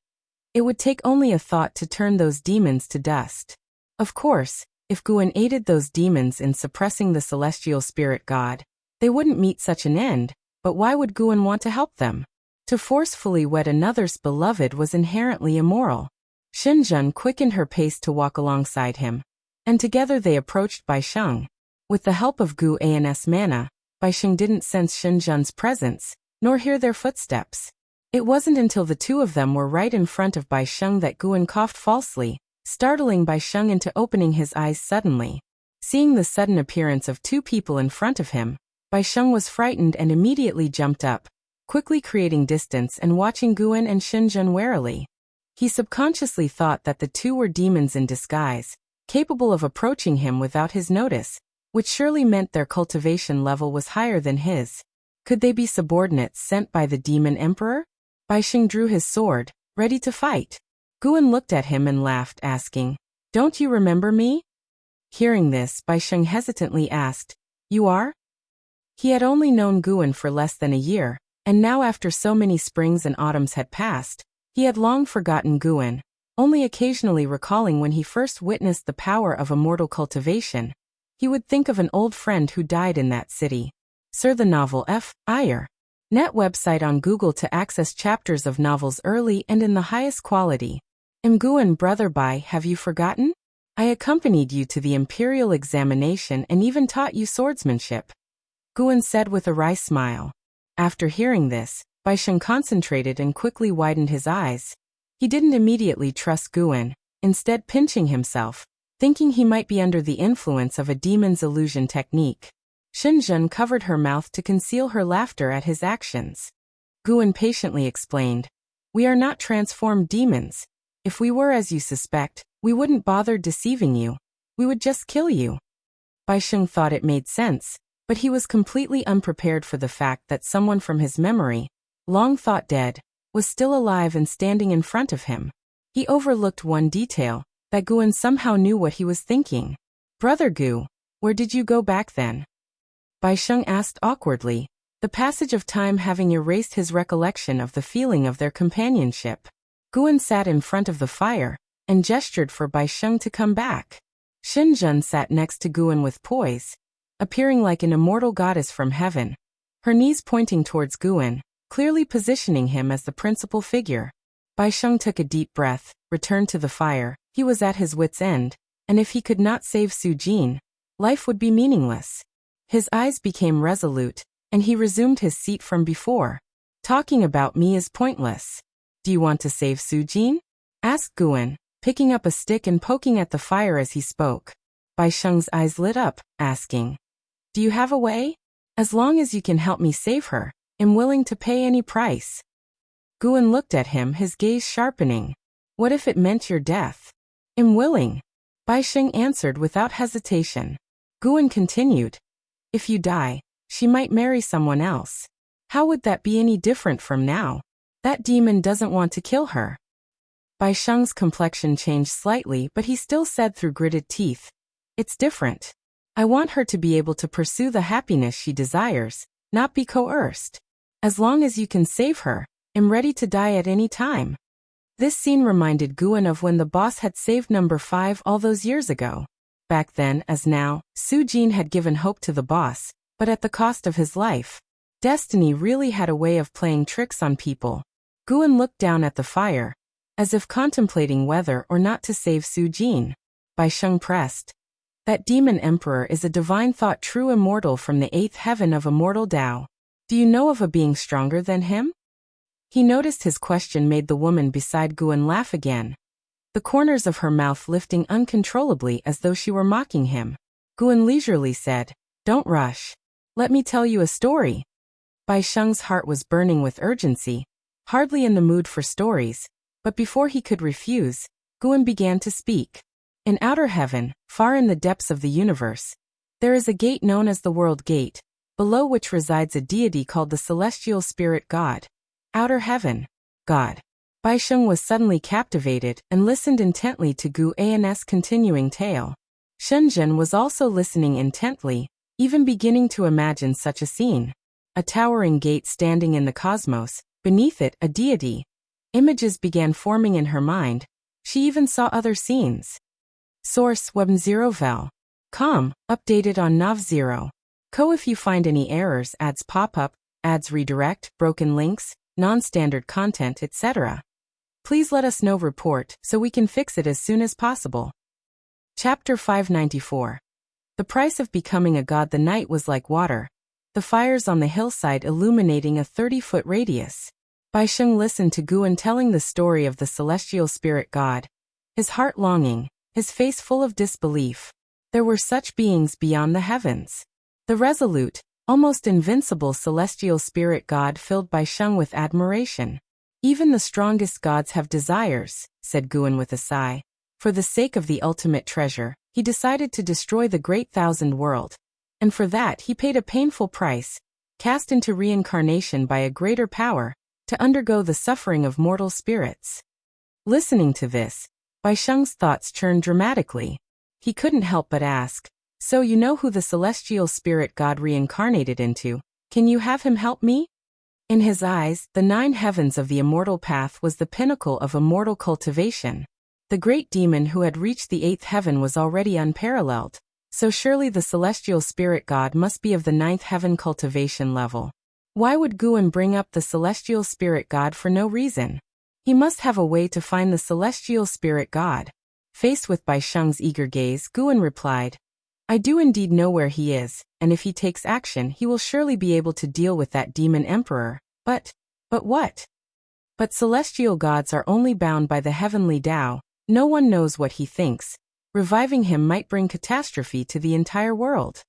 it would take only a thought to turn those demons to dust. Of course, if Guan aided those demons in suppressing the celestial spirit god, they wouldn't meet such an end, but why would Guan want to help them? To forcefully wed another's beloved was inherently immoral. Shenzhen quickened her pace to walk alongside him, and together they approached Baisheng. With the help of Gu An's mana, Baisheng didn't sense Shenzhen's presence, nor hear their footsteps. It wasn't until the two of them were right in front of Baisheng that Guan coughed falsely, startling Baisheng into opening his eyes suddenly. Seeing the sudden appearance of two people in front of him, Baisheng was frightened and immediately jumped up, quickly creating distance and watching Guan and Shenzhen warily. He subconsciously thought that the two were demons in disguise, capable of approaching him without his notice, which surely meant their cultivation level was higher than his. Could they be subordinates sent by the demon emperor? Baisheng drew his sword, ready to fight. Guan looked at him and laughed, asking, "Don't you remember me?" Hearing this, Baisheng hesitantly asked, "You are?" He had only known Guan for less than a year, and now after so many springs and autumns had passed, he had long forgotten Guan, only occasionally recalling when he first witnessed the power of immortal cultivation. He would think of an old friend who died in that city. Sir, the novel F.I.R. Net website on Google to access chapters of novels early and in the highest quality. Guan, brother, have you forgotten? I accompanied you to the imperial examination and even taught you swordsmanship. Guan said with a wry smile. After hearing this, Baisheng concentrated and quickly widened his eyes. He didn't immediately trust Guan, instead pinching himself, thinking he might be under the influence of a demon's illusion technique. Shenzhen covered her mouth to conceal her laughter at his actions. Guan patiently explained, "We are not transformed demons. If we were as you suspect, we wouldn't bother deceiving you. We would just kill you." Baisheng thought it made sense, but he was completely unprepared for the fact that someone from his memory, long thought dead, was still alive and standing in front of him. He overlooked one detail, that Guan somehow knew what he was thinking. "Brother Gu, where did you go back then?" Baisheng asked awkwardly, the passage of time having erased his recollection of the feeling of their companionship. Guan sat in front of the fire, and gestured for Baisheng to come back. Shenzhen sat next to Guan with poise, appearing like an immortal goddess from heaven, her knees pointing towards Guan, clearly positioning him as the principal figure. Baisheng took a deep breath, returned to the fire. He was at his wit's end, and if he could not save Su Jin, life would be meaningless. His eyes became resolute, and he resumed his seat from before. "Talking about me is pointless. Do you want to save Su Jin?" asked Guan, picking up a stick and poking at the fire as he spoke. Baisheng's eyes lit up, asking, "Do you have a way? As long as you can help me save her, I'm willing to pay any price." Guan looked at him, his gaze sharpening. "What if it meant your death?" "I'm willing," Baisheng answered without hesitation. Guan continued, "If you die, she might marry someone else. How would that be any different from now? That demon doesn't want to kill her." Baisheng's complexion changed slightly, but he still said through gritted teeth, "It's different. I want her to be able to pursue the happiness she desires, not be coerced." As long as you can save her, I'm ready to die at any time. This scene reminded Guan of when the boss had saved number 5 all those years ago. Back then, as now, Su-jin had given hope to the boss, but at the cost of his life. Destiny really had a way of playing tricks on people. Guan looked down at the fire, as if contemplating whether or not to save Su-jin. Bai Sheng pressed. That demon emperor is a divine thought, true immortal from the 8th heaven of immortal Tao. Do you know of a being stronger than him? He noticed his question made the woman beside Guan laugh again, the corners of her mouth lifting uncontrollably as though she were mocking him. Guan leisurely said, "Don't rush. Let me tell you a story." Bai Sheng's heart was burning with urgency, hardly in the mood for stories, but before he could refuse, Guan began to speak. In outer heaven, far in the depths of the universe, there is a gate known as the World Gate, below which resides a deity called the Celestial Spirit God. Outer heaven. God. Bai Sheng was suddenly captivated and listened intently to Gu An's continuing tale. Shenzhen was also listening intently, even beginning to imagine such a scene. A towering gate standing in the cosmos, beneath it a deity. Images began forming in her mind. She even saw other scenes. Source web0vel.com, updated on Nav0. Co. If you find any errors, ads pop up, ads redirect, broken links, non-standard content, etc., please let us know. Report so we can fix it as soon as possible. Chapter 594. The price of becoming a god. The night was like water, the fires on the hillside illuminating a 30-foot radius. Bai Sheng listened to Guan telling the story of the celestial spirit god, his heart longing, his face full of disbelief. There were such beings beyond the heavens. The resolute, almost invincible celestial spirit god filled Bai Sheng with admiration. Even the strongest gods have desires, said Guan with a sigh. For the sake of the ultimate treasure, he decided to destroy the great thousand world. And for that he paid a painful price, cast into reincarnation by a greater power, to undergo the suffering of mortal spirits. Listening to this, Bai Sheng's thoughts churned dramatically. He couldn't help but ask, "So you know who the celestial spirit god reincarnated into? Can you have him help me?" In his eyes, the 9 heavens of the immortal path was the pinnacle of immortal cultivation. The great demon who had reached the 8th heaven was already unparalleled, so surely the celestial spirit god must be of the 9th heaven cultivation level. Why would Guan bring up the celestial spirit god for no reason? He must have a way to find the celestial spirit god. Faced with Bai Sheng's eager gaze, Guan replied, "I do indeed know where he is, and if he takes action he will surely be able to deal with that demon emperor. But what? But celestial gods are only bound by the heavenly Tao. No one knows what he thinks. Reviving him might bring catastrophe to the entire world."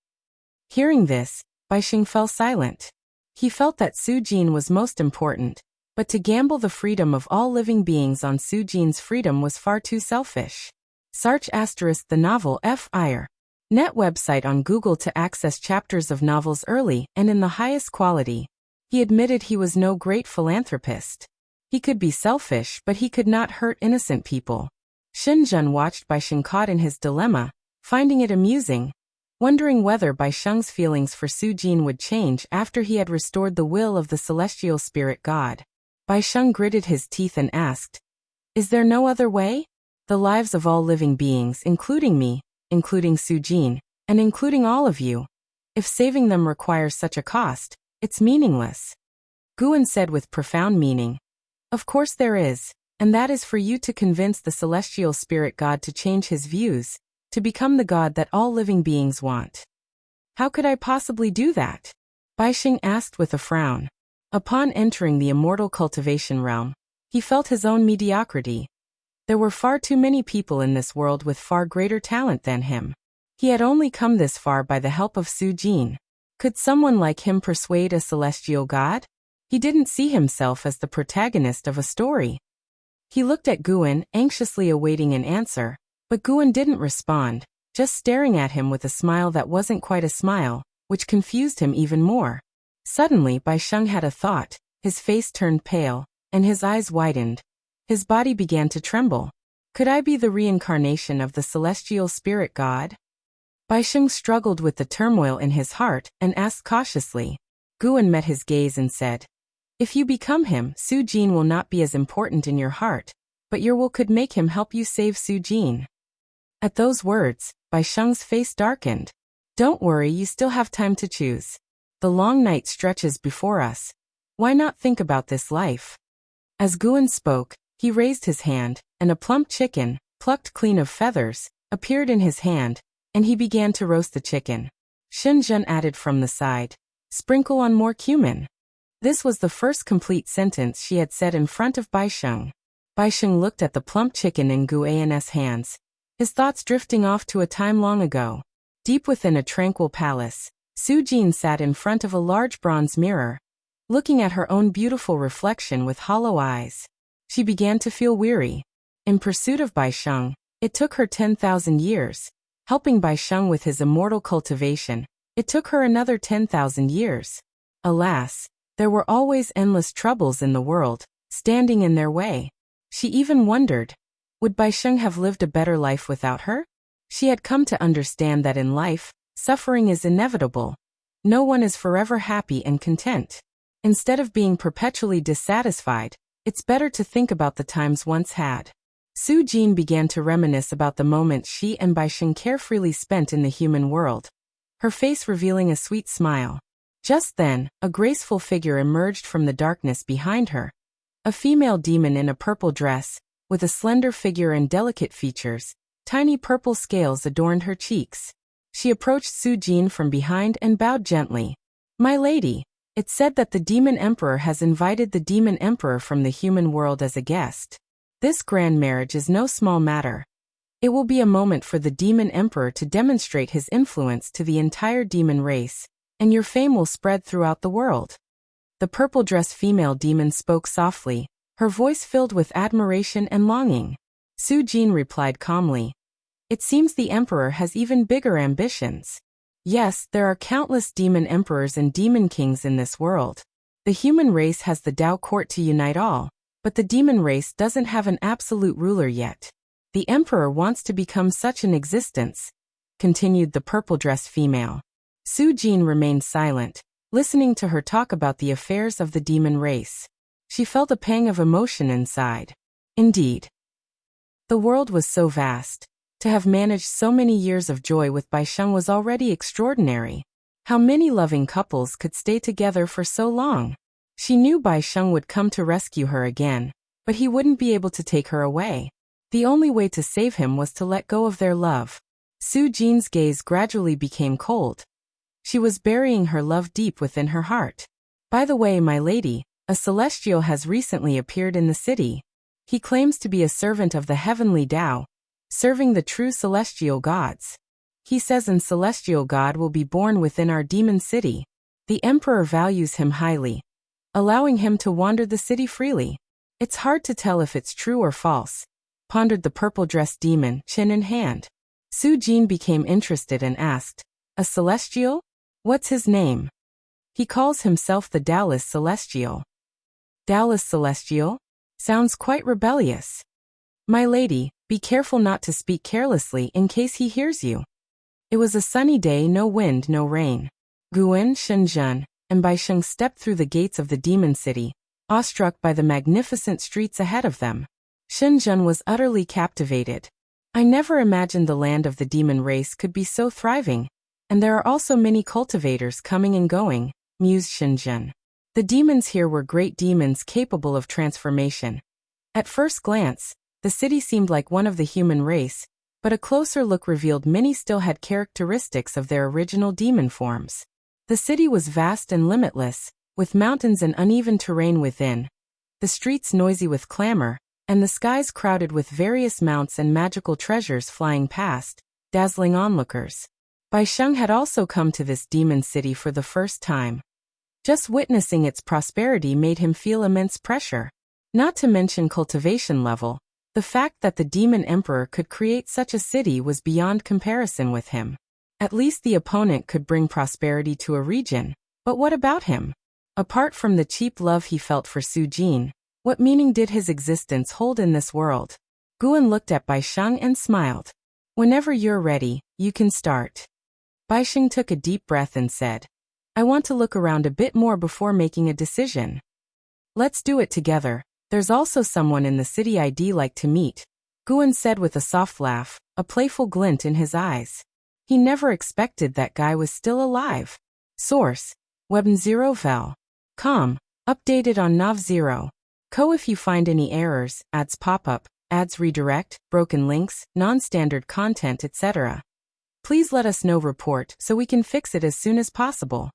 Hearing this, Bai Sheng fell silent. He felt that Su-jin was most important, but to gamble the freedom of all living beings on Su-jin's freedom was far too selfish. Search * the novel F.I.R. Net website on Google to access chapters of novels early and in the highest quality. He admitted he was no great philanthropist. He could be selfish, but he could not hurt innocent people. Shenzhen watched Bai Sheng caught in his dilemma, finding it amusing, wondering whether Bai Sheng's feelings for Su-jin would change after he had restored the will of the celestial spirit god. Bai Sheng gritted his teeth and asked, "Is there no other way? The lives of all living beings, including me, including Su-jin, and including all of you. If saving them requires such a cost, it's meaningless." Guan said with profound meaning, "Of course there is, and that is for you to convince the celestial spirit god to change his views, to become the god that all living beings want." "How could I possibly do that?" Bai Sheng asked with a frown. Upon entering the immortal cultivation realm, he felt his own mediocrity. There were far too many people in this world with far greater talent than him. He had only come this far by the help of Su-jin. Could someone like him persuade a celestial god? He didn't see himself as the protagonist of a story. He looked at Guan, anxiously awaiting an answer, but Guan didn't respond, just staring at him with a smile that wasn't quite a smile, which confused him even more. Suddenly Bai Sheng had a thought, his face turned pale, and his eyes widened. His body began to tremble. Could I be the reincarnation of the celestial spirit god? Bai Sheng struggled with the turmoil in his heart and asked cautiously. Guan met his gaze and said, If you become him, Su Jin will not be as important in your heart, but your will could make him help you save Su Jin. At those words, Bai Sheng's face darkened. Don't worry, you still have time to choose. The long night stretches before us. Why not think about this life? As Guan spoke, he raised his hand, and a plump chicken, plucked clean of feathers, appeared in his hand, and he began to roast the chicken. Shenzhen added from the side, "Sprinkle on more cumin." This was the first complete sentence she had said in front of Bai Sheng. Bai Sheng looked at the plump chicken in Guan's hands, his thoughts drifting off to a time long ago. Deep within a tranquil palace, Su Jin sat in front of a large bronze mirror, looking at her own beautiful reflection with hollow eyes. She began to feel weary. In pursuit of Bai Sheng, it took her 10,000 years. Helping Bai Sheng with his immortal cultivation, it took her another 10,000 years. Alas, there were always endless troubles in the world, standing in their way. She even wondered, would Bai Sheng have lived a better life without her? She had come to understand that in life, suffering is inevitable. No one is forever happy and content. Instead of being perpetually dissatisfied, it's better to think about the times once had. Su Jin began to reminisce about the moments she and Bai Sheng carefreely spent in the human world, her face revealing a sweet smile. Just then, a graceful figure emerged from the darkness behind her. A female demon in a purple dress, with a slender figure and delicate features. Tiny purple scales adorned her cheeks. She approached Su Jin from behind and bowed gently. "My lady, it's said that the Demon Emperor has invited the Demon Emperor from the human world as a guest. This grand marriage is no small matter. It will be a moment for the Demon Emperor to demonstrate his influence to the entire demon race, and your fame will spread throughout the world." The purple-dressed female demon spoke softly, her voice filled with admiration and longing. Su Jin replied calmly, "It seems the Emperor has even bigger ambitions. Yes, there are countless demon emperors and demon kings in this world. The human race has the Tao court to unite all, but the demon race doesn't have an absolute ruler yet. The Emperor wants to become such an existence," continued the purple-dressed female. Su Jin remained silent, listening to her talk about the affairs of the demon race. She felt a pang of emotion inside. Indeed, the world was so vast. To have managed so many years of joy with Bai Sheng was already extraordinary. How many loving couples could stay together for so long? She knew Bai Sheng would come to rescue her again, but he wouldn't be able to take her away. The only way to save him was to let go of their love. Su Jin's gaze gradually became cold. She was burying her love deep within her heart. "By the way, my lady, a celestial has recently appeared in the city. He claims to be a servant of the heavenly Tao, serving the true celestial gods. He says an celestial god will be born within our demon city. The Emperor values him highly, allowing him to wander the city freely. It's hard to tell if it's true or false," pondered the purple-dressed demon, chin in hand. Su Jin became interested and asked, "A celestial? What's his name?" "He calls himself the Taoist Celestial." "Taoist Celestial? Sounds quite rebellious." "My lady, be careful not to speak carelessly in case he hears you." It was a sunny day, no wind, no rain. Guan, Shenzhen, and Bai Sheng stepped through the gates of the demon city, awestruck by the magnificent streets ahead of them. Shenzhen was utterly captivated. "I never imagined the land of the demon race could be so thriving, and there are also many cultivators coming and going," mused Shenzhen. The demons here were great demons capable of transformation. At first glance, the city seemed like one of the human race, but a closer look revealed many still had characteristics of their original demon forms. The city was vast and limitless, with mountains and uneven terrain within, the streets noisy with clamor, and the skies crowded with various mounts and magical treasures flying past, dazzling onlookers. Bai Sheng had also come to this demon city for the first time. Just witnessing its prosperity made him feel immense pressure. Not to mention cultivation level, the fact that the Demon Emperor could create such a city was beyond comparison with him. At least the opponent could bring prosperity to a region, but what about him? Apart from the cheap love he felt for Su Jin, what meaning did his existence hold in this world? Guan looked at Bai Sheng and smiled. "Whenever you're ready, you can start." Bai Sheng took a deep breath and said, "I want to look around a bit more before making a decision." Let's do it together. There's also someone in the city I'd like to meet, Guan said with a soft laugh, a playful glint in his eyes. He never expected that guy was still alive. Source: webn0vel.com. Updated on Nav0. Co. If you find any errors, ads pop up, ads redirect, broken links, non-standard content, etc., please let us know. Report so we can fix it as soon as possible.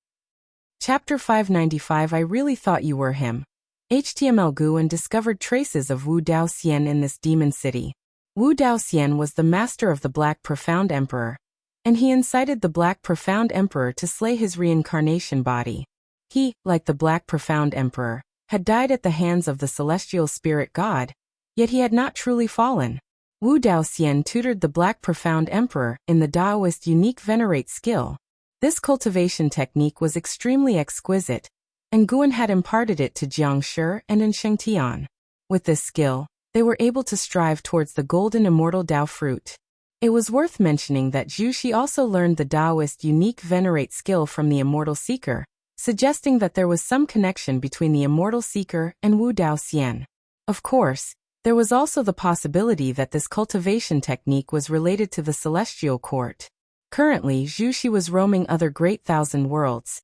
Chapter 595. I really thought you were him. HTML. Guan discovered traces of Wu Daoxian in this demon city. Wu Daoxian was the master of the Black Profound Emperor, and he incited the Black Profound Emperor to slay his reincarnation body. He, like the Black Profound Emperor, had died at the hands of the celestial spirit god, yet he had not truly fallen. Wu Daoxian tutored the Black Profound Emperor in the Taoist unique venerate skill. This cultivation technique was extremely exquisite, and Guan had imparted it to Jiang Shi and in Shengtian. With this skill, they were able to strive towards the golden immortal Tao fruit. It was worth mentioning that Zhu Shi also learned the Taoist unique venerate skill from the immortal seeker, suggesting that there was some connection between the immortal seeker and Wu Daoxian. Of course, there was also the possibility that this cultivation technique was related to the celestial court. Currently, Zhu Shi was roaming other great thousand worlds.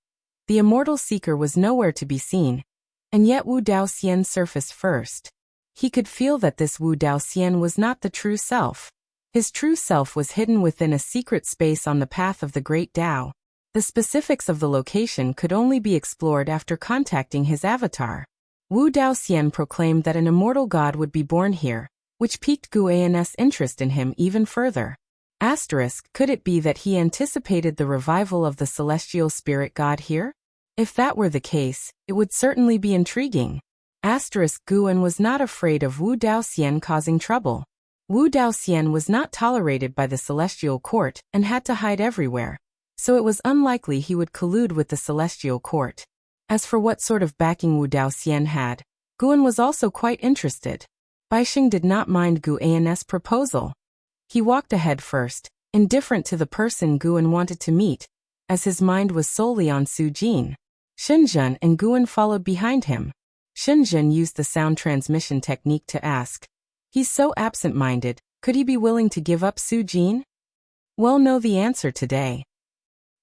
The immortal seeker was nowhere to be seen, and yet Wu Daoxian surfaced first. He could feel that this Wu Daoxian was not the true self. His true self was hidden within a secret space on the path of the great Tao. The specifics of the location could only be explored after contacting his avatar. Wu Daoxian proclaimed that an immortal god would be born here, which piqued Guan's interest in him even further. Asterisk, could it be that he anticipated the revival of the celestial spirit god here? If that were the case, it would certainly be intriguing. Asterisk, Guan was not afraid of Wu Daoxian causing trouble. Wu Daoxian was not tolerated by the celestial court and had to hide everywhere, so it was unlikely he would collude with the celestial court. As for what sort of backing Wu Daoxian had, Guan was also quite interested. Baixing did not mind Guan's proposal. He walked ahead first, indifferent to the person Guan wanted to meet, as his mind was solely on Su Jin. Shenzhen and Guan followed behind him. Shenzhen used the sound transmission technique to ask, "He's so absent-minded, could he be willing to give up Su Jin?" "We'll know the answer today."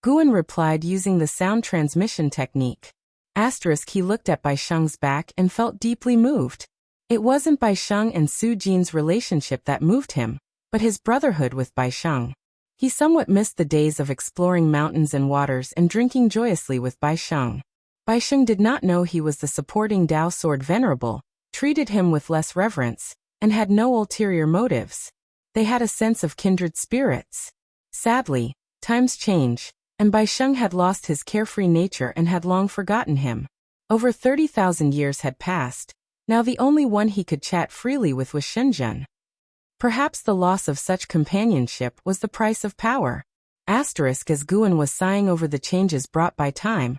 Guan replied using the sound transmission technique. Asterisk, he looked at Baisheng's back and felt deeply moved. It wasn't Baisheng and Su Jin's relationship that moved him, but his brotherhood with Baisheng. He somewhat missed the days of exploring mountains and waters and drinking joyously with Baisheng. Baisheng did not know he was the supporting Tao Sword Venerable, treated him with less reverence, and had no ulterior motives. They had a sense of kindred spirits. Sadly, times change, and Baisheng had lost his carefree nature and had long forgotten him. Over 30,000 years had passed. Now the only one he could chat freely with was Shenzhen. Perhaps the loss of such companionship was the price of power. Asterisk, as Guan was sighing over the changes brought by time,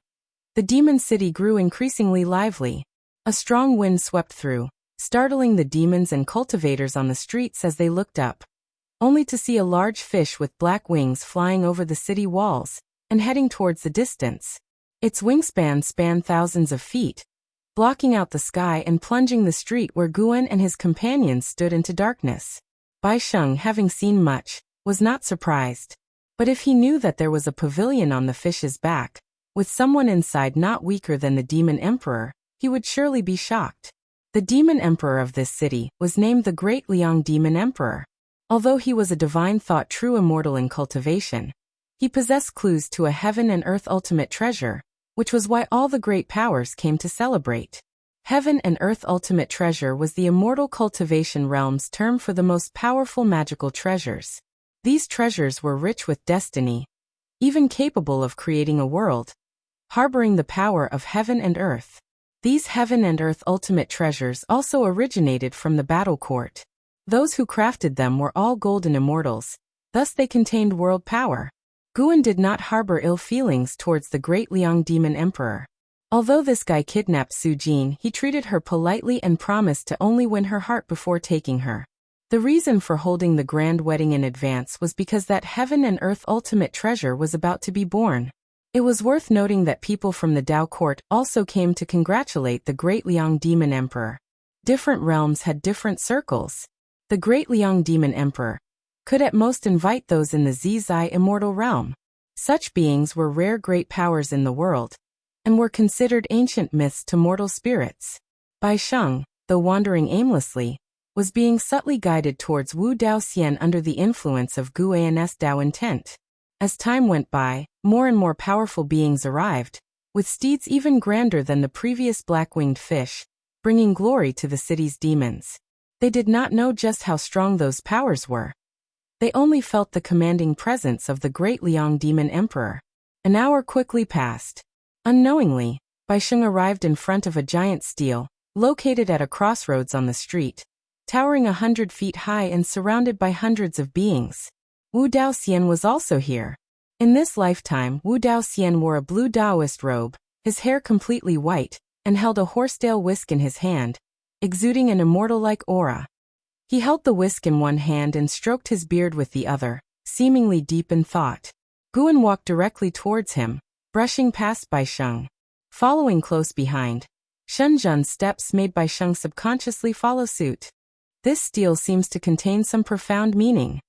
the demon city grew increasingly lively. A strong wind swept through, startling the demons and cultivators on the streets as they looked up, only to see a large fish with black wings flying over the city walls and heading towards the distance. Its wingspan spanned thousands of feet, blocking out the sky and plunging the street where Guan and his companions stood into darkness. Baisheng, having seen much, was not surprised. But if he knew that there was a pavilion on the fish's back, with someone inside not weaker than the demon emperor, he would surely be shocked. The demon emperor of this city was named the Great Liang Demon Emperor. Although he was a divine thought true immortal in cultivation, he possessed clues to a heaven and earth ultimate treasure, which was why all the great powers came to celebrate. Heaven and Earth Ultimate Treasure was the immortal cultivation realm's term for the most powerful magical treasures. These treasures were rich with destiny, even capable of creating a world, harboring the power of heaven and earth. These Heaven and Earth Ultimate Treasures also originated from the battle court. Those who crafted them were all golden immortals, thus they contained world power. Guan did not harbor ill feelings towards the Great Liang Demon Emperor. Although this guy kidnapped Su Jin, he treated her politely and promised to only win her heart before taking her. The reason for holding the grand wedding in advance was because that Heaven and Earth Ultimate Treasure was about to be born. It was worth noting that people from the Dao court also came to congratulate the Great Liang Demon Emperor. Different realms had different circles. The Great Liang Demon Emperor could at most invite those in the Zizai immortal realm. Such beings were rare great powers in the world, and were considered ancient myths to mortal spirits. Bai Sheng, though wandering aimlessly, was being subtly guided towards Wu Dao Xian under the influence of Gu An's Dao intent. As time went by, more and more powerful beings arrived, with steeds even grander than the previous black-winged fish, bringing glory to the city's demons. They did not know just how strong those powers were. They only felt the commanding presence of the Great Liang Demon Emperor. An hour quickly passed. Unknowingly, Bai Sheng arrived in front of a giant stele, located at a crossroads on the street, towering 100 feet high and surrounded by hundreds of beings. Wu Dao Xian was also here. In this lifetime, Wu Dao Xian wore a blue Daoist robe, his hair completely white, and held a horsetail whisk in his hand, exuding an immortal-like aura. He held the whisk in one hand and stroked his beard with the other, seemingly deep in thought. Guan walked directly towards him, brushing past Bai Sheng. Following close behind, Shenzhen's steps made Bai Sheng subconsciously follow suit. This stele seems to contain some profound meaning.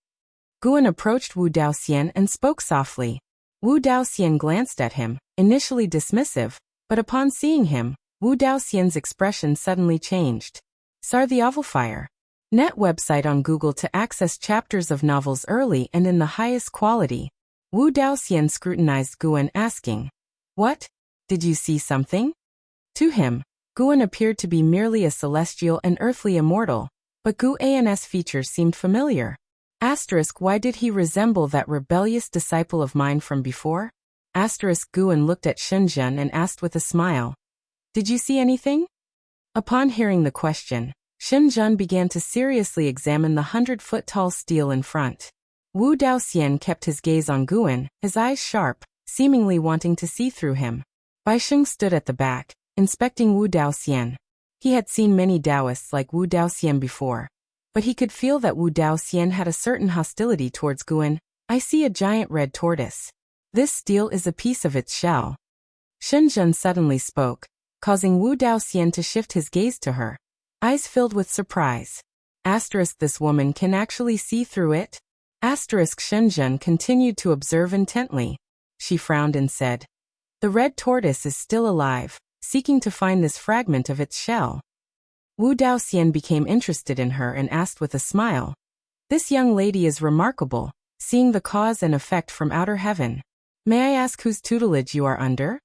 Guan approached Wu Dao Xian and spoke softly. Wu Dao Xian glanced at him, initially dismissive, but upon seeing him, Wu Dao Xian's expression suddenly changed. Sar the Ovalfire. Net website on Google to access chapters of novels early and in the highest quality. Wu Dao Xian scrutinized Guan, asking, "What? Did you see something?" To him, Guan appeared to be merely a celestial and earthly immortal, but Gu An's features seemed familiar. Why did he resemble that rebellious disciple of mine from before? Guan looked at Shenzhen and asked with a smile, "Did you see anything?" Upon hearing the question, Shenzhen began to seriously examine the 100-foot-tall stele in front. Wu Dao Xian kept his gaze on Guan, his eyes sharp, seemingly wanting to see through him. Bai Sheng stood at the back, inspecting Wu Dao Xian. He had seen many Daoists like Wu Dao Xian before, but he could feel that Wu Dao Xian had a certain hostility towards Guan. "I see a giant red tortoise. This stele is a piece of its shell." Shenzhen suddenly spoke, causing Wu Dao Xian to shift his gaze to her, eyes filled with surprise. This woman can actually see through it? Shenzhen continued to observe intently. She frowned and said, "The red tortoise is still alive, seeking to find this fragment of its shell." Wu Dao Xian became interested in her and asked with a smile, "This young lady is remarkable, seeing the cause and effect from outer heaven. May I ask whose tutelage you are under?"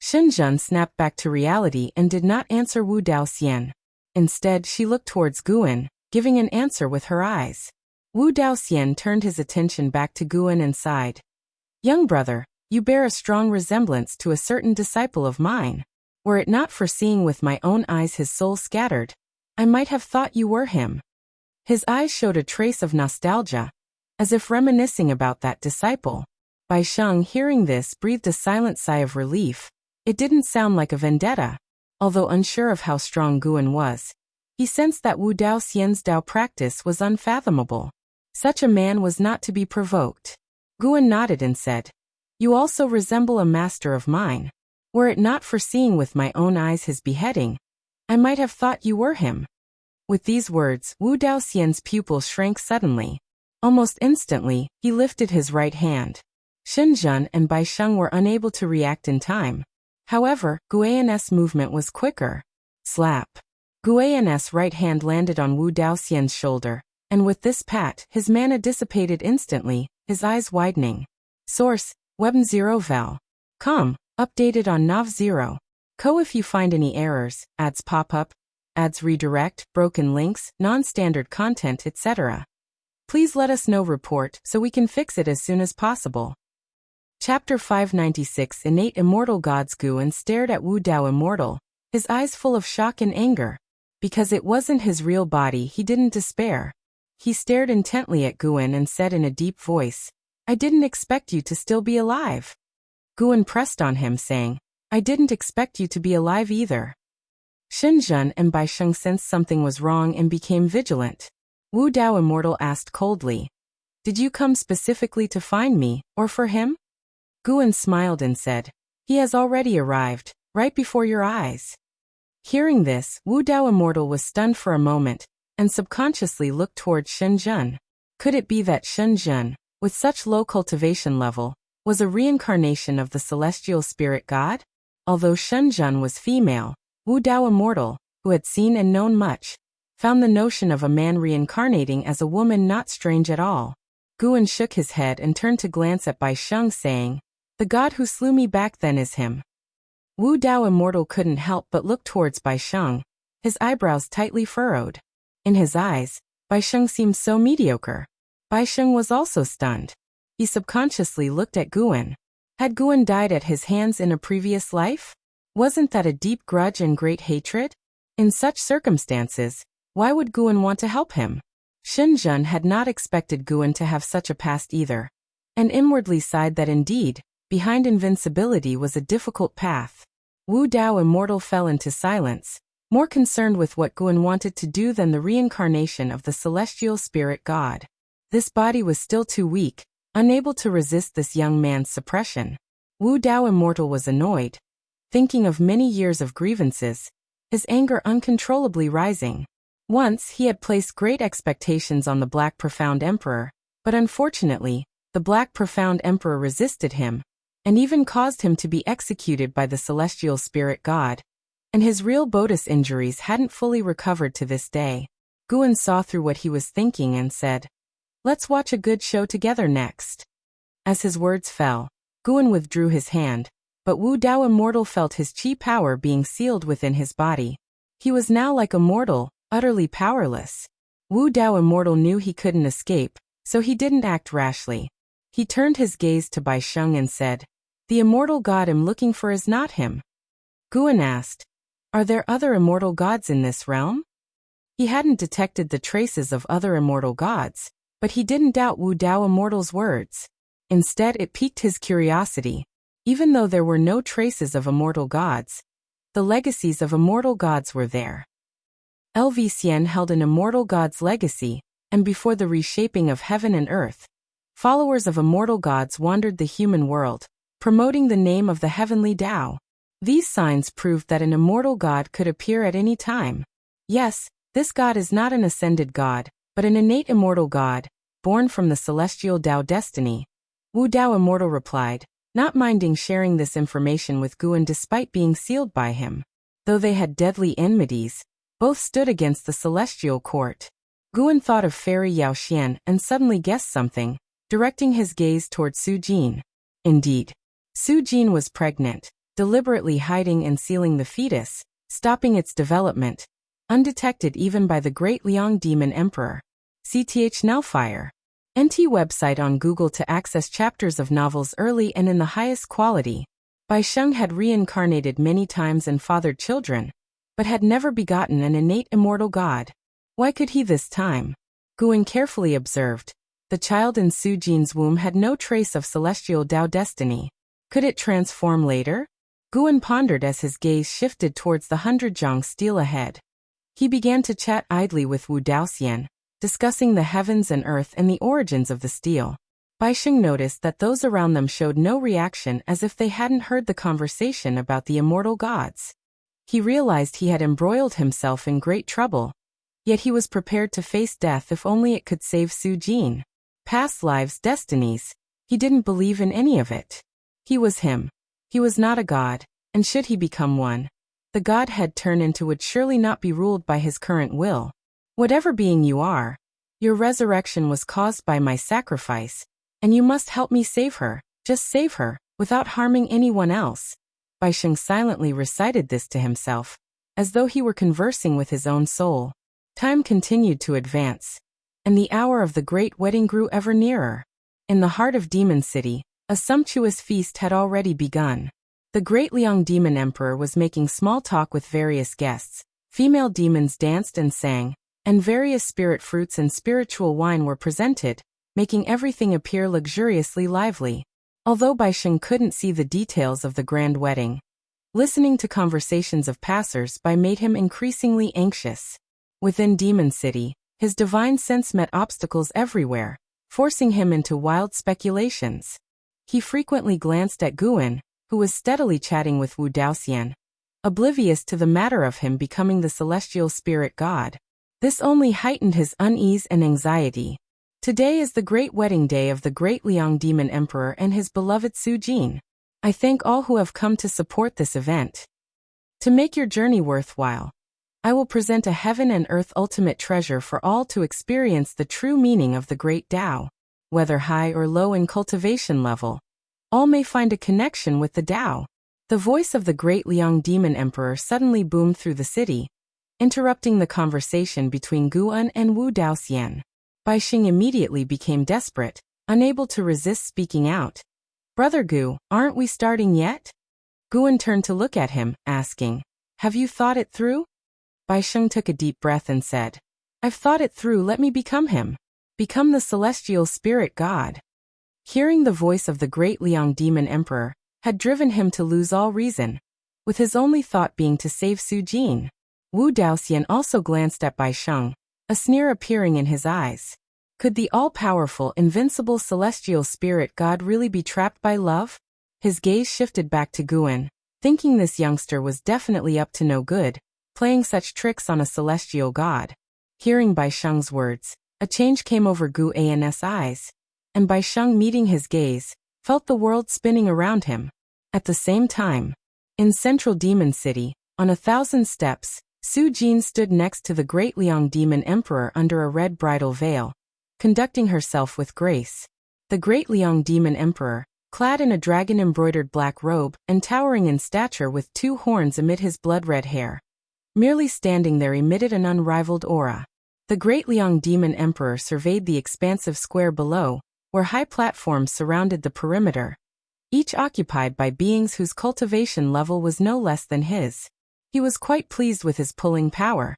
Shenzhen snapped back to reality and did not answer Wu Dao Xian. Instead, she looked towards Guan, giving an answer with her eyes. Wu Dao Xian turned his attention back to Guan and sighed. "Young brother, you bear a strong resemblance to a certain disciple of mine. Were it not for seeing with my own eyes his soul scattered, I might have thought you were him." His eyes showed a trace of nostalgia, as if reminiscing about that disciple. Bai Sheng, hearing this, breathed a silent sigh of relief. It didn't sound like a vendetta. Although unsure of how strong Guan was, he sensed that Wu Dao Xian's Dao practice was unfathomable. Such a man was not to be provoked. Guan nodded and said, "You also resemble a master of mine. Were it not for seeing with my own eyes his beheading, I might have thought you were him." With these words, Wu Dao Xian's pupil shrank suddenly. Almost instantly, he lifted his right hand. Shenzhen and Bai Sheng were unable to react in time. However, Guan's movement was quicker. Slap. Guan's right hand landed on Wu Dao Xian's shoulder, and with this pat, his mana dissipated instantly, his eyes widening. Source: Webm0val.com. Updated on Nav0. Co. If you find any errors, ads pop up, ads redirect, broken links, non-standard content, etc., please let us know. Report so we can fix it as soon as possible. Chapter 596. Innate Immortal Gods. Guan stared at Wu Dao Immortal, his eyes full of shock and anger. Because it wasn't his real body, he didn't despair. He stared intently at Guan and said in a deep voice, "I didn't expect you to still be alive." Guan pressed on him, saying, "I didn't expect you to be alive either." Shenzhen and Bai Sheng sensed something was wrong and became vigilant. Wu Dao Immortal asked coldly, "Did you come specifically to find me, or for him?" Guan smiled and said, "He has already arrived, right before your eyes." Hearing this, Wu Dao Immortal was stunned for a moment, and subconsciously looked towards Shen Zhen. Could it be that Shen Zhen, with such low cultivation level, was a reincarnation of the celestial spirit god? Although Shen Zhen was female, Wu Dao Immortal, who had seen and known much, found the notion of a man reincarnating as a woman not strange at all. Guan shook his head and turned to glance at Bai Sheng, saying, "The god who slew me back then is him." Wu Dao Immortal couldn't help but look towards Bai Sheng, his eyebrows tightly furrowed. In his eyes, Bai Sheng seemed so mediocre. Bai Sheng was also stunned. He subconsciously looked at Guan. Had Guan died at his hands in a previous life? Wasn't that a deep grudge and great hatred? In such circumstances, why would Guan want to help him? Shen Zhen had not expected Guan to have such a past either, and inwardly sighed that indeed, behind invincibility was a difficult path. Wu Dao Immortal fell into silence, more concerned with what Guan wanted to do than the reincarnation of the celestial spirit god. This body was still too weak, unable to resist this young man's suppression. Wu Dao Immortal was annoyed, thinking of many years of grievances, his anger uncontrollably rising. Once he had placed great expectations on the Black Profound Emperor, but unfortunately, the Black Profound Emperor resisted him, and even caused him to be executed by the celestial spirit god, and his real Bodis injuries hadn't fully recovered to this day. Guan saw through what he was thinking and said, "Let's watch a good show together next." As his words fell, Guan withdrew his hand, but Wu Dao Immortal felt his chi power being sealed within his body. He was now like a mortal, utterly powerless. Wu Dao Immortal knew he couldn't escape, so he didn't act rashly. He turned his gaze to Bai Sheng and said, "The immortal god I'm looking for is not him." Guan asked, "Are there other immortal gods in this realm?" He hadn't detected the traces of other immortal gods, but he didn't doubt Wu Dao Immortal's words. Instead, it piqued his curiosity. Even though there were no traces of immortal gods, the legacies of immortal gods were there. LV Xian held an immortal god's legacy, and before the reshaping of heaven and earth, followers of immortal gods wandered the human world, promoting the name of the heavenly Tao. These signs proved that an immortal god could appear at any time. Yes, this god is not an ascended god, but an innate immortal god, born from the celestial Tao destiny. Wu Dao Immortal replied, not minding sharing this information with Guan despite being sealed by him. Though they had deadly enmities, both stood against the celestial court. Guan thought of Fairy Yao Xian and suddenly guessed something, directing his gaze toward Su Jin. Indeed, Su Jin was pregnant, deliberately hiding and sealing the fetus, stopping its development, undetected even by the great Liang Demon Emperor. CTH Nowfire. NT website on Google to access chapters of novels early and in the highest quality. Bai Sheng had reincarnated many times and fathered children, but had never begotten an innate immortal god. Why could he this time? Guan carefully observed. The child in Su Jin's womb had no trace of celestial Tao destiny. Could it transform later? Guan pondered as his gaze shifted towards the 100-jong stele ahead. He began to chat idly with Wu Daoxian, discussing the heavens and earth and the origins of the stele. Bai Sheng noticed that those around them showed no reaction, as if they hadn't heard the conversation about the immortal gods. He realized he had embroiled himself in great trouble, yet he was prepared to face death if only it could save Su Jin. Past lives, destinies. He didn't believe in any of it. He was him. He was not a god, and should he become one, the Godhead turn into would surely not be ruled by his current will. Whatever being you are, your resurrection was caused by my sacrifice, and you must help me save her, just save her, without harming anyone else. Bai Sheng silently recited this to himself, as though he were conversing with his own soul. Time continued to advance, and the hour of the great wedding grew ever nearer. In the heart of Demon City, a sumptuous feast had already begun. The great Liang Demon Emperor was making small talk with various guests. Female demons danced and sang, and various spirit fruits and spiritual wine were presented, making everything appear luxuriously lively. Although Bai Sheng couldn't see the details of the grand wedding, listening to conversations of passers-by made him increasingly anxious. Within Demon City, his divine sense met obstacles everywhere, forcing him into wild speculations. He frequently glanced at Guan, who was steadily chatting with Wu Daoxian, oblivious to the matter of him becoming the celestial spirit god. This only heightened his unease and anxiety. Today is the great wedding day of the great Liang Demon Emperor and his beloved Su Jin. I thank all who have come to support this event. To make your journey worthwhile, I will present a heaven and earth ultimate treasure for all to experience the true meaning of the great Tao. Whether high or low in cultivation level, all may find a connection with the Tao. The voice of the great Liang Demon Emperor suddenly boomed through the city, interrupting the conversation between Guan and Wu Daoxian. Baixing immediately became desperate, unable to resist speaking out. Brother Gu, aren't we starting yet? Guan turned to look at him, asking, have you thought it through? Baisheng took a deep breath and said, I've thought it through, let me become him. Become the celestial spirit god. Hearing the voice of the great Liang Demon Emperor had driven him to lose all reason, with his only thought being to save Su Jin. Wu Daoxian also glanced at Baisheng, a sneer appearing in his eyes. Could the all-powerful, invincible celestial spirit god really be trapped by love? His gaze shifted back to Guan, thinking this youngster was definitely up to no good, playing such tricks on a celestial god. Hearing Baisheng's words, a change came over Guan's eyes, and Baisheng, meeting his gaze, felt the world spinning around him. At the same time, in central Demon City, on 1,000 steps, Su Jin stood next to the great Liang Demon Emperor under a red bridal veil, conducting herself with grace. The great Liang Demon Emperor, clad in a dragon-embroidered black robe and towering in stature with 2 horns amid his blood-red hair, merely standing there emitted an unrivaled aura. The great Liang Demon Emperor surveyed the expansive square below, where high platforms surrounded the perimeter, each occupied by beings whose cultivation level was no less than his. He was quite pleased with his pulling power.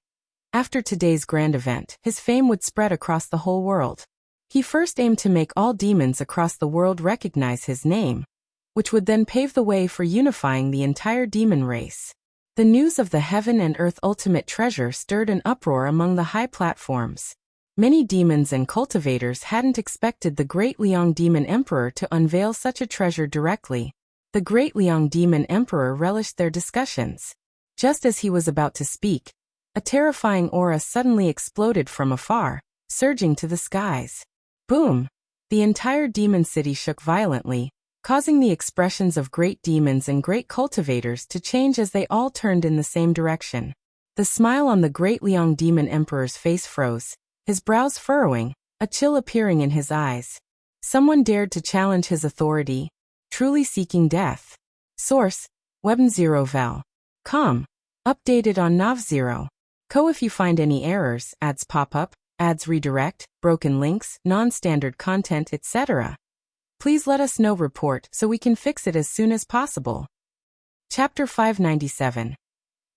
After today's grand event, his fame would spread across the whole world. He first aimed to make all demons across the world recognize his name, which would then pave the way for unifying the entire demon race. The news of the heaven and earth ultimate treasure stirred an uproar among the high platforms. Many demons and cultivators hadn't expected the great Liang Demon Emperor to unveil such a treasure directly. The great Liang Demon Emperor relished their discussions. Just as he was about to speak, a terrifying aura suddenly exploded from afar, surging to the skies. Boom! The entire demon city shook violently, causing the expressions of great demons and great cultivators to change as they all turned in the same direction. The smile on the great Liang Demon Emperor's face froze, his brows furrowing, a chill appearing in his eyes. Someone dared to challenge his authority, truly seeking death. Source: Webn0 val. Com. Updated on Nav0. Co. If you find any errors, ads pop up, ads redirect, broken links, non-standard content, etc., please let us know. Report so we can fix it as soon as possible. Chapter 597.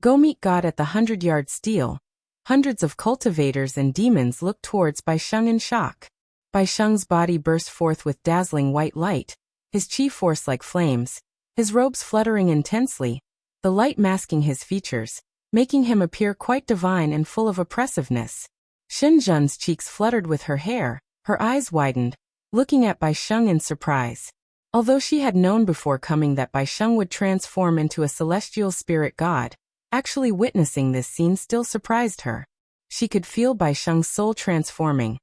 Go meet God at the 100-yard steel. Hundreds of cultivators and demons looked towards Baisheng in shock. Baisheng's body burst forth with dazzling white light, his chi force like flames, his robes fluttering intensely, the light masking his features, making him appear quite divine and full of oppressiveness. Xinzhen's cheeks fluttered with her hair, her eyes widened, looking at Baisheng in surprise. Although she had known before coming that Baisheng would transform into a celestial spirit god, actually witnessing this scene still surprised her. She could feel Baisheng's soul transforming.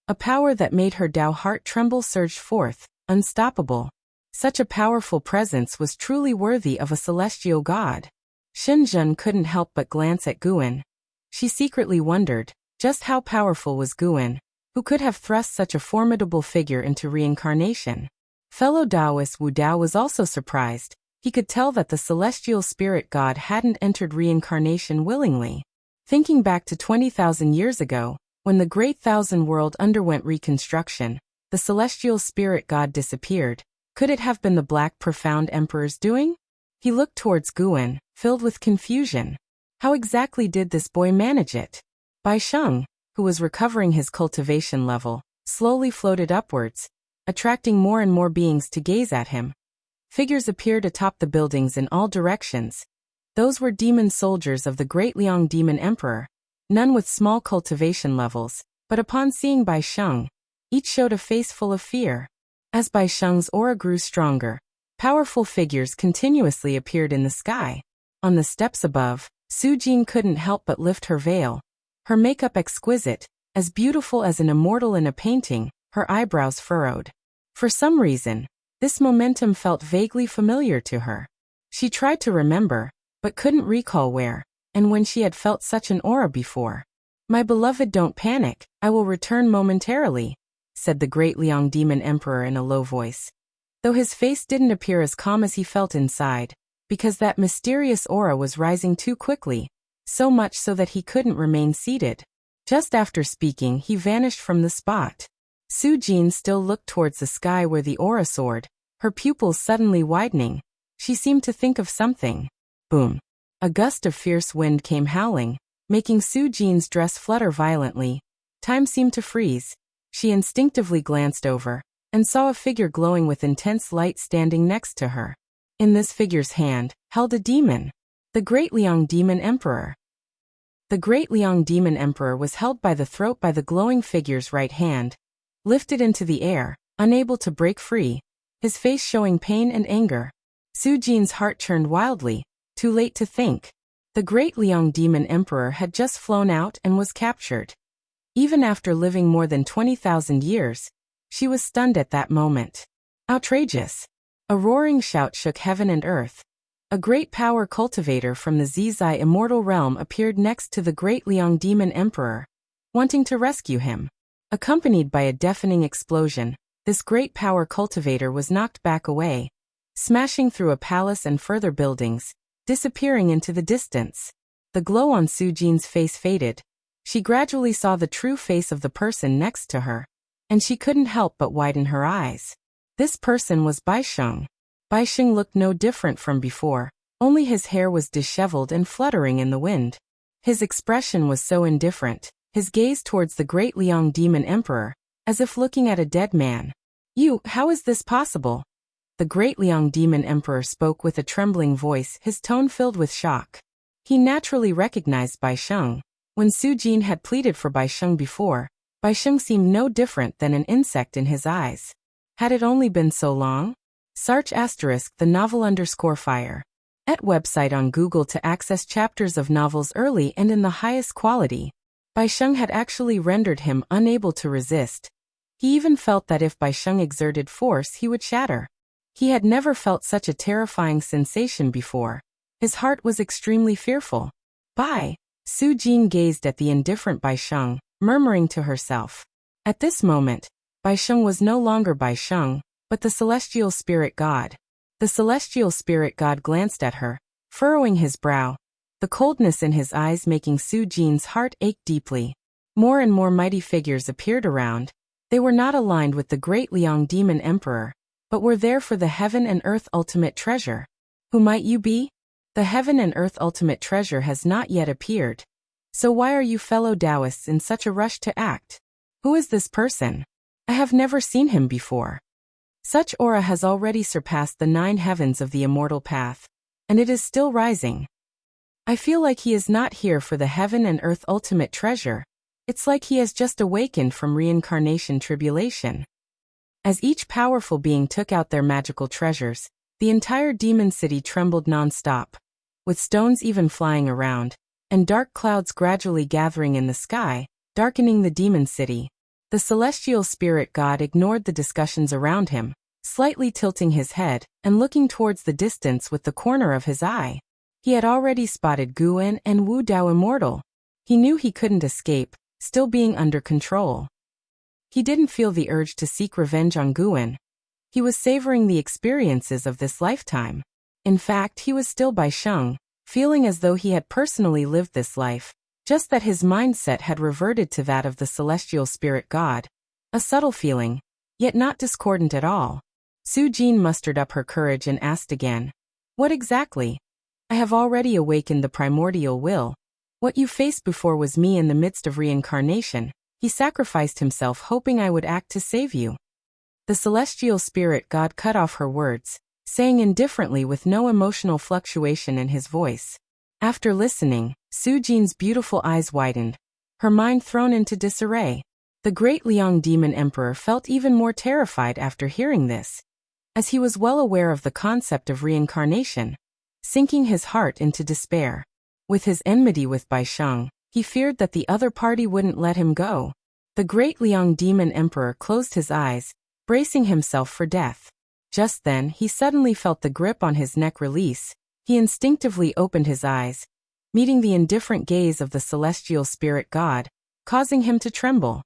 A power that made her Tao heart tremble surged forth, unstoppable. Such a powerful presence was truly worthy of a celestial god. Xinzhen couldn't help but glance at Guan. She secretly wondered, just how powerful was Guan, who could have thrust such a formidable figure into reincarnation. Fellow Taoist Wu Dao was also surprised. He could tell that the celestial spirit god hadn't entered reincarnation willingly. Thinking back to 20,000 years ago, when the Great Thousand World underwent reconstruction, the celestial spirit god disappeared. Could it have been the Black Profound Emperor's doing? He looked towards Guan, filled with confusion. How exactly did this boy manage it? Baisheng, who was recovering his cultivation level, slowly floated upwards, attracting more and more beings to gaze at him. Figures appeared atop the buildings in all directions. Those were demon soldiers of the great Liang Demon Emperor, none with small cultivation levels, but upon seeing Baisheng, each showed a face full of fear. As Bai Sheng's aura grew stronger, powerful figures continuously appeared in the sky. On the steps above, Su Jin couldn't help but lift her veil. Her makeup exquisite, as beautiful as an immortal in a painting, her eyebrows furrowed. For some reason, this momentum felt vaguely familiar to her. She tried to remember, but couldn't recall where, and when she had felt such an aura before. "My beloved, don't panic, I will return momentarily," said the great Liang Demon Emperor in a low voice. Though his face didn't appear as calm as he felt inside, because that mysterious aura was rising too quickly, so much so that he couldn't remain seated. Just after speaking, he vanished from the spot. Su Jin still looked towards the sky where the aura soared, her pupils suddenly widening. She seemed to think of something. Boom! A gust of fierce wind came howling, making Su Jin's dress flutter violently. Time seemed to freeze. She instinctively glanced over, and saw a figure glowing with intense light standing next to her. In this figure's hand, held a demon. The Great Liang Demon Emperor. The Great Liang Demon Emperor was held by the throat by the glowing figure's right hand, lifted into the air, unable to break free, his face showing pain and anger. Su Jin's heart churned wildly, too late to think. The Great Liang Demon Emperor had just flown out and was captured. Even after living more than 20,000 years, she was stunned at that moment. Outrageous! A roaring shout shook heaven and earth. A great power cultivator from the Zizai immortal realm appeared next to the Great Liang Demon Emperor, wanting to rescue him. Accompanied by a deafening explosion, this great power cultivator was knocked back away, smashing through a palace and further buildings, disappearing into the distance. The glow on Su Jin's face faded. She gradually saw the true face of the person next to her, and she couldn't help but widen her eyes. This person was Bai Sheng. Bai Sheng looked no different from before, only his hair was disheveled and fluttering in the wind. His expression was so indifferent, his gaze towards the Great Liang Demon Emperor, as if looking at a dead man. How is this possible?" The Great Liang Demon Emperor spoke with a trembling voice, his tone filled with shock. He naturally recognized Bai Sheng. When Su Jin had pleaded for Bai Sheng before, Bai Sheng seemed no different than an insect in his eyes. Had it only been so long? Search *the novel_fire. At website on Google to access chapters of novels early and in the highest quality. Bai Sheng had actually rendered him unable to resist. He even felt that if Bai Sheng exerted force he would shatter. He had never felt such a terrifying sensation before. His heart was extremely fearful. "Bai!" Su Jin gazed at the indifferent Bai Sheng, murmuring to herself. At this moment, Bai Sheng was no longer Bai Sheng, but the celestial spirit god. The celestial spirit god glanced at her, furrowing his brow, the coldness in his eyes making Su Jin's heart ache deeply. More and more mighty figures appeared around. They were not aligned with the Great Liang Demon Emperor, but were there for the heaven and earth ultimate treasure. Who might you be? The heaven and earth ultimate treasure has not yet appeared. So why are you fellow Taoists in such a rush to act? Who is this person? I have never seen him before. Such aura has already surpassed the 9 heavens of the immortal path, and it is still rising. I feel like he is not here for the heaven and earth ultimate treasure. It's like he has just awakened from reincarnation tribulation. As each powerful being took out their magical treasures, the entire demon city trembled non-stop, with stones even flying around, and dark clouds gradually gathering in the sky, darkening the demon city. The celestial spirit god ignored the discussions around him, slightly tilting his head and looking towards the distance with the corner of his eye. He had already spotted Guan and Wu Dao immortal. He knew he couldn't escape, still being under control. He didn't feel the urge to seek revenge on Guan. He was savoring the experiences of this lifetime. In fact, he was still Bai Sheng, feeling as though he had personally lived this life, just that his mindset had reverted to that of the celestial spirit god. A subtle feeling, yet not discordant at all. Su Jin mustered up her courage and asked again, "What exactly?" "I have already awakened the primordial will. What you faced before was me in the midst of reincarnation. He sacrificed himself hoping I would act to save you." The celestial spirit god cut off her words, saying indifferently with no emotional fluctuation in his voice. After listening, Su Jin's beautiful eyes widened, her mind thrown into disarray. The great Liang demon emperor felt even more terrified after hearing this, as he was well aware of the concept of reincarnation, sinking his heart into despair. With his enmity with Baisheng, he feared that the other party wouldn't let him go. The great Liang demon emperor closed his eyes, bracing himself for death. Just then, he suddenly felt the grip on his neck release. He instinctively opened his eyes, meeting the indifferent gaze of the celestial spirit god, causing him to tremble.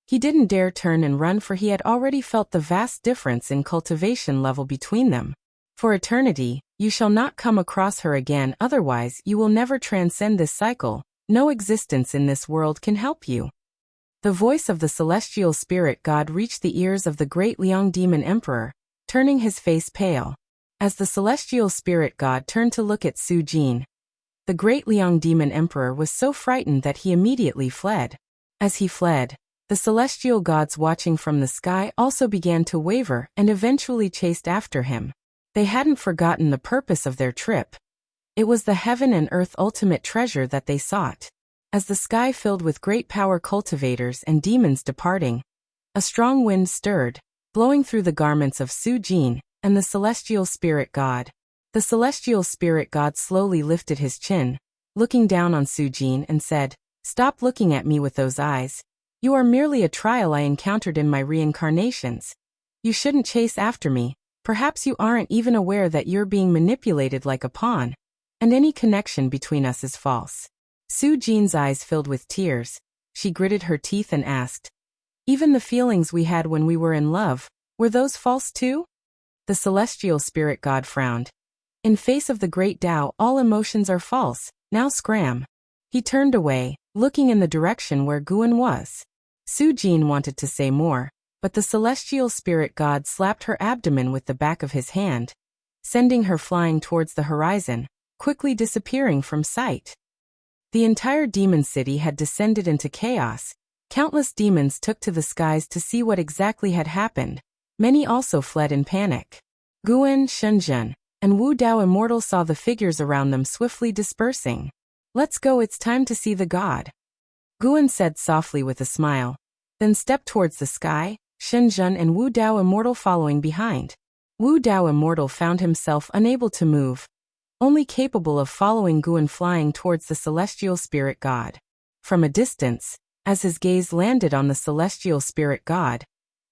He didn't dare turn and run, for he had already felt the vast difference in cultivation level between them. For eternity, you shall not come across her again, otherwise you will never transcend this cycle. No existence in this world can help you. The voice of the celestial spirit god reached the ears of the great Liang demon emperor, turning his face pale. As the celestial spirit god turned to look at Su Jin, the great Liang demon emperor was so frightened that he immediately fled. As he fled, the celestial gods watching from the sky also began to waver and eventually chased after him. They hadn't forgotten the purpose of their trip. It was the heaven and earth ultimate treasure that they sought. As the sky filled with great power cultivators and demons departing, a strong wind stirred, blowing through the garments of Su Jin and the celestial spirit god. The celestial spirit god slowly lifted his chin, looking down on Su Jin and said, "Stop looking at me with those eyes. You are merely a trial I encountered in my reincarnations. You shouldn't chase after me. Perhaps you aren't even aware that you're being manipulated like a pawn, and any connection between us is false." Su Jin's eyes filled with tears. She gritted her teeth and asked, "Even the feelings we had when we were in love, were those false too?" The celestial spirit god frowned. "In face of the great Tao, all emotions are false. Now scram." He turned away, looking in the direction where Guan was. Su Jin wanted to say more, but the celestial spirit god slapped her abdomen with the back of his hand, sending her flying towards the horizon, quickly disappearing from sight. The entire demon city had descended into chaos. Countless demons took to the skies to see what exactly had happened. Many also fled in panic. Guan, Shenzhen, and Wu Dao Immortal saw the figures around them swiftly dispersing. "Let's go, it's time to see the god," Guan said softly with a smile, then stepped towards the sky, Shenzhen and Wu Dao Immortal following behind. Wu Dao Immortal found himself unable to move, only capable of following Guan flying towards the celestial spirit god. From a distance, as his gaze landed on the celestial spirit god,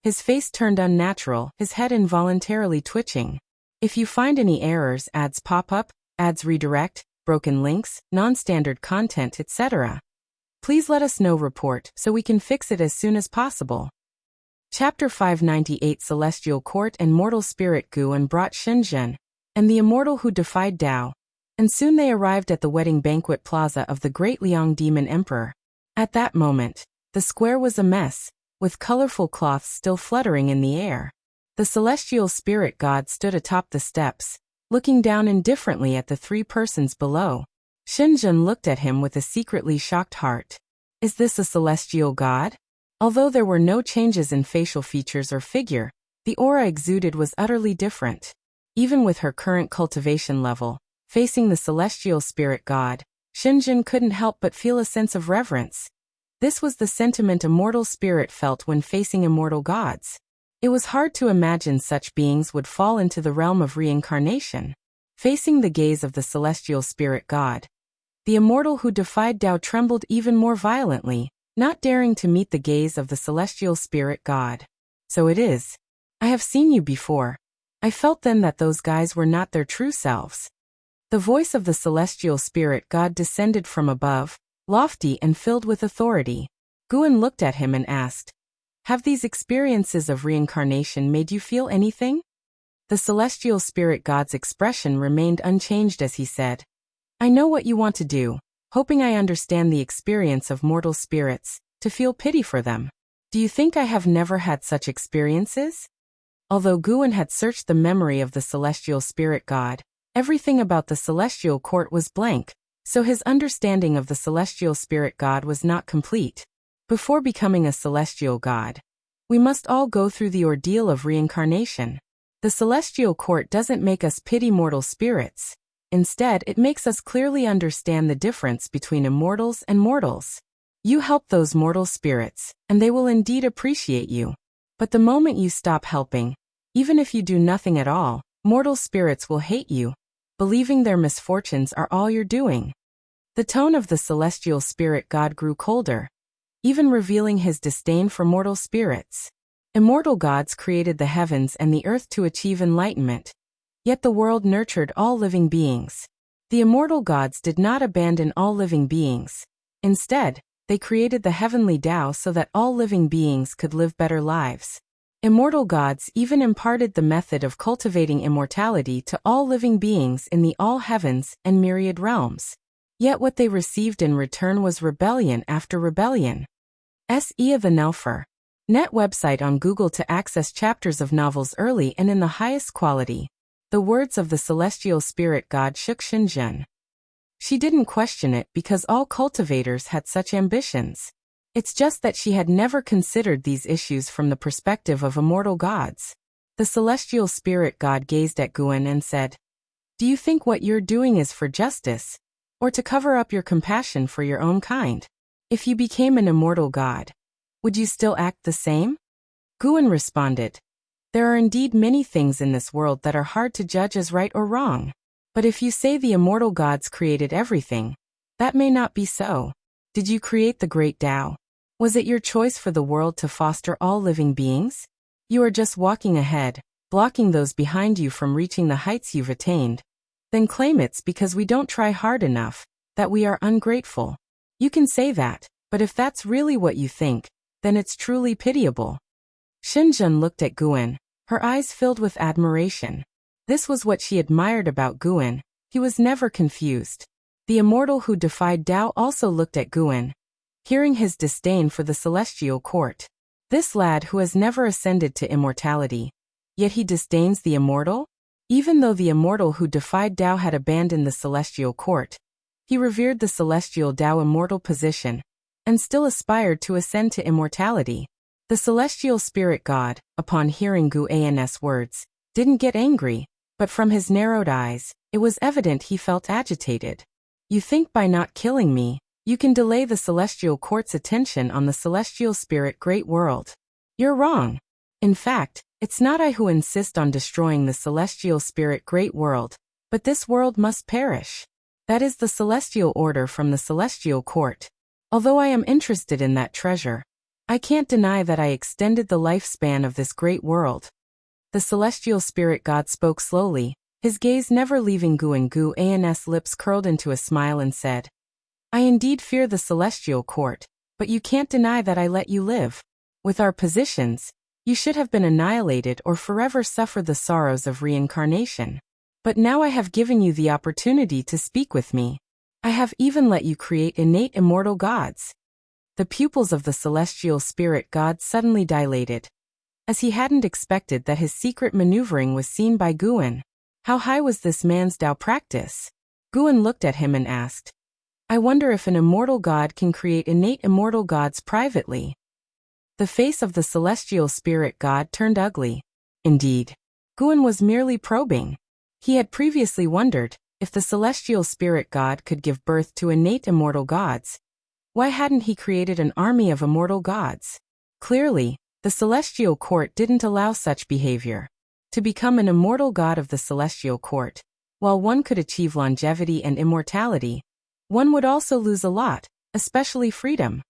his face turned unnatural, his head involuntarily twitching. If you find any errors, ads pop up, ads redirect, broken links, non-standard content, etc., please let us know. Report so we can fix it as soon as possible. Chapter 598 Celestial Court and Mortal Spirit Guan brought Shenzhen and the immortal who defied Tao, and soon they arrived at the wedding banquet plaza of the great Liang demon emperor. At that moment, the square was a mess, with colorful cloths still fluttering in the air. The celestial spirit god stood atop the steps, looking down indifferently at the three persons below. Shenzhen looked at him with a secretly shocked heart. Is this a celestial god? Although there were no changes in facial features or figure, the aura exuded was utterly different. Even with her current cultivation level, facing the celestial spirit god, Shenzhen couldn't help but feel a sense of reverence. This was the sentiment a mortal spirit felt when facing immortal gods. It was hard to imagine such beings would fall into the realm of reincarnation. Facing the gaze of the celestial spirit god, the immortal who defied Tao trembled even more violently, not daring to meet the gaze of the celestial spirit god. "So it is. I have seen you before. I felt then that those guys were not their true selves." The voice of the celestial spirit god descended from above, lofty and filled with authority. Guan looked at him and asked, "Have these experiences of reincarnation made you feel anything?" The celestial spirit god's expression remained unchanged as he said, "I know what you want to do, hoping I understand the experience of mortal spirits, to feel pity for them. Do you think I have never had such experiences?" Although Guan had searched the memory of the celestial spirit god, everything about the celestial court was blank, so his understanding of the celestial spirit god was not complete. Before becoming a celestial god, we must all go through the ordeal of reincarnation. The celestial court doesn't make us pity mortal spirits. Instead, it makes us clearly understand the difference between immortals and mortals. You help those mortal spirits, and they will indeed appreciate you. But the moment you stop helping, even if you do nothing at all, mortal spirits will hate you, believing their misfortunes are all you're doing." The tone of the celestial spirit god grew colder, even revealing his disdain for mortal spirits. Immortal gods created the heavens and the earth to achieve enlightenment, yet the world nurtured all living beings. The immortal gods did not abandon all living beings. Instead, they created the heavenly Tao so that all living beings could live better lives. Immortal gods even imparted the method of cultivating immortality to all living beings in the all heavens and myriad realms. Yet what they received in return was rebellion after rebellion. S.E. of the Nelfer. Net website on Google to access chapters of novels early and in the highest quality. The words of the celestial spirit god shook Xinjun. She didn't question it because all cultivators had such ambitions. It's just that she had never considered these issues from the perspective of immortal gods. The celestial spirit god gazed at Guan and said, "Do you think what you're doing is for justice, or to cover up your compassion for your own kind? If you became an immortal god, would you still act the same?" Guan responded, "There are indeed many things in this world that are hard to judge as right or wrong. But if you say the immortal gods created everything, that may not be so. Did you create the great Tao? Was it your choice for the world to foster all living beings? You are just walking ahead, blocking those behind you from reaching the heights you've attained. Then claim it's because we don't try hard enough, that we are ungrateful. You can say that, but if that's really what you think, then it's truly pitiable." Xinjun looked at Guan, her eyes filled with admiration. This was what she admired about Guan. He was never confused. The immortal who defied Tao also looked at Guan, hearing his disdain for the celestial court. This lad who has never ascended to immortality, yet he disdains the immortal? Even though the immortal who defied Tao had abandoned the celestial court, he revered the celestial Tao immortal position, and still aspired to ascend to immortality. The celestial spirit god, upon hearing Gu An's words, didn't get angry, but from his narrowed eyes, it was evident he felt agitated. "You think by not killing me, you can delay the celestial court's attention on the celestial spirit great world. You're wrong. In fact, it's not I who insist on destroying the celestial spirit great world, but this world must perish. That is the celestial order from the celestial court. Although I am interested in that treasure, I can't deny that I extended the lifespan of this great world." The celestial spirit god spoke slowly, his gaze never leaving Guan. Gu An's lips curled into a smile and said, "I indeed fear the celestial court, but you can't deny that I let you live. With our positions, you should have been annihilated or forever suffer the sorrows of reincarnation. But now I have given you the opportunity to speak with me. I have even let you create innate immortal gods." The pupils of the celestial spirit god suddenly dilated, as he hadn't expected that his secret maneuvering was seen by Guan. How high was this man's Tao practice? Guan looked at him and asked, "I wonder if an immortal god can create innate immortal gods privately." The face of the celestial spirit god turned ugly. Indeed, Guan was merely probing. He had previously wondered, if the celestial spirit god could give birth to innate immortal gods, why hadn't he created an army of immortal gods? Clearly, the celestial court didn't allow such behavior. To become an immortal god of the celestial court, while one could achieve longevity and immortality, one would also lose a lot, especially freedom.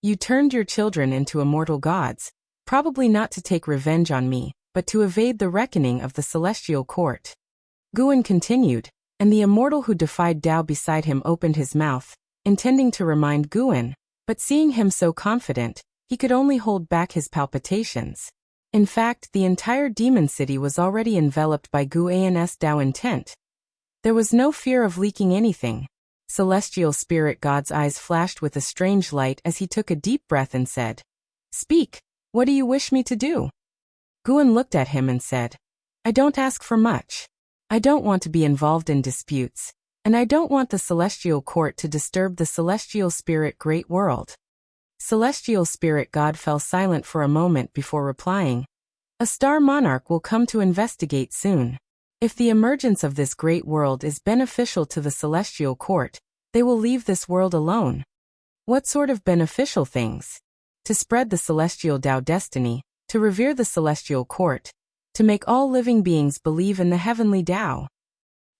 You turned your children into immortal gods, probably not to take revenge on me, but to evade the reckoning of the celestial court. Guan continued, and the immortal who defied Tao beside him opened his mouth, intending to remind Guan, but seeing him so confident, he could only hold back his palpitations. In fact, the entire demon city was already enveloped by Gu An's Tao intent. There was no fear of leaking anything. Celestial spirit god's eyes flashed with a strange light as he took a deep breath and said, "Speak, what do you wish me to do?" Guan looked at him and said, "I don't ask for much. I don't want to be involved in disputes, and I don't want the celestial court to disturb the celestial spirit great world." Celestial spirit god fell silent for a moment before replying, "A star monarch will come to investigate soon. If the emergence of this great world is beneficial to the celestial court, they will leave this world alone." What sort of beneficial things? To spread the celestial Tao destiny, to revere the celestial court, to make all living beings believe in the heavenly Tao.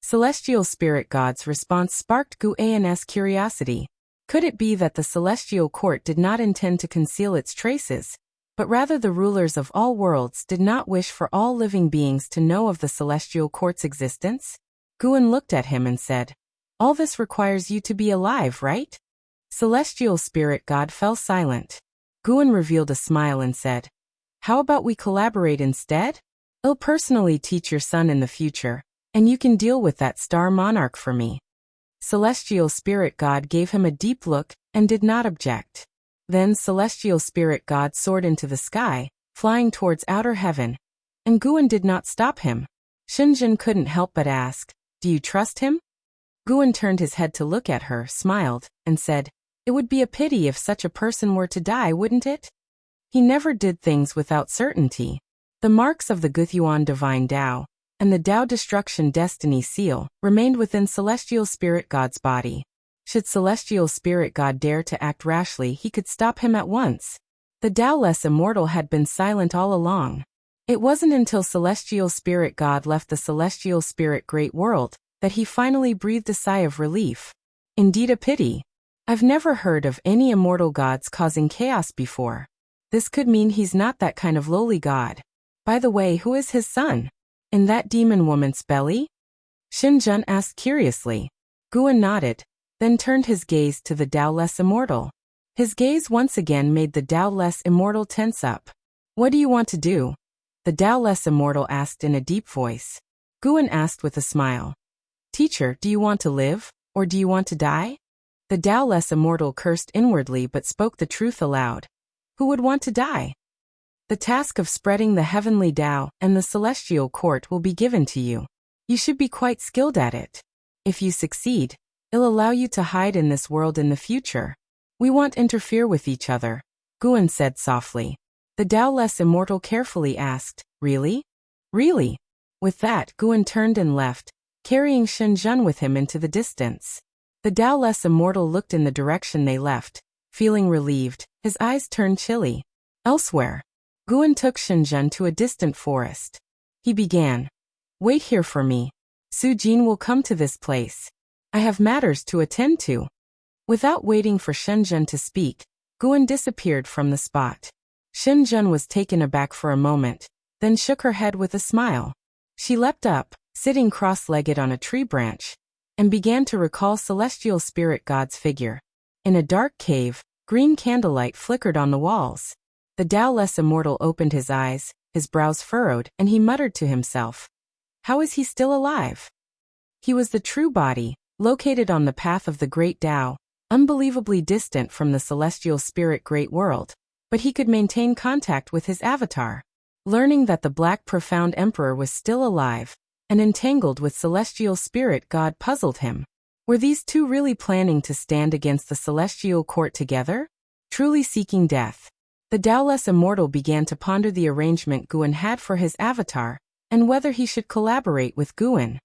Celestial spirit god's response sparked Guan's curiosity. Could it be that the celestial court did not intend to conceal its traces, but rather the rulers of all worlds did not wish for all living beings to know of the celestial court's existence? Guan looked at him and said, "All this requires you to be alive, right?" Celestial spirit god fell silent. Guan revealed a smile and said, "How about we collaborate instead? I'll personally teach your son in the future, and you can deal with that star monarch for me." Celestial spirit god gave him a deep look and did not object. Then celestial spirit god soared into the sky, flying towards outer heaven, and Guan did not stop him. Shenzhen couldn't help but ask, "Do you trust him?" Guan turned his head to look at her, smiled, and said, "It would be a pity if such a person were to die, wouldn't it?" He never did things without certainty. The marks of the Guthuan divine Tao, and the Tao destruction destiny seal, remained within celestial spirit god's body. Should celestial spirit god dare to act rashly, he could stop him at once. The Taoless immortal had been silent all along. It wasn't until celestial spirit god left the celestial spirit great world that he finally breathed a sigh of relief. Indeed a pity. I've never heard of any immortal gods causing chaos before. This could mean he's not that kind of lowly god. By the way, who is his son? In that demon woman's belly? Shenzhen asked curiously. Guan nodded, then turned his gaze to the Taoless immortal. His gaze once again made the Taoless immortal tense up. "What do you want to do?" the Taoless immortal asked in a deep voice. Guan asked with a smile. "Teacher, do you want to live, or do you want to die?" The Taoless immortal cursed inwardly but spoke the truth aloud. Who would want to die? The task of spreading the heavenly Tao and the celestial court will be given to you. You should be quite skilled at it. If you succeed, it'll allow you to hide in this world in the future. We won't interfere with each other, Guan said softly. The Taoless immortal carefully asked, "Really? Really?" With that, Guan turned and left, carrying Shenzhen with him into the distance. The Taoless immortal looked in the direction they left, feeling relieved, his eyes turned chilly. Elsewhere, Guan took Shenzhen to a distant forest. He began, "Wait here for me. Su Jin will come to this place. I have matters to attend to." Without waiting for Shenzhen to speak, Guan disappeared from the spot. Shenzhen was taken aback for a moment, then shook her head with a smile. She leapt up, sitting cross-legged on a tree branch, and began to recall celestial spirit god's figure. In a dark cave, green candlelight flickered on the walls. The Taoless immortal opened his eyes, his brows furrowed, and he muttered to himself, "How is he still alive?" He was the true body, located on the path of the great Tao, unbelievably distant from the celestial spirit great world, but he could maintain contact with his avatar. Learning that the Black Profound Emperor was still alive and entangled with celestial spirit god puzzled him. Were these two really planning to stand against the celestial court together? Truly seeking death? The Taoless immortal began to ponder the arrangement Guan had for his avatar, and whether he should collaborate with Guan.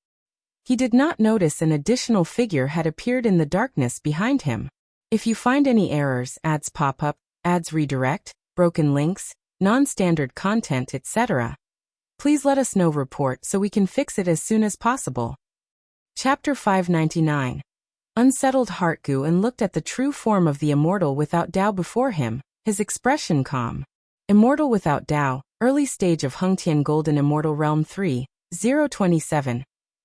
He did not notice an additional figure had appeared in the darkness behind him. If you find any errors, ads pop up, ads redirect, broken links, non-standard content, etc., please let us know report so we can fix it as soon as possible. Chapter 599. Unsettled heart. Guan looked at the true form of the immortal without Tao before him, his expression calm. Immortal without Tao, early stage of Hengtian Golden Immortal Realm 3, 027,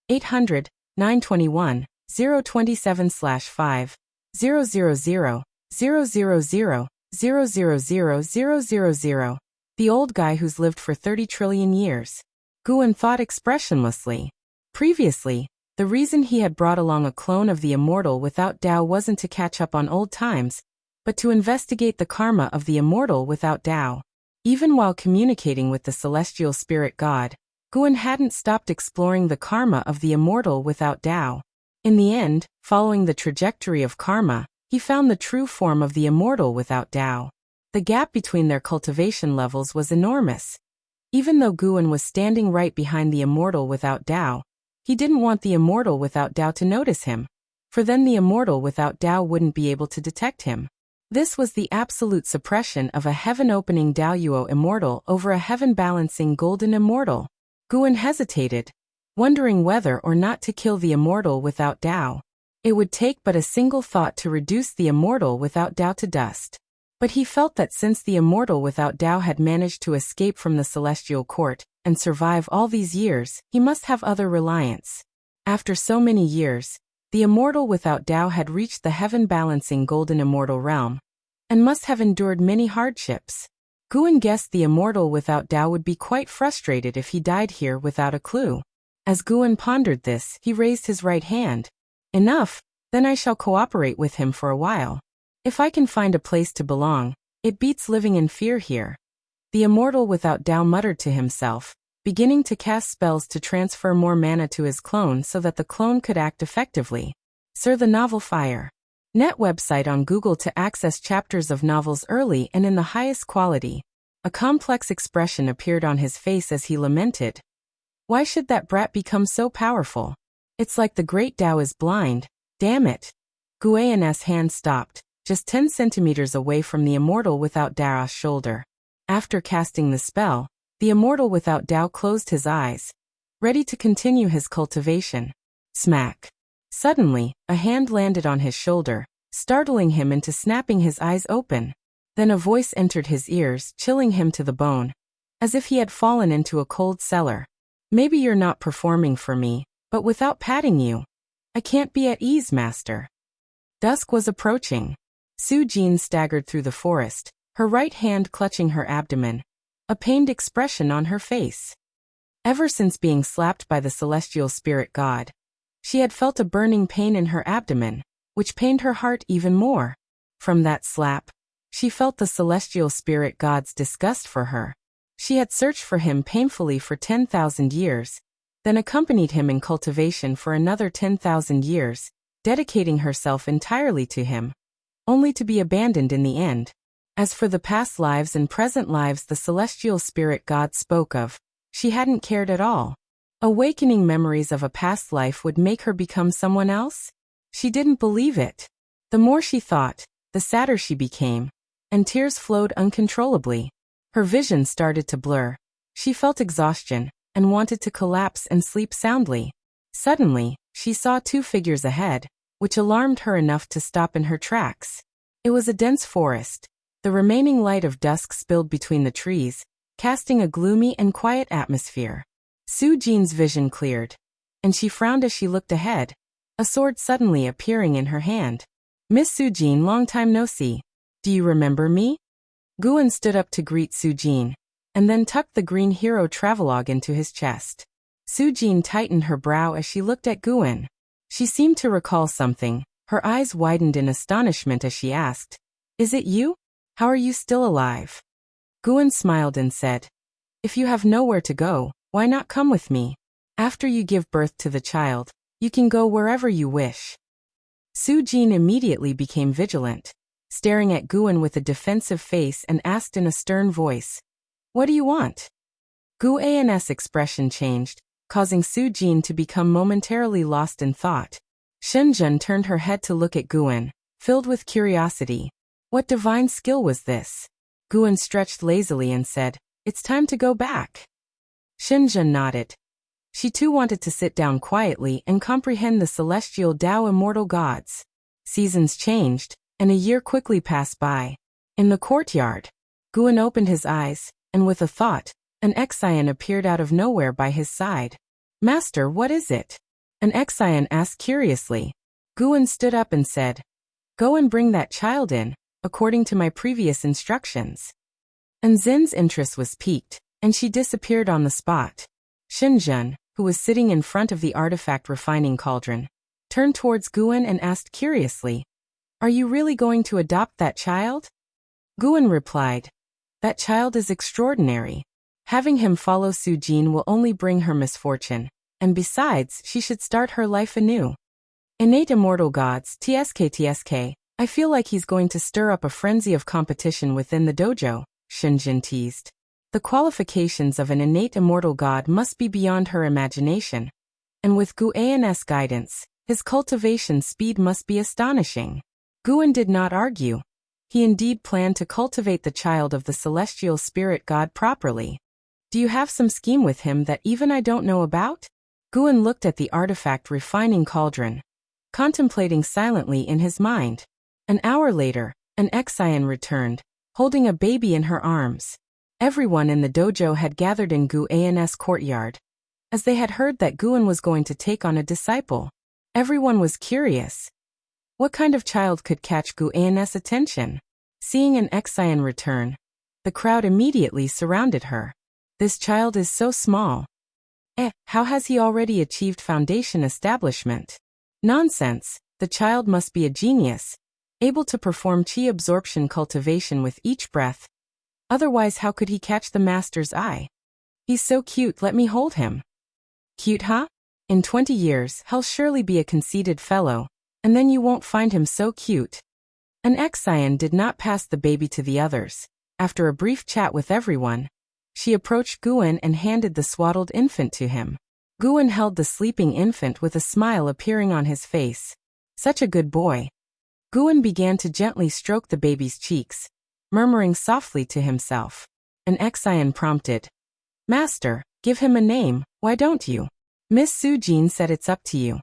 800, 921, 027/5, 000, 000, 000. The old guy who's lived for 30 trillion years. Guan thought expressionlessly. Previously, the reason he had brought along a clone of the immortal without Tao wasn't to catch up on old times, but to investigate the karma of the immortal without Tao. Even while communicating with the celestial spirit god, Guan hadn't stopped exploring the karma of the immortal without Tao. In the end, following the trajectory of karma, he found the true form of the immortal without Tao. The gap between their cultivation levels was enormous. Even though Guan was standing right behind the immortal without Tao, he didn't want the immortal without Tao to notice him, for then the immortal without Tao wouldn't be able to detect him. This was the absolute suppression of a heaven-opening Daoyuo immortal over a heaven-balancing golden immortal. Guan hesitated, wondering whether or not to kill the immortal without Dao. It would take but a single thought to reduce the immortal without Dao to dust. But he felt that since the immortal without Dao had managed to escape from the celestial court and survive all these years, he must have other reliance. After so many years, the immortal without Dao had reached the heaven-balancing golden immortal realm, and must have endured many hardships. Guan guessed the immortal without Dao would be quite frustrated if he died here without a clue. As Guan pondered this, he raised his right hand. Enough, then I shall cooperate with him for a while. If I can find a place to belong, it beats living in fear here. The immortal without Dao muttered to himself, beginning to cast spells to transfer more mana to his clone so that the clone could act effectively. Sir, the novel Fire. Net website on Google to access chapters of novels early and in the highest quality. A complex expression appeared on his face as he lamented. Why should that brat become so powerful? It's like the great Dao is blind. Damn it. Guan's hand stopped, just 10 centimeters away from the immortal without Dao's shoulder. After casting the spell, the immortal without Dao closed his eyes, ready to continue his cultivation. Smack. Suddenly, a hand landed on his shoulder, startling him into snapping his eyes open. Then a voice entered his ears, chilling him to the bone, as if he had fallen into a cold cellar. Maybe you're not performing for me, but without patting you, I can't be at ease, master. Dusk was approaching. Su Jin staggered through the forest, her right hand clutching her abdomen, a pained expression on her face. Ever since being slapped by the celestial spirit god, she had felt a burning pain in her abdomen, which pained her heart even more. From that slap, she felt the celestial spirit god's disgust for her. She had searched for him painfully for 10,000 years, then accompanied him in cultivation for another 10,000 years, dedicating herself entirely to him, only to be abandoned in the end. As for the past lives and present lives the celestial spirit god spoke of, she hadn't cared at all. Awakening memories of a past life would make her become someone else? She didn't believe it. The more she thought, the sadder she became, and tears flowed uncontrollably. Her vision started to blur. She felt exhaustion, and wanted to collapse and sleep soundly. Suddenly, she saw 2 figures ahead, which alarmed her enough to stop in her tracks. It was a dense forest. The remaining light of dusk spilled between the trees, casting a gloomy and quiet atmosphere. Su Jin's vision cleared, and she frowned as she looked ahead, a sword suddenly appearing in her hand. Miss Su Jin, long time no see. Do you remember me? Guan stood up to greet Su Jin, and then tucked the green hero travelogue into his chest. Su Jin tightened her brow as she looked at Guan. She seemed to recall something. Her eyes widened in astonishment as she asked, "Is it you? How are you still alive?" Guan smiled and said, "If you have nowhere to go, why not come with me? After you give birth to the child, you can go wherever you wish." Su Jin immediately became vigilant, staring at Guan with a defensive face and asked in a stern voice, "What do you want?" Guan's expression changed, causing Su Jin to become momentarily lost in thought. Shenzhen turned her head to look at Guan, filled with curiosity. What divine skill was this? Guan stretched lazily and said, "It's time to go back." Shenzhen nodded. She too wanted to sit down quietly and comprehend the celestial Tao immortal gods. Seasons changed, and a year quickly passed by. In the courtyard, Guan opened his eyes, and with a thought, an Exian appeared out of nowhere by his side. "Master, what is it?" An Exian asked curiously. Guan stood up and said, "Go and bring that child in, according to my previous instructions." And Zin's interest was piqued, and she disappeared on the spot. Shenzhen, who was sitting in front of the artifact refining cauldron, turned towards Guan and asked curiously, "Are you really going to adopt that child?" Guan replied, "That child is extraordinary. Having him follow Su Jin will only bring her misfortune, and besides, she should start her life anew." Innate immortal gods, TSK. I feel like he's going to stir up a frenzy of competition within the dojo, Shenzhen teased. The qualifications of an innate immortal god must be beyond her imagination. And with Guan's guidance, his cultivation speed must be astonishing. Guan did not argue. He indeed planned to cultivate the child of the celestial spirit god properly. Do you have some scheme with him that even I don't know about? Guan looked at the artifact refining cauldron, contemplating silently in his mind. An hour later, an Exian returned, holding a baby in her arms. Everyone in the dojo had gathered in Guan's courtyard, as they had heard that Guan was going to take on a disciple. Everyone was curious. What kind of child could catch Guan's attention? Seeing an Exian return, the crowd immediately surrounded her. This child is so small. How has he already achieved foundation establishment? Nonsense, the child must be a genius, able to perform chi absorption cultivation with each breath. Otherwise how could he catch the master's eye? He's so cute, let me hold him. Cute, huh? In 20 years, he'll surely be a conceited fellow, and then you won't find him so cute. An Exian did not pass the baby to the others. After a brief chat with everyone, she approached Guan and handed the swaddled infant to him. Guan held the sleeping infant with a smile appearing on his face. Such a good boy. Guan began to gently stroke the baby's cheeks, murmuring softly to himself. An Exian prompted. Master, give him a name, why don't you? Miss Sujin said it's up to you.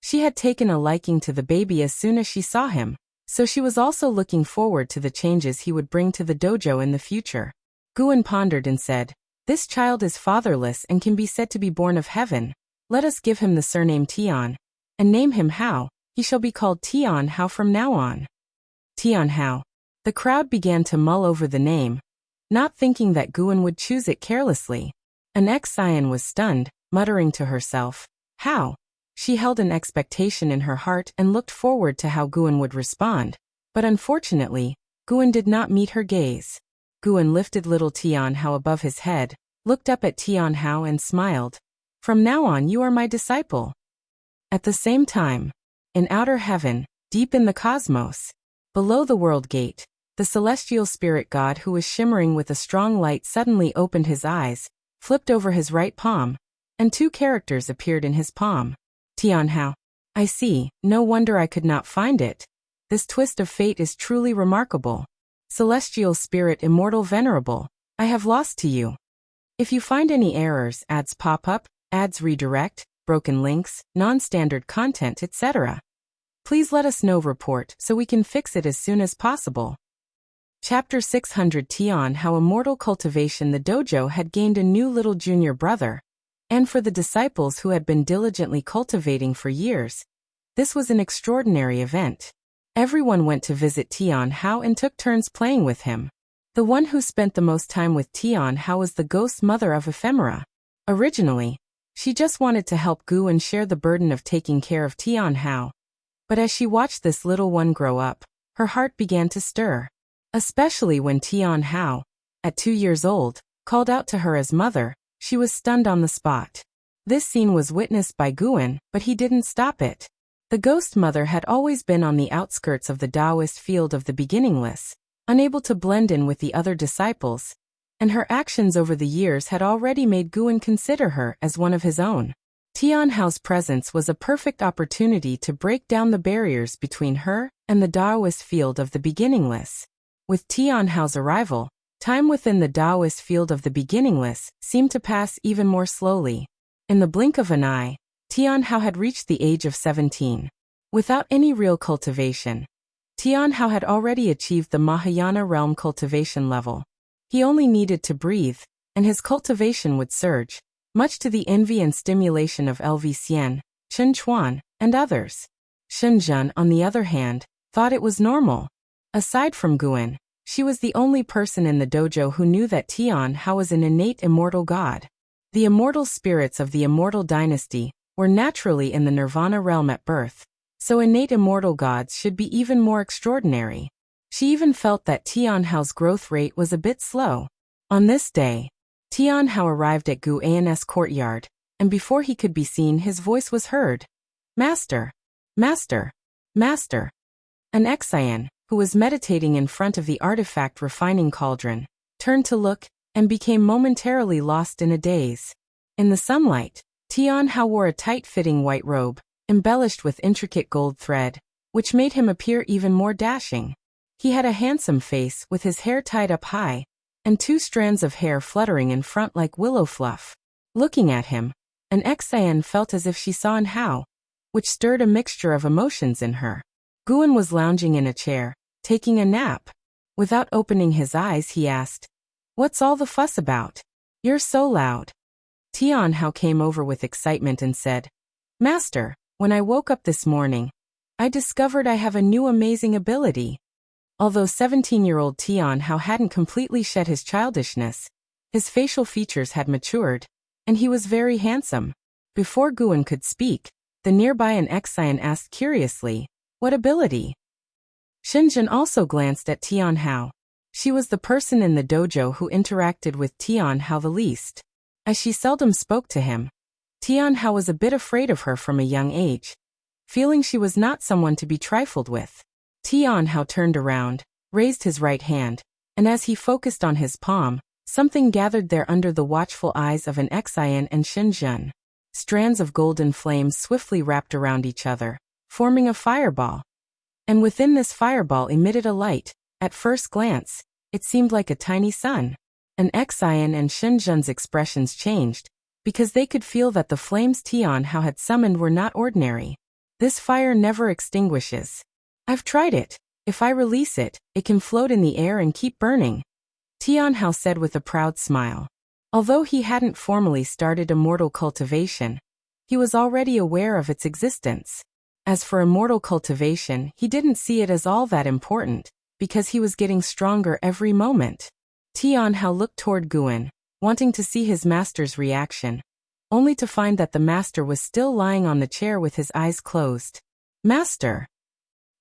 She had taken a liking to the baby as soon as she saw him, so she was also looking forward to the changes he would bring to the dojo in the future. Guan pondered and said, this child is fatherless and can be said to be born of heaven. Let us give him the surname Tian, and name him Hao. He shall be called Tian Hao from now on. Tian Hao. The crowd began to mull over the name, not thinking that Guan would choose it carelessly. An Exian was stunned, muttering to herself, how? She held an expectation in her heart and looked forward to how Guan would respond. But unfortunately, Guan did not meet her gaze. Guan lifted little Tian Hao above his head, looked up at Tian Hao and smiled. From now on you are my disciple. At the same time, in outer heaven, deep in the cosmos, below the world gate, the celestial spirit god who was shimmering with a strong light suddenly opened his eyes, flipped over his right palm, and two characters appeared in his palm. Tian Hao. I see, no wonder I could not find it. This twist of fate is truly remarkable. Celestial spirit immortal venerable, I have lost to you. If you find any errors, ads pop up, ads redirect, broken links, non-standard content, etc., please let us know report so we can fix it as soon as possible. Chapter 600 Tian Hao Immortal Cultivation. The dojo had gained a new little junior brother, and for the disciples who had been diligently cultivating for years, this was an extraordinary event. Everyone went to visit Tian Hao and took turns playing with him. The one who spent the most time with Tian Hao was the ghost mother of Ephemera. Originally, she just wanted to help Gu and share the burden of taking care of Tian Hao. But as she watched this little one grow up, her heart began to stir. Especially when Tian Hao, at 2 years old, called out to her as mother, she was stunned on the spot. This scene was witnessed by Guan, but he didn't stop it. The ghost mother had always been on the outskirts of the Taoist field of the beginningless, unable to blend in with the other disciples, and her actions over the years had already made Guan consider her as one of his own. Tian Hao's presence was a perfect opportunity to break down the barriers between her and the Taoist field of the beginningless. With Tian Hao's arrival, time within the Taoist field of the beginningless seemed to pass even more slowly. In the blink of an eye, Tian Hao had reached the age of 17. Without any real cultivation, Tian Hao had already achieved the Mahayana realm cultivation level. He only needed to breathe, and his cultivation would surge, much to the envy and stimulation of LV Xian, Chen Chuan, and others. Shen Zhen, on the other hand, thought it was normal. Aside from Guan, she was the only person in the dojo who knew that Tian Hao was an innate immortal god. The immortal spirits of the immortal dynasty were naturally in the nirvana realm at birth, so innate immortal gods should be even more extraordinary. She even felt that Tian Hao's growth rate was a bit slow. On this day, Tian Hao arrived at Guan's courtyard, and before he could be seen his voice was heard. Master! Master! Master! An Exian, who was meditating in front of the artifact refining cauldron, turned to look, and became momentarily lost in a daze. In the sunlight, Tian Hao wore a tight-fitting white robe, embellished with intricate gold thread, which made him appear even more dashing. He had a handsome face with his hair tied up high, and 2 strands of hair fluttering in front like willow fluff. Looking at him, an Xian felt as if she saw an Hao, which stirred a mixture of emotions in her. Guan was lounging in a chair, taking a nap. Without opening his eyes, he asked, "What's all the fuss about? You're so loud." Tian Hao came over with excitement and said, "Master, when I woke up this morning, I discovered I have a new amazing ability." Although 17-year-old Tian Hao hadn't completely shed his childishness, his facial features had matured, and he was very handsome. Before Guan could speak, the nearby an Xian asked curiously, "What ability?" Shenzhen also glanced at Tian Hao. She was the person in the dojo who interacted with Tian Hao the least. As she seldom spoke to him, Tian Hao was a bit afraid of her from a young age, feeling she was not someone to be trifled with. Tian Hao turned around, raised his right hand, and as he focused on his palm, something gathered there under the watchful eyes of an Xian and Shenzhen. Strands of golden flames swiftly wrapped around each other, forming a fireball. And within this fireball emitted a light. At first glance, it seemed like a tiny sun. An Xian and Shenzhen's expressions changed, because they could feel that the flames Tian Hao had summoned were not ordinary. "This fire never extinguishes. I've tried it. If I release it, it can float in the air and keep burning," Tian Hao said with a proud smile. Although he hadn't formally started immortal cultivation, he was already aware of its existence. As for immortal cultivation, he didn't see it as all that important, because he was getting stronger every moment. Tian Hao looked toward Guan, wanting to see his master's reaction, only to find that the master was still lying on the chair with his eyes closed. "Master!"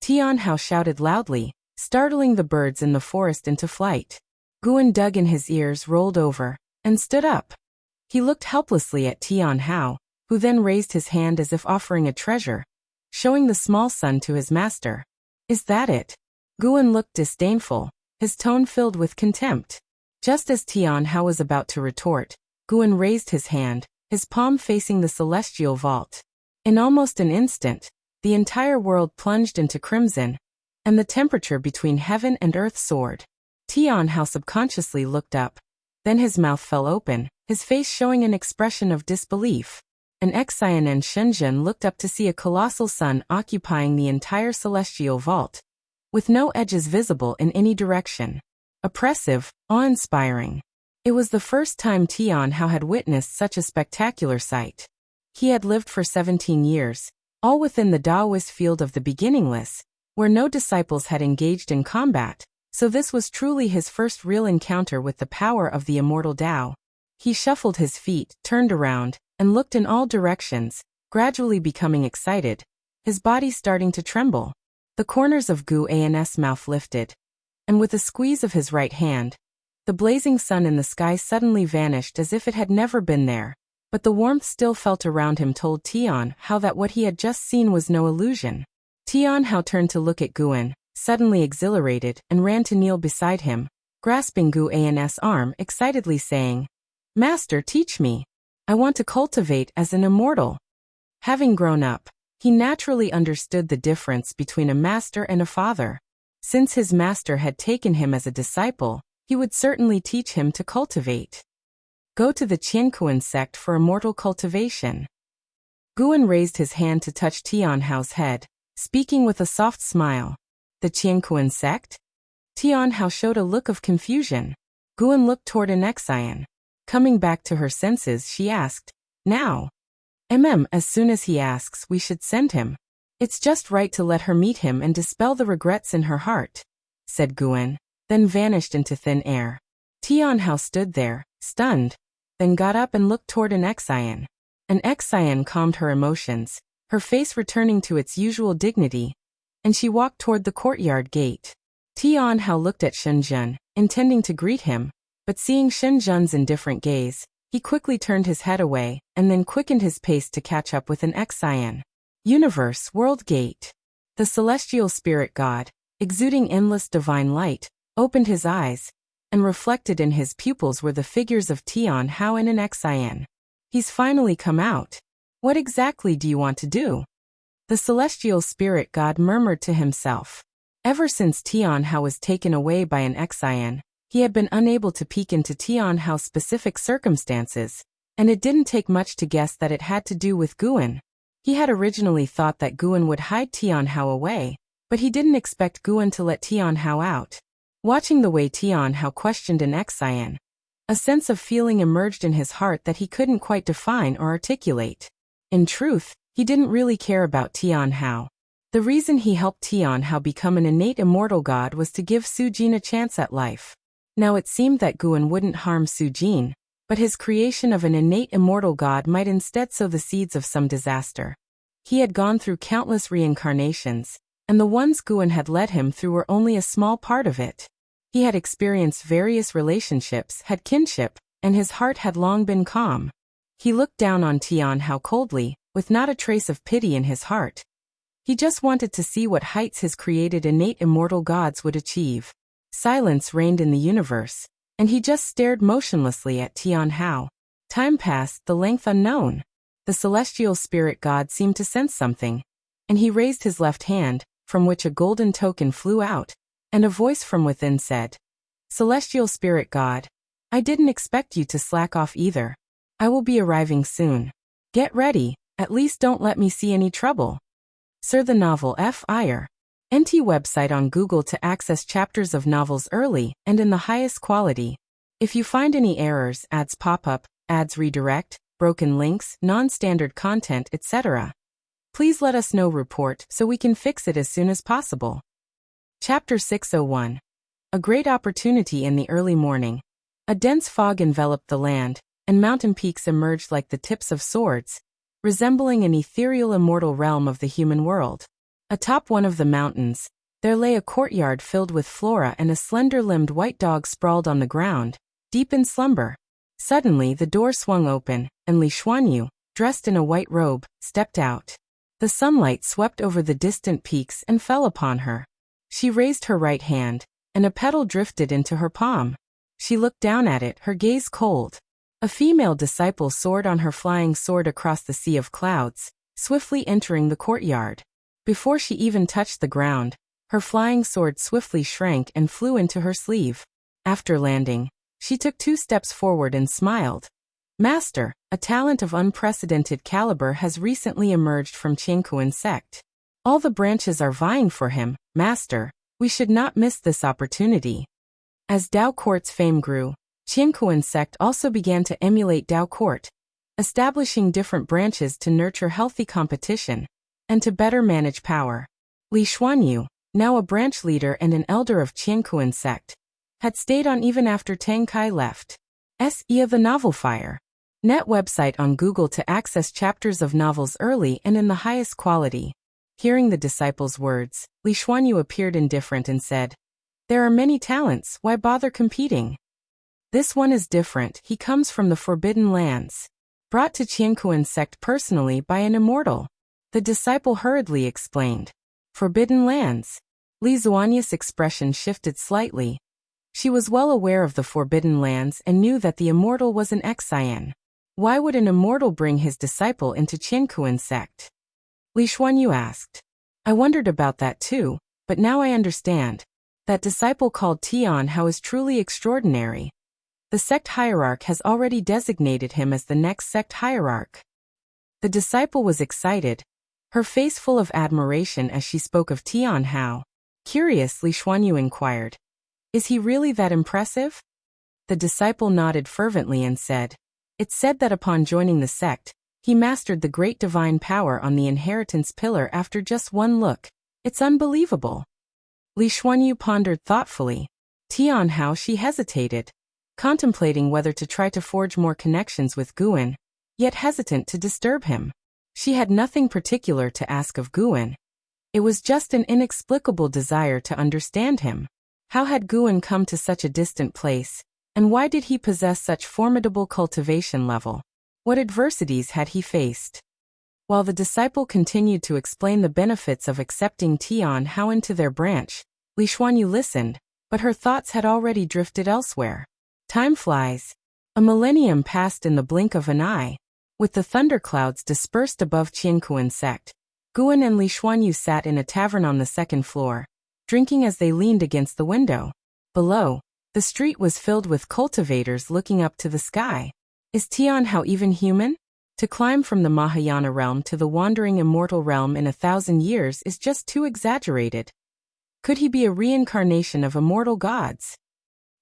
Tian Hao shouted loudly, startling the birds in the forest into flight. Guan dug in his ears, rolled over, and stood up. He looked helplessly at Tian Hao, who then raised his hand as if offering a treasure, showing the small sun to his master. "Is that it?" Guan looked disdainful, his tone filled with contempt. Just as Tian Hao was about to retort, Guan raised his hand, his palm facing the celestial vault. In almost an instant, the entire world plunged into crimson, and the temperature between heaven and earth soared. Tian Hao subconsciously looked up. Then his mouth fell open, his face showing an expression of disbelief. An Xian and Shenzhen looked up to see a colossal sun occupying the entire celestial vault, with no edges visible in any direction. Oppressive, awe-inspiring. It was the first time Tian Hao had witnessed such a spectacular sight. He had lived for 17 years, all within the Taoist field of the beginningless, where no disciples had engaged in combat, so this was truly his first real encounter with the power of the immortal Tao. He shuffled his feet, turned around, and looked in all directions, gradually becoming excited, his body starting to tremble. The corners of Guan's mouth lifted, and with a squeeze of his right hand, the blazing sun in the sky suddenly vanished as if it had never been there, but the warmth still felt around him told Tian Hao that what he had just seen was no illusion. Tian Hao turned to look at Guan, suddenly exhilarated, and ran to kneel beside him, grasping Guan's arm excitedly saying, "Master, teach me. I want to cultivate as an immortal." Having grown up, he naturally understood the difference between a master and a father. Since his master had taken him as a disciple, he would certainly teach him to cultivate. Go to the Qiankuan sect for immortal cultivation. Guan raised his hand to touch Tian Hao's head, speaking with a soft smile. The Qiankuan sect? Tian Hao showed a look of confusion. Guan looked toward an Xian. Coming back to her senses, she asked, "Now?" As soon as he asks, we should send him. It's just right to let her meet him and dispel the regrets in her heart," said Guan, then vanished into thin air. Tian Hao stood there, stunned, then got up and looked toward an Xian. An Xian calmed her emotions, her face returning to its usual dignity, and she walked toward the courtyard gate. Tian Hao looked at Shenzhen, intending to greet him, but seeing Shenzhen's indifferent gaze, he quickly turned his head away, and then quickened his pace to catch up with an Xian. Universe World Gate. The celestial spirit god, exuding endless divine light, opened his eyes, and reflected in his pupils were the figures of Tian Hao and an Xian. "He's finally come out. What exactly do you want to do?" The celestial spirit god murmured to himself. Ever since Tianhao was taken away by an Xian, he had been unable to peek into Tianhao's specific circumstances, and it didn't take much to guess that it had to do with Guan. He had originally thought that Guan would hide Tianhao away, but he didn't expect Guan to let Tianhao out. Watching the way Tianhao questioned an Xian, a sense of feeling emerged in his heart that he couldn't quite define or articulate. In truth, he didn't really care about Tianhao. The reason he helped Tianhao become an innate immortal god was to give Su Jin a chance at life. Now it seemed that Guan wouldn't harm Su Jin, but his creation of an innate immortal god might instead sow the seeds of some disaster. He had gone through countless reincarnations, and the ones Guan had led him through were only a small part of it. He had experienced various relationships, had kinship, and his heart had long been calm. He looked down on Tianhao coldly, with not a trace of pity in his heart. He just wanted to see what heights his created innate immortal gods would achieve. Silence reigned in the universe, and he just stared motionlessly at Tianhao. Time passed, the length unknown. The celestial spirit god seemed to sense something, and he raised his left hand, from which a golden token flew out, and a voice from within said, "Celestial spirit god, I didn't expect you to slack off either. I will be arriving soon. Get ready, at least don't let me see any trouble." Sir, the novel Fr. NT website on Google to access chapters of novels early and in the highest quality. If you find any errors, ads pop up, ads redirect, broken links, non-standard content, etc., please let us know. Report so we can fix it as soon as possible. Chapter 601. A great opportunity. In the early morning, a dense fog enveloped the land, and mountain peaks emerged like the tips of swords, resembling an ethereal immortal realm of the human world. Atop one of the mountains, there lay a courtyard filled with flora, and a slender-limbed white dog sprawled on the ground, deep in slumber. Suddenly the door swung open, and Li Xuanyu, dressed in a white robe, stepped out. The sunlight swept over the distant peaks and fell upon her. She raised her right hand, and a petal drifted into her palm. She looked down at it, her gaze cold. A female disciple soared on her flying sword across the sea of clouds, swiftly entering the courtyard. Before she even touched the ground, her flying sword swiftly shrank and flew into her sleeve. After landing, she took 2 steps forward and smiled. "Master, a talent of unprecedented caliber has recently emerged from Qiankuan sect. All the branches are vying for him, Master. We should not miss this opportunity." As Dao Court's fame grew, Qiankuan sect also began to emulate Dao Court, establishing different branches to nurture healthy competition and to better manage power. Li Xuanyu, now a branch leader and an elder of Qiankuan sect, had stayed on even after Tang Kai left. SE of the Novel Fire. Net website on Google to access chapters of novels early and in the highest quality. Hearing the disciple's words, Li Xuanyu appeared indifferent and said, "There are many talents, why bother competing? This one is different, he comes from the Forbidden Lands. Brought to Qiankuan sect personally by an immortal." The disciple hurriedly explained. "Forbidden Lands?" Li Xuanyu's expression shifted slightly. She was well aware of the Forbidden Lands and knew that the immortal was an Xian. Why would an immortal bring his disciple into Qiankuan sect? Li Xuanyu asked. "I wondered about that too, but now I understand. That disciple called Tianhao is truly extraordinary. The sect hierarch has already designated him as the next sect hierarch." The disciple was excited, her face full of admiration as she spoke of Tianhao. Curious, Li Xuanyu inquired, "Is he really that impressive?" The disciple nodded fervently and said, "It's said that upon joining the sect, he mastered the great divine power on the inheritance pillar after just one look. It's unbelievable." Li Xuanyu pondered thoughtfully. Tianhao, she hesitated, contemplating whether to try to forge more connections with Guan, yet hesitant to disturb him. She had nothing particular to ask of Guan. It was just an inexplicable desire to understand him. How had Guan come to such a distant place, and why did he possess such formidable cultivation level? What adversities had he faced? While the disciple continued to explain the benefits of accepting Tianhao into their branch, Li Xuanyu listened, but her thoughts had already drifted elsewhere. Time flies. A millennium passed in the blink of an eye. With the thunderclouds dispersed above Qiankuan sect, Guan and Li Xuanyu sat in a tavern on the second floor, drinking as they leaned against the window. Below, the street was filled with cultivators looking up to the sky. Is Tian Hao even human? To climb from the Mahayana realm to the wandering immortal realm in 1,000 years is just too exaggerated. Could he be a reincarnation of immortal gods?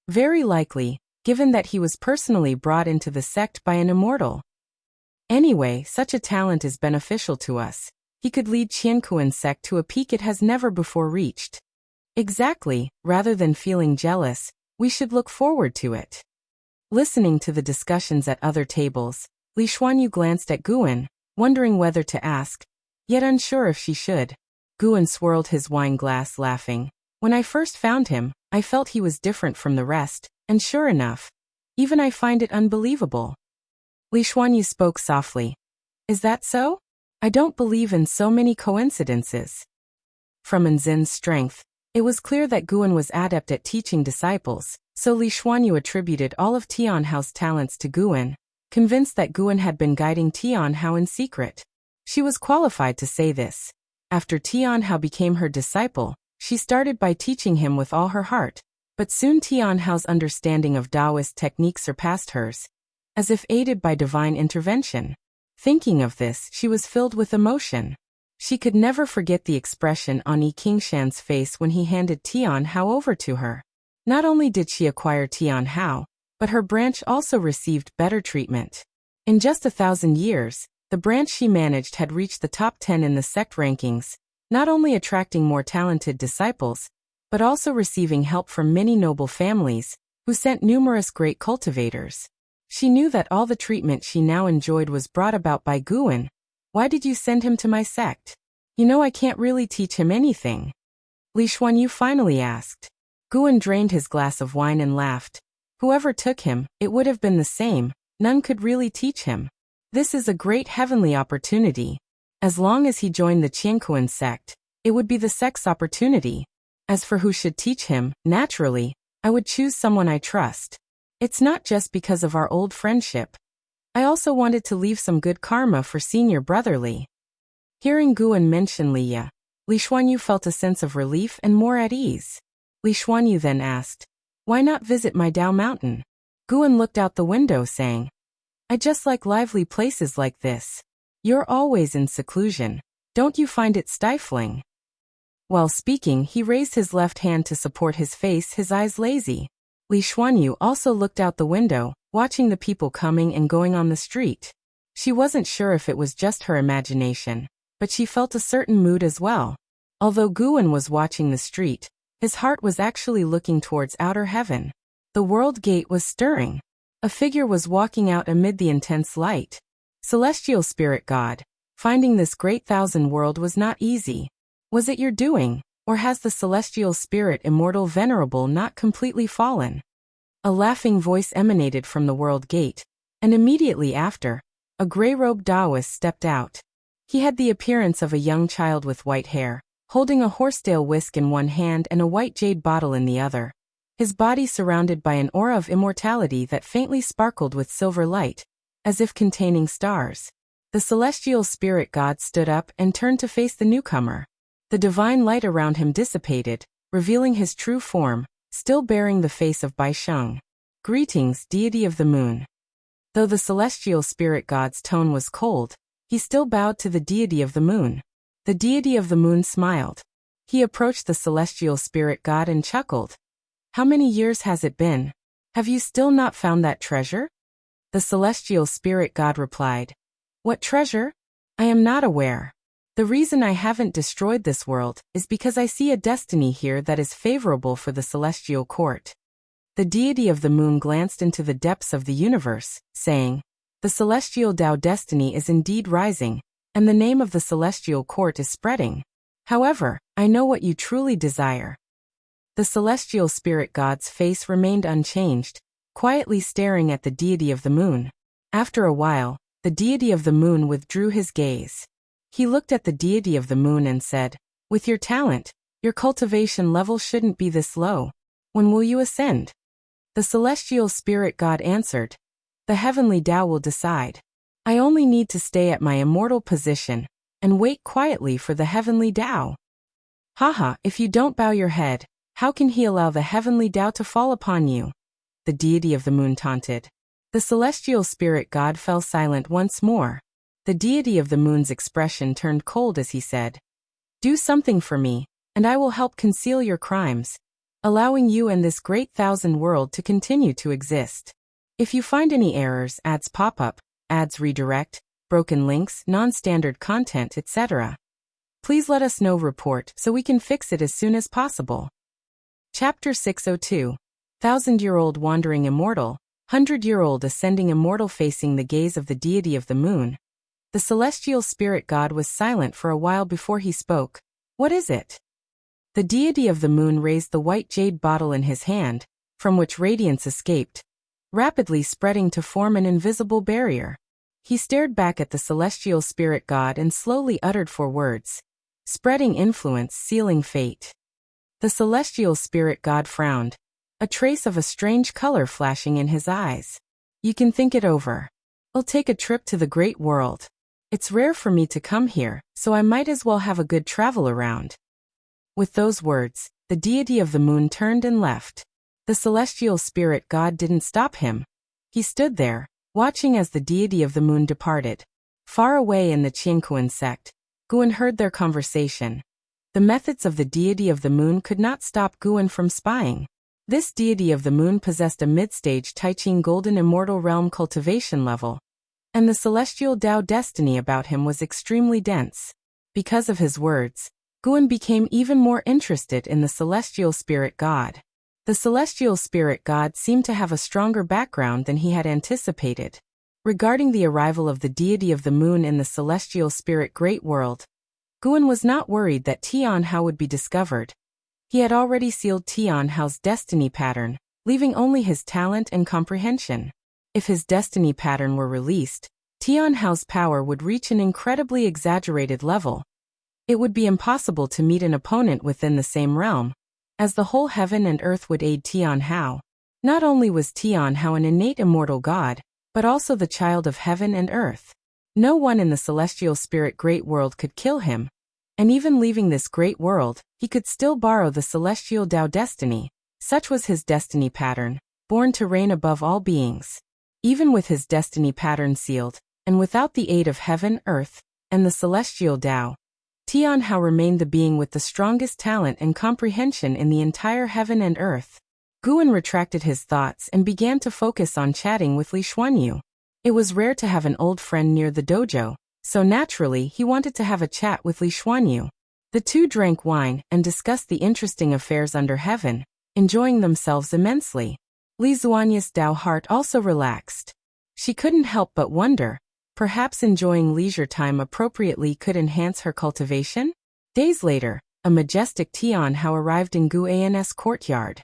Very likely, given that he was personally brought into the sect by an immortal. Anyway, such a talent is beneficial to us. He could lead Qiankuan's sect to a peak it has never before reached. Exactly, rather than feeling jealous, we should look forward to it. Listening to the discussions at other tables, Li Xuanyu glanced at Guan, wondering whether to ask, yet unsure if she should. Guan swirled his wine glass, laughing. When I first found him, I felt he was different from the rest, and sure enough, even I find it unbelievable. Li Xuanyu spoke softly. Is that so? I don't believe in so many coincidences. From Enzin's strength, it was clear that Guan was adept at teaching disciples, so Li Xuanyu attributed all of Tian Hao's talents to Guan, convinced that Guan had been guiding Tian Hao in secret. She was qualified to say this. After Tian Hao became her disciple, she started by teaching him with all her heart, but soon Tian Hao's understanding of Taoist technique surpassed hers, as if aided by divine intervention. Thinking of this, she was filled with emotion. She could never forget the expression on Yi Qingshan's face when he handed Tian Hao over to her. Not only did she acquire Tian Hao, but her branch also received better treatment. In just 1,000 years, the branch she managed had reached the top 10 in the sect rankings, not only attracting more talented disciples, but also receiving help from many noble families, who sent numerous great cultivators. She knew that all the treatment she now enjoyed was brought about by Guan. Why did you send him to my sect? You know I can't really teach him anything. Li Xuanyu finally asked. Guan drained his glass of wine and laughed. Whoever took him, it would have been the same, none could really teach him. This is a great heavenly opportunity. As long as he joined the Qiankuan sect, it would be the sect's opportunity. As for who should teach him, naturally, I would choose someone I trust. It's not just because of our old friendship. I also wanted to leave some good karma for senior brother Li. Hearing Guan mention Liya, Li Xuanyu felt a sense of relief and more at ease. Li Xuanyu then asked, why not visit my Dao mountain? Guan looked out the window saying, I just like lively places like this. You're always in seclusion. Don't you find it stifling? While speaking, he raised his left hand to support his face, his eyes lazy. Li Xuanyu also looked out the window, watching the people coming and going on the street. She wasn't sure if it was just her imagination, but she felt a certain mood as well. Although Guan was watching the street, his heart was actually looking towards outer heaven. The world gate was stirring. A figure was walking out amid the intense light. Celestial Spirit God, finding this great thousand world was not easy. Was it your doing, or has the Celestial Spirit Immortal Venerable not completely fallen? A laughing voice emanated from the world gate, and immediately after, a gray-robed Taoist stepped out. He had the appearance of a young child with white hair, holding a horsetail whisk in one hand and a white jade bottle in the other. His body surrounded by an aura of immortality that faintly sparkled with silver light, as if containing stars. The Celestial Spirit God stood up and turned to face the newcomer. The divine light around him dissipated, revealing his true form, still bearing the face of Bai Sheng. Greetings, deity of the moon. Though the Celestial Spirit God's tone was cold, he still bowed to the deity of the moon. The deity of the moon smiled. He approached the Celestial Spirit God and chuckled. How many years has it been? Have you still not found that treasure? The Celestial Spirit God replied. What treasure? I am not aware. The reason I haven't destroyed this world is because I see a destiny here that is favorable for the celestial court. The deity of the moon glanced into the depths of the universe, saying, the celestial Tao destiny is indeed rising, and the name of the celestial court is spreading. However, I know what you truly desire. The Celestial Spirit God's face remained unchanged, quietly staring at the deity of the moon. After a while, the deity of the moon withdrew his gaze. He looked at the deity of the moon and said, with your talent, your cultivation level shouldn't be this low. When will you ascend? The Celestial Spirit God answered, the heavenly Tao will decide. I only need to stay at my immortal position and wait quietly for the heavenly Tao. Haha, if you don't bow your head, how can he allow the heavenly Tao to fall upon you? The deity of the moon taunted. The celestial spirit god fell silent once more. The deity of the moon's expression turned cold as he said, "Do something for me, and I will help conceal your crimes, allowing you and this great thousand world to continue to exist. If you find any errors, ads pop up, ads redirect, broken links, non-standard content, etc., please let us know report so we can fix it as soon as possible." Chapter 602. Thousand-year-old wandering immortal, 100-year-old ascending immortal facing the gaze of the deity of the moon. The celestial spirit god was silent for a while before he spoke. "What is it?" The deity of the moon raised the white jade bottle in his hand, from which radiance escaped, rapidly spreading to form an invisible barrier. He stared back at the celestial spirit god and slowly uttered 4 words. Spreading influence, sealing fate. The celestial spirit god frowned, a trace of a strange color flashing in his eyes. "You can think it over. I'll take a trip to the great world. It's rare for me to come here, so I might as well have a good travel around." With those words, the deity of the moon turned and left. The celestial spirit god didn't stop him. He stood there, watching as the deity of the moon departed. Far away in the Qianquan sect, Guan heard their conversation. The methods of the deity of the moon could not stop Guan from spying. This deity of the moon possessed a mid-stage Taiqing golden immortal realm cultivation level, and the celestial Tao destiny about him was extremely dense. Because of his words, Guan became even more interested in the celestial spirit god. The celestial spirit god seemed to have a stronger background than he had anticipated. Regarding the arrival of the deity of the moon in the celestial spirit great world, Guan was not worried that Tianhao would be discovered. He had already sealed Tianhao's destiny pattern, leaving only his talent and comprehension. If his destiny pattern were released, Tianhao's power would reach an incredibly exaggerated level. It would be impossible to meet an opponent within the same realm, as the whole heaven and earth would aid Tianhao. Not only was Tianhao an innate immortal god, but also the child of heaven and earth. No one in the celestial spirit great world could kill him, and even leaving this great world, he could still borrow the celestial Tao destiny. Such was his destiny pattern, born to reign above all beings. Even with his destiny pattern sealed, and without the aid of heaven, earth, and the celestial Tao, Tianhao remained the being with the strongest talent and comprehension in the entire heaven and earth. Guan retracted his thoughts and began to focus on chatting with Li Xuanyu. It was rare to have an old friend near the dojo, so naturally he wanted to have a chat with Li Xuanyu. The two drank wine and discussed the interesting affairs under heaven, enjoying themselves immensely. Li Xuanyu's Tao heart also relaxed. She couldn't help but wonder, perhaps enjoying leisure time appropriately could enhance her cultivation? Days later, a majestic Tianhao arrived in Guan's courtyard.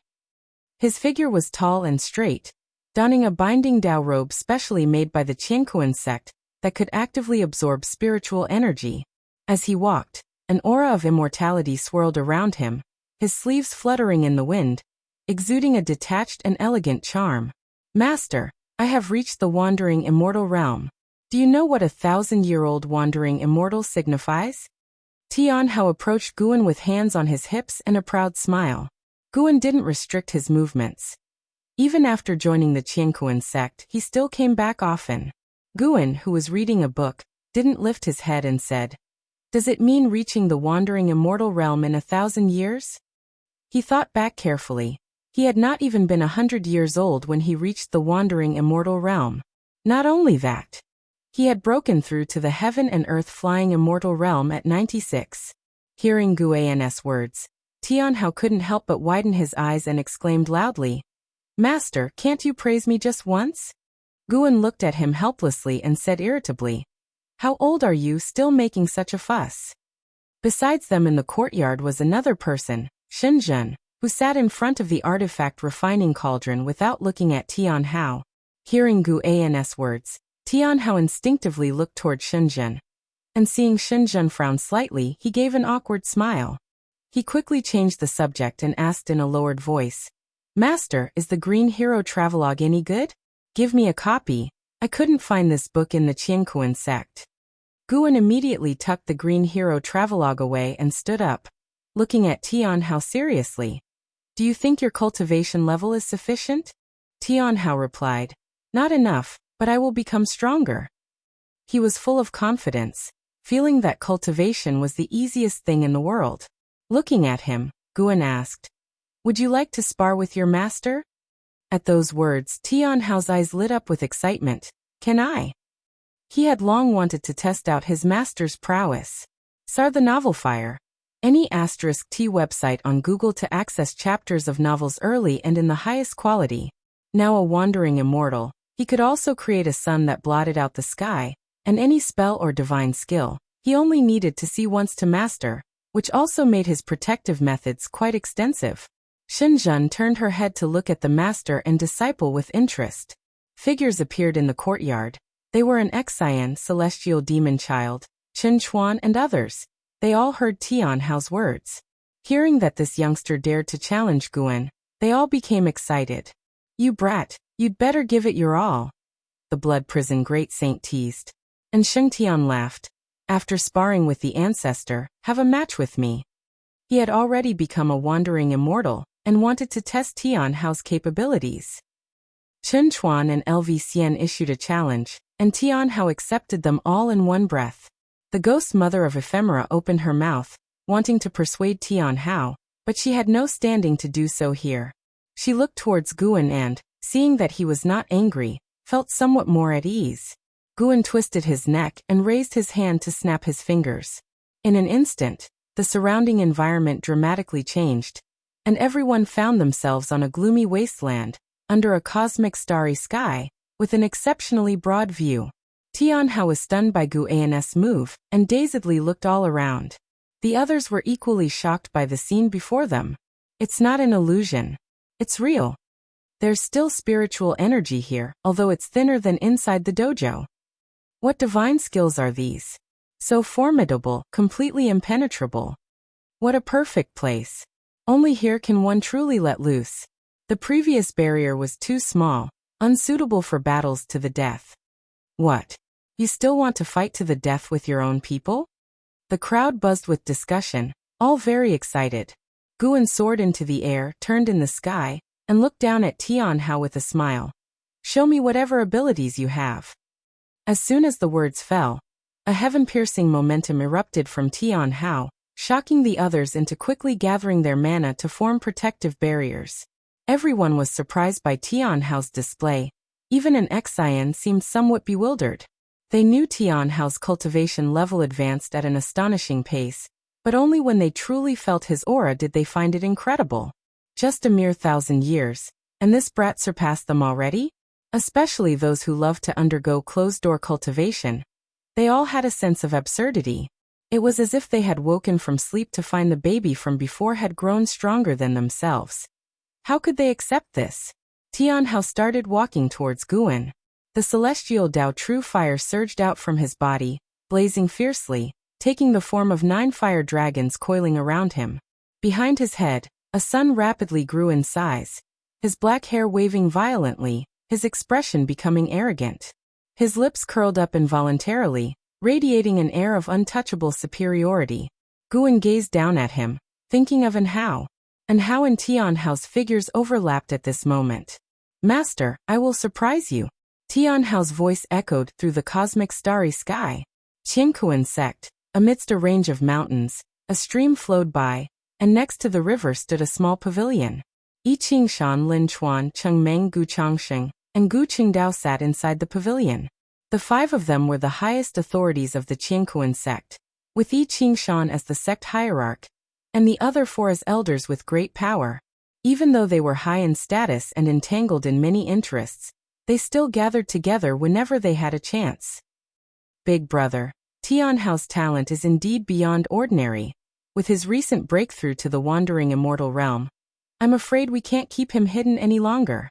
His figure was tall and straight, donning a binding Tao robe specially made by the Qianquan sect that could actively absorb spiritual energy. As he walked, an aura of immortality swirled around him, his sleeves fluttering in the wind, exuding a detached and elegant charm. "Master, I have reached the wandering immortal realm. Do you know what a 1,000-year-old wandering immortal signifies?" Tianhao approached Guan with hands on his hips and a proud smile. Guan didn't restrict his movements. Even after joining the Qianquan sect, he still came back often. Guan, who was reading a book, didn't lift his head and said, "Does it mean reaching the wandering immortal realm in 1,000 years?" He thought back carefully. He had not even been 100 years old when he reached the wandering immortal realm. Not only that, he had broken through to the heaven and earth flying immortal realm at 96. Hearing Guan's words, Tianhao couldn't help but widen his eyes and exclaimed loudly, "Master, can't you praise me just once?" Guan looked at him helplessly and said irritably, "How old are you still making such a fuss?" Besides them in the courtyard was another person, Shenzhen, who sat in front of the artifact refining cauldron without looking at Tianhao. Hearing Guan's words, Tianhao instinctively looked toward Shenzhen, and seeing Shenzhen frown slightly, he gave an awkward smile. He quickly changed the subject and asked in a lowered voice, "Master, is the Green Hero Travelogue any good? Give me a copy. I couldn't find this book in the Qianquan sect." Guan immediately tucked the Green Hero Travelogue away and stood up. looking at Tianhao seriously. Do you think your cultivation level is sufficient? Tianhao replied, not enough, but I will become stronger. He was full of confidence, feeling that cultivation was the easiest thing in the world. Looking at him, Guan asked, would you like to spar with your master? At those words, Tianhao's eyes lit up with excitement. Can I? He had long wanted to test out his master's prowess. Sar the Novel Fire. Any *T website on Google to access chapters of novels early and in the highest quality. Now a wandering immortal, he could also create a sun that blotted out the sky, and any spell or divine skill, he only needed to see once to master, which also made his protective methods quite extensive. Shenzhen turned her head to look at the master and disciple with interest. Figures appeared in the courtyard. They were an Xian celestial demon child, Chen Chuan and others. They all heard Tianhao's words. Hearing that this youngster dared to challenge Guan, they all became excited. You brat, you'd better give it your all. The blood prison great saint teased. And Sheng Tian laughed. After sparring with the ancestor, have a match with me. He had already become a wandering immortal, and wanted to test Tianhao's capabilities. Chen Chuan and LV Xian issued a challenge, and Tianhao accepted them all in one breath. The ghost mother of ephemera opened her mouth, wanting to persuade Tianhao, but she had no standing to do so here. She looked towards Guan and, seeing that he was not angry, felt somewhat more at ease. Guan twisted his neck and raised his hand to snap his fingers. In an instant, the surrounding environment dramatically changed, and everyone found themselves on a gloomy wasteland, under a cosmic starry sky, with an exceptionally broad view. Tianhao was stunned by Guan's move, and dazedly looked all around. The others were equally shocked by the scene before them. It's not an illusion. It's real. There's still spiritual energy here, although it's thinner than inside the dojo. What divine skills are these? So formidable, completely impenetrable. What a perfect place. Only here can one truly let loose. The previous barrier was too small, unsuitable for battles to the death. What? You still want to fight to the death with your own people? The crowd buzzed with discussion, all very excited. Guan soared into the air, turned in the sky, and looked down at Tianhao with a smile. Show me whatever abilities you have. As soon as the words fell, a heaven-piercing momentum erupted from Tianhao, shocking the others into quickly gathering their mana to form protective barriers. Everyone was surprised by Tianhao's display. Even an Xian seemed somewhat bewildered. They knew Tianhao's cultivation level advanced at an astonishing pace, but only when they truly felt his aura did they find it incredible. Just a mere 1,000 years, and this brat surpassed them already? Especially those who loved to undergo closed-door cultivation. They all had a sense of absurdity. It was as if they had woken from sleep to find the baby from before had grown stronger than themselves. How could they accept this? Tianhao started walking towards Guan. The celestial Dao True Fire surged out from his body, blazing fiercely, taking the form of 9 fire dragons coiling around him. Behind his head, a sun rapidly grew in size, his black hair waving violently, his expression becoming arrogant. His lips curled up involuntarily, radiating an air of untouchable superiority. Guan gazed down at him, thinking of Anhao. Anhao and Tianhao's figures overlapped at this moment. Master, I will surprise you. Tianhao's voice echoed through the cosmic starry sky. Qiankuan sect, amidst a range of mountains, a stream flowed by, and next to the river stood a small pavilion. Yi Qingshan, Lin Chuan, Cheng Meng, Gu Changsheng, and Gu Qingdao sat inside the pavilion. The 5 of them were the highest authorities of the Qiankuan sect, with Yi Qingshan as the sect hierarch, and the other 4 as elders with great power. Even though they were high in status and entangled in many interests, they still gathered together whenever they had a chance. Big brother, Tianhao's talent is indeed beyond ordinary. With his recent breakthrough to the wandering immortal realm, I'm afraid we can't keep him hidden any longer.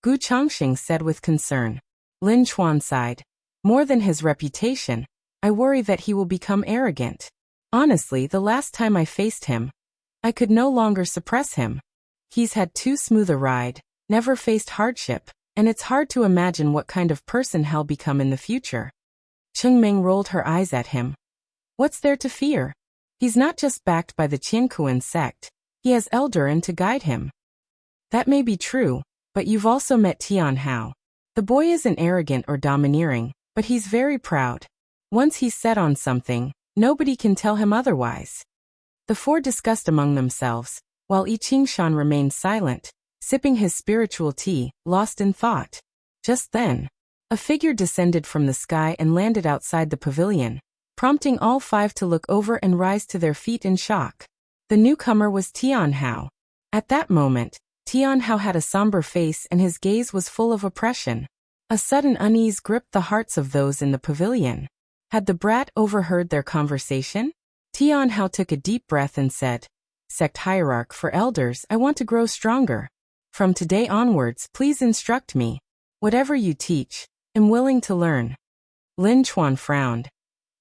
Gu Changxing said with concern. Lin Chuan sighed. More than his reputation, I worry that he will become arrogant. Honestly, the last time I faced him, I could no longer suppress him. He's had too smooth a ride, never faced hardship, and it's hard to imagine what kind of person he'll become in the future. Cheng Meng rolled her eyes at him. What's there to fear? He's not just backed by the Qiankuan sect, he has Eldurin to guide him. That may be true, but you've also met Tian Hao. The boy isn't arrogant or domineering, but he's very proud. Once he's set on something, nobody can tell him otherwise. The four discussed among themselves, while I Qingshan remained silent, sipping his spiritual tea, lost in thought. Just then, a figure descended from the sky and landed outside the pavilion, prompting all five to look over and rise to their feet in shock. The newcomer was Tian Hao. At that moment, Tian Hao had a somber face and his gaze was full of oppression. A sudden unease gripped the hearts of those in the pavilion. Had the brat overheard their conversation? Tian Hao took a deep breath and said, "Sect hierarch for elders, I want to grow stronger. From today onwards, please instruct me. Whatever you teach, I'm willing to learn." Lin Chuan frowned.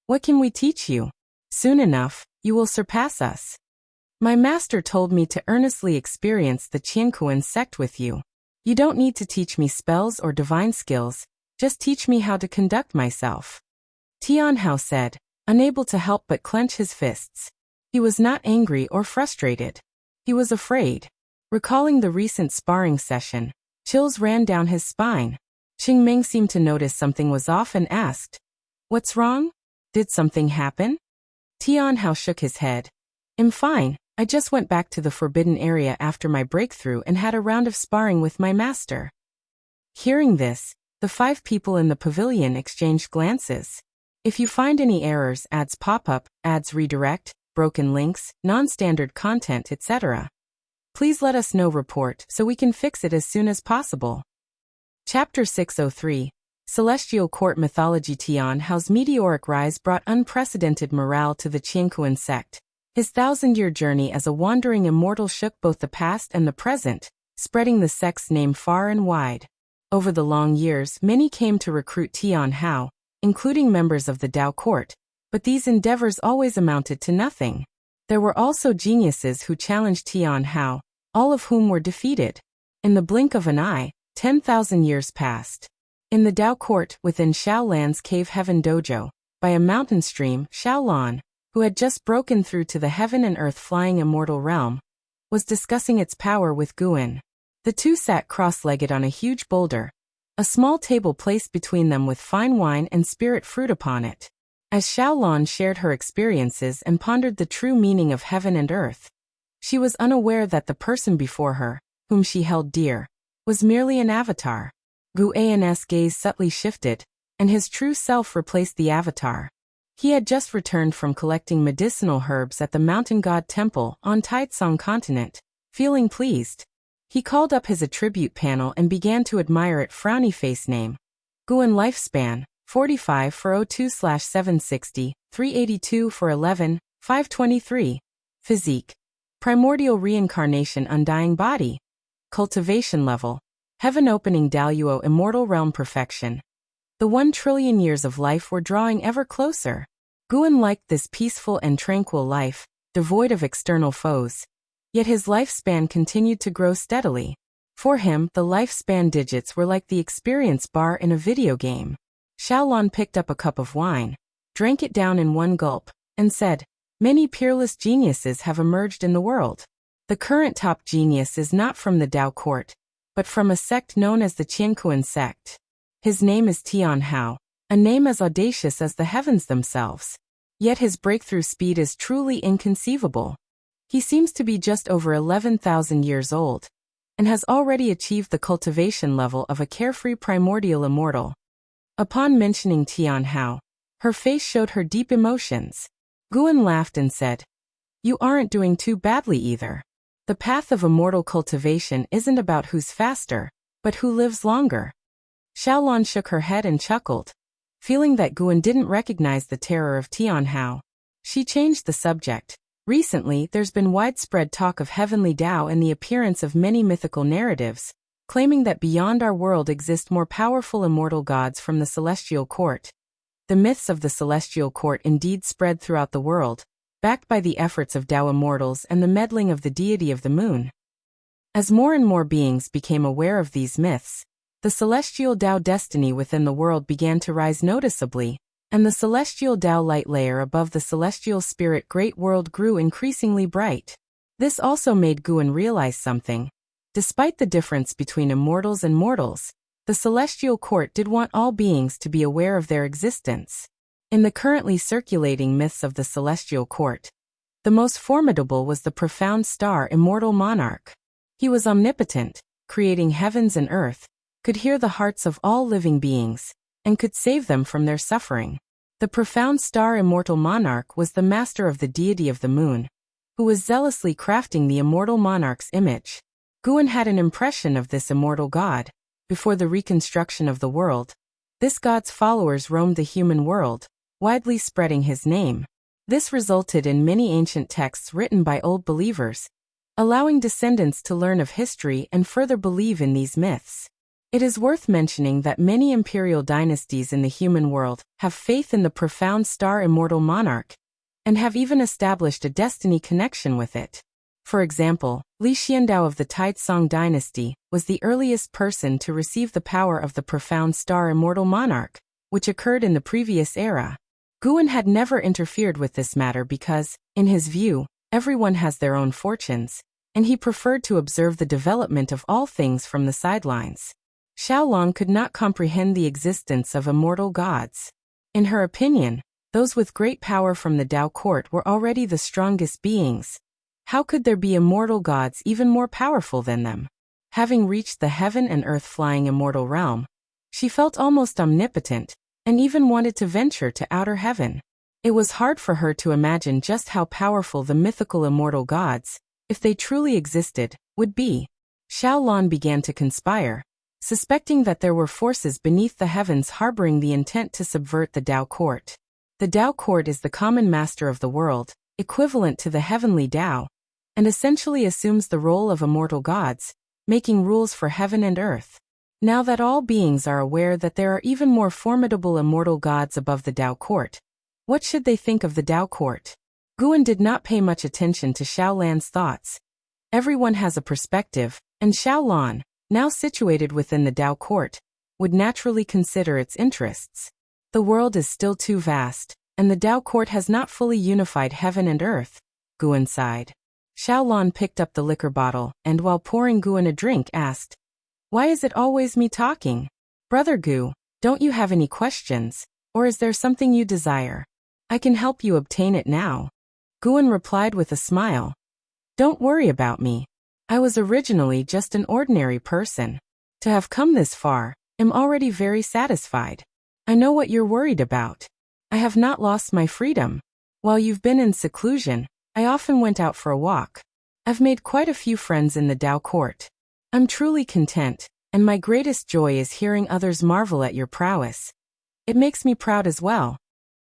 "What can we teach you? Soon enough, you will surpass us. My master told me to earnestly experience the Qiankuan sect with you. You don't need to teach me spells or divine skills, just teach me how to conduct myself." Tian Hao said, unable to help but clench his fists. He was not angry or frustrated. He was afraid. Recalling the recent sparring session, chills ran down his spine. Qing Ming seemed to notice something was off and asked, "What's wrong? Did something happen?" Tian Hao shook his head. "I'm fine. I just went back to the forbidden area after my breakthrough and had a round of sparring with my master." Hearing this, the five people in the pavilion exchanged glances. If you find any errors, ads pop up, ads redirect, broken links, non-standard content, etc., please let us know. Report so we can fix it as soon as possible. Chapter 603, Celestial Court Mythology. Tian Hao's meteoric rise brought unprecedented morale to the Qiankuan sect. His 1,000-year journey as a wandering immortal shook both the past and the present, spreading the sect's name far and wide. Over the long years, many came to recruit Tian Hao, including members of the Dao court, but these endeavors always amounted to nothing. There were also geniuses who challenged Tian Hao, all of whom were defeated. In the blink of an eye, 10,000 years passed. In the Dao court within Shaolan's Cave Heaven Dojo, by a mountain stream, Shaolan, who had just broken through to the heaven and earth flying immortal realm, was discussing its power with Guan. The two sat cross-legged on a huge boulder, a small table placed between them with fine wine and spirit fruit upon it. As Shaolan shared her experiences and pondered the true meaning of heaven and earth, she was unaware that the person before her, whom she held dear, was merely an avatar. Guan's gaze subtly shifted, and his true self replaced the avatar. He had just returned from collecting medicinal herbs at the Mountain God Temple on Taitsong Continent, feeling pleased. He called up his attribute panel and began to admire it. Frowny face name. Guan lifespan, 45 for 02/760, 382 for 11, 523. Physique. Primordial reincarnation undying body. Cultivation level. Heaven opening Daluo immortal realm perfection. The 1 trillion years of life were drawing ever closer. Guan liked this peaceful and tranquil life, devoid of external foes. Yet his lifespan continued to grow steadily. For him, the lifespan digits were like the experience bar in a video game. Shaolan picked up a cup of wine, drank it down in one gulp, and said, "Many peerless geniuses have emerged in the world. The current top genius is not from the Dao court, but from a sect known as the Qiankuan sect. His name is Tian Hao, a name as audacious as the heavens themselves. Yet his breakthrough speed is truly inconceivable. He seems to be just over 11,000 years old, and has already achieved the cultivation level of a carefree primordial immortal." Upon mentioning Tian Hao, her face showed her deep emotions. Guan laughed and said, "You aren't doing too badly either. The path of immortal cultivation isn't about who's faster, but who lives longer." Shaolan shook her head and chuckled. Feeling that Guan didn't recognize the terror of Tian Hao, she changed the subject. Recently, there's been widespread talk of heavenly Dao and the appearance of many mythical narratives, claiming that beyond our world exist more powerful immortal gods from the celestial court. The myths of the celestial court indeed spread throughout the world, backed by the efforts of Dao immortals and the meddling of the deity of the moon. As more and more beings became aware of these myths, the celestial Dao destiny within the world began to rise noticeably, and the celestial Tao light layer above the celestial spirit great world grew increasingly bright. This also made Guan realize something. Despite the difference between immortals and mortals, the celestial court did want all beings to be aware of their existence. In the currently circulating myths of the celestial court, the most formidable was the profound star immortal monarch. He was omnipotent, creating heavens and earth, could hear the hearts of all living beings, and could save them from their suffering. The profound star immortal monarch was the master of the deity of the moon, who was zealously crafting the immortal monarch's image. Guan had an impression of this immortal god. Before the reconstruction of the world, this god's followers roamed the human world, widely spreading his name. This resulted in many ancient texts written by old believers, allowing descendants to learn of history and further believe in these myths. It is worth mentioning that many imperial dynasties in the human world have faith in the profound star immortal monarch, and have even established a destiny connection with it. For example, Li Xiandao of the Taizong dynasty was the earliest person to receive the power of the profound star immortal monarch, which occurred in the previous era. Guan had never interfered with this matter because, in his view, everyone has their own fortunes, and he preferred to observe the development of all things from the sidelines. Xiaolong could not comprehend the existence of immortal gods. In her opinion, those with great power from the Tao court were already the strongest beings. How could there be immortal gods even more powerful than them? Having reached the heaven and earth flying immortal realm, she felt almost omnipotent, and even wanted to venture to outer heaven. It was hard for her to imagine just how powerful the mythical immortal gods, if they truly existed, would be. Xiaolong began to conspire, suspecting that there were forces beneath the heavens harboring the intent to subvert the Tao court. The Tao court is the common master of the world, equivalent to the heavenly Tao, and essentially assumes the role of immortal gods, making rules for heaven and earth. Now that all beings are aware that there are even more formidable immortal gods above the Tao court, what should they think of the Tao court? Guan did not pay much attention to Xiaolong's thoughts. Everyone has a perspective, and Xiaolong, now situated within the Tao court, would naturally consider its interests. The world is still too vast, and the Tao court has not fully unified heaven and earth, Guan sighed. Xiaolong picked up the liquor bottle and while pouring Guan a drink asked, "Why is it always me talking? Brother Gu, don't you have any questions, or is there something you desire? I can help you obtain it now." Guan replied with a smile, "Don't worry about me. I was originally just an ordinary person. To have come this far, I'm already very satisfied. I know what you're worried about. I have not lost my freedom. While you've been in seclusion, I often went out for a walk. I've made quite a few friends in the Tao court. I'm truly content, and my greatest joy is hearing others marvel at your prowess. It makes me proud as well."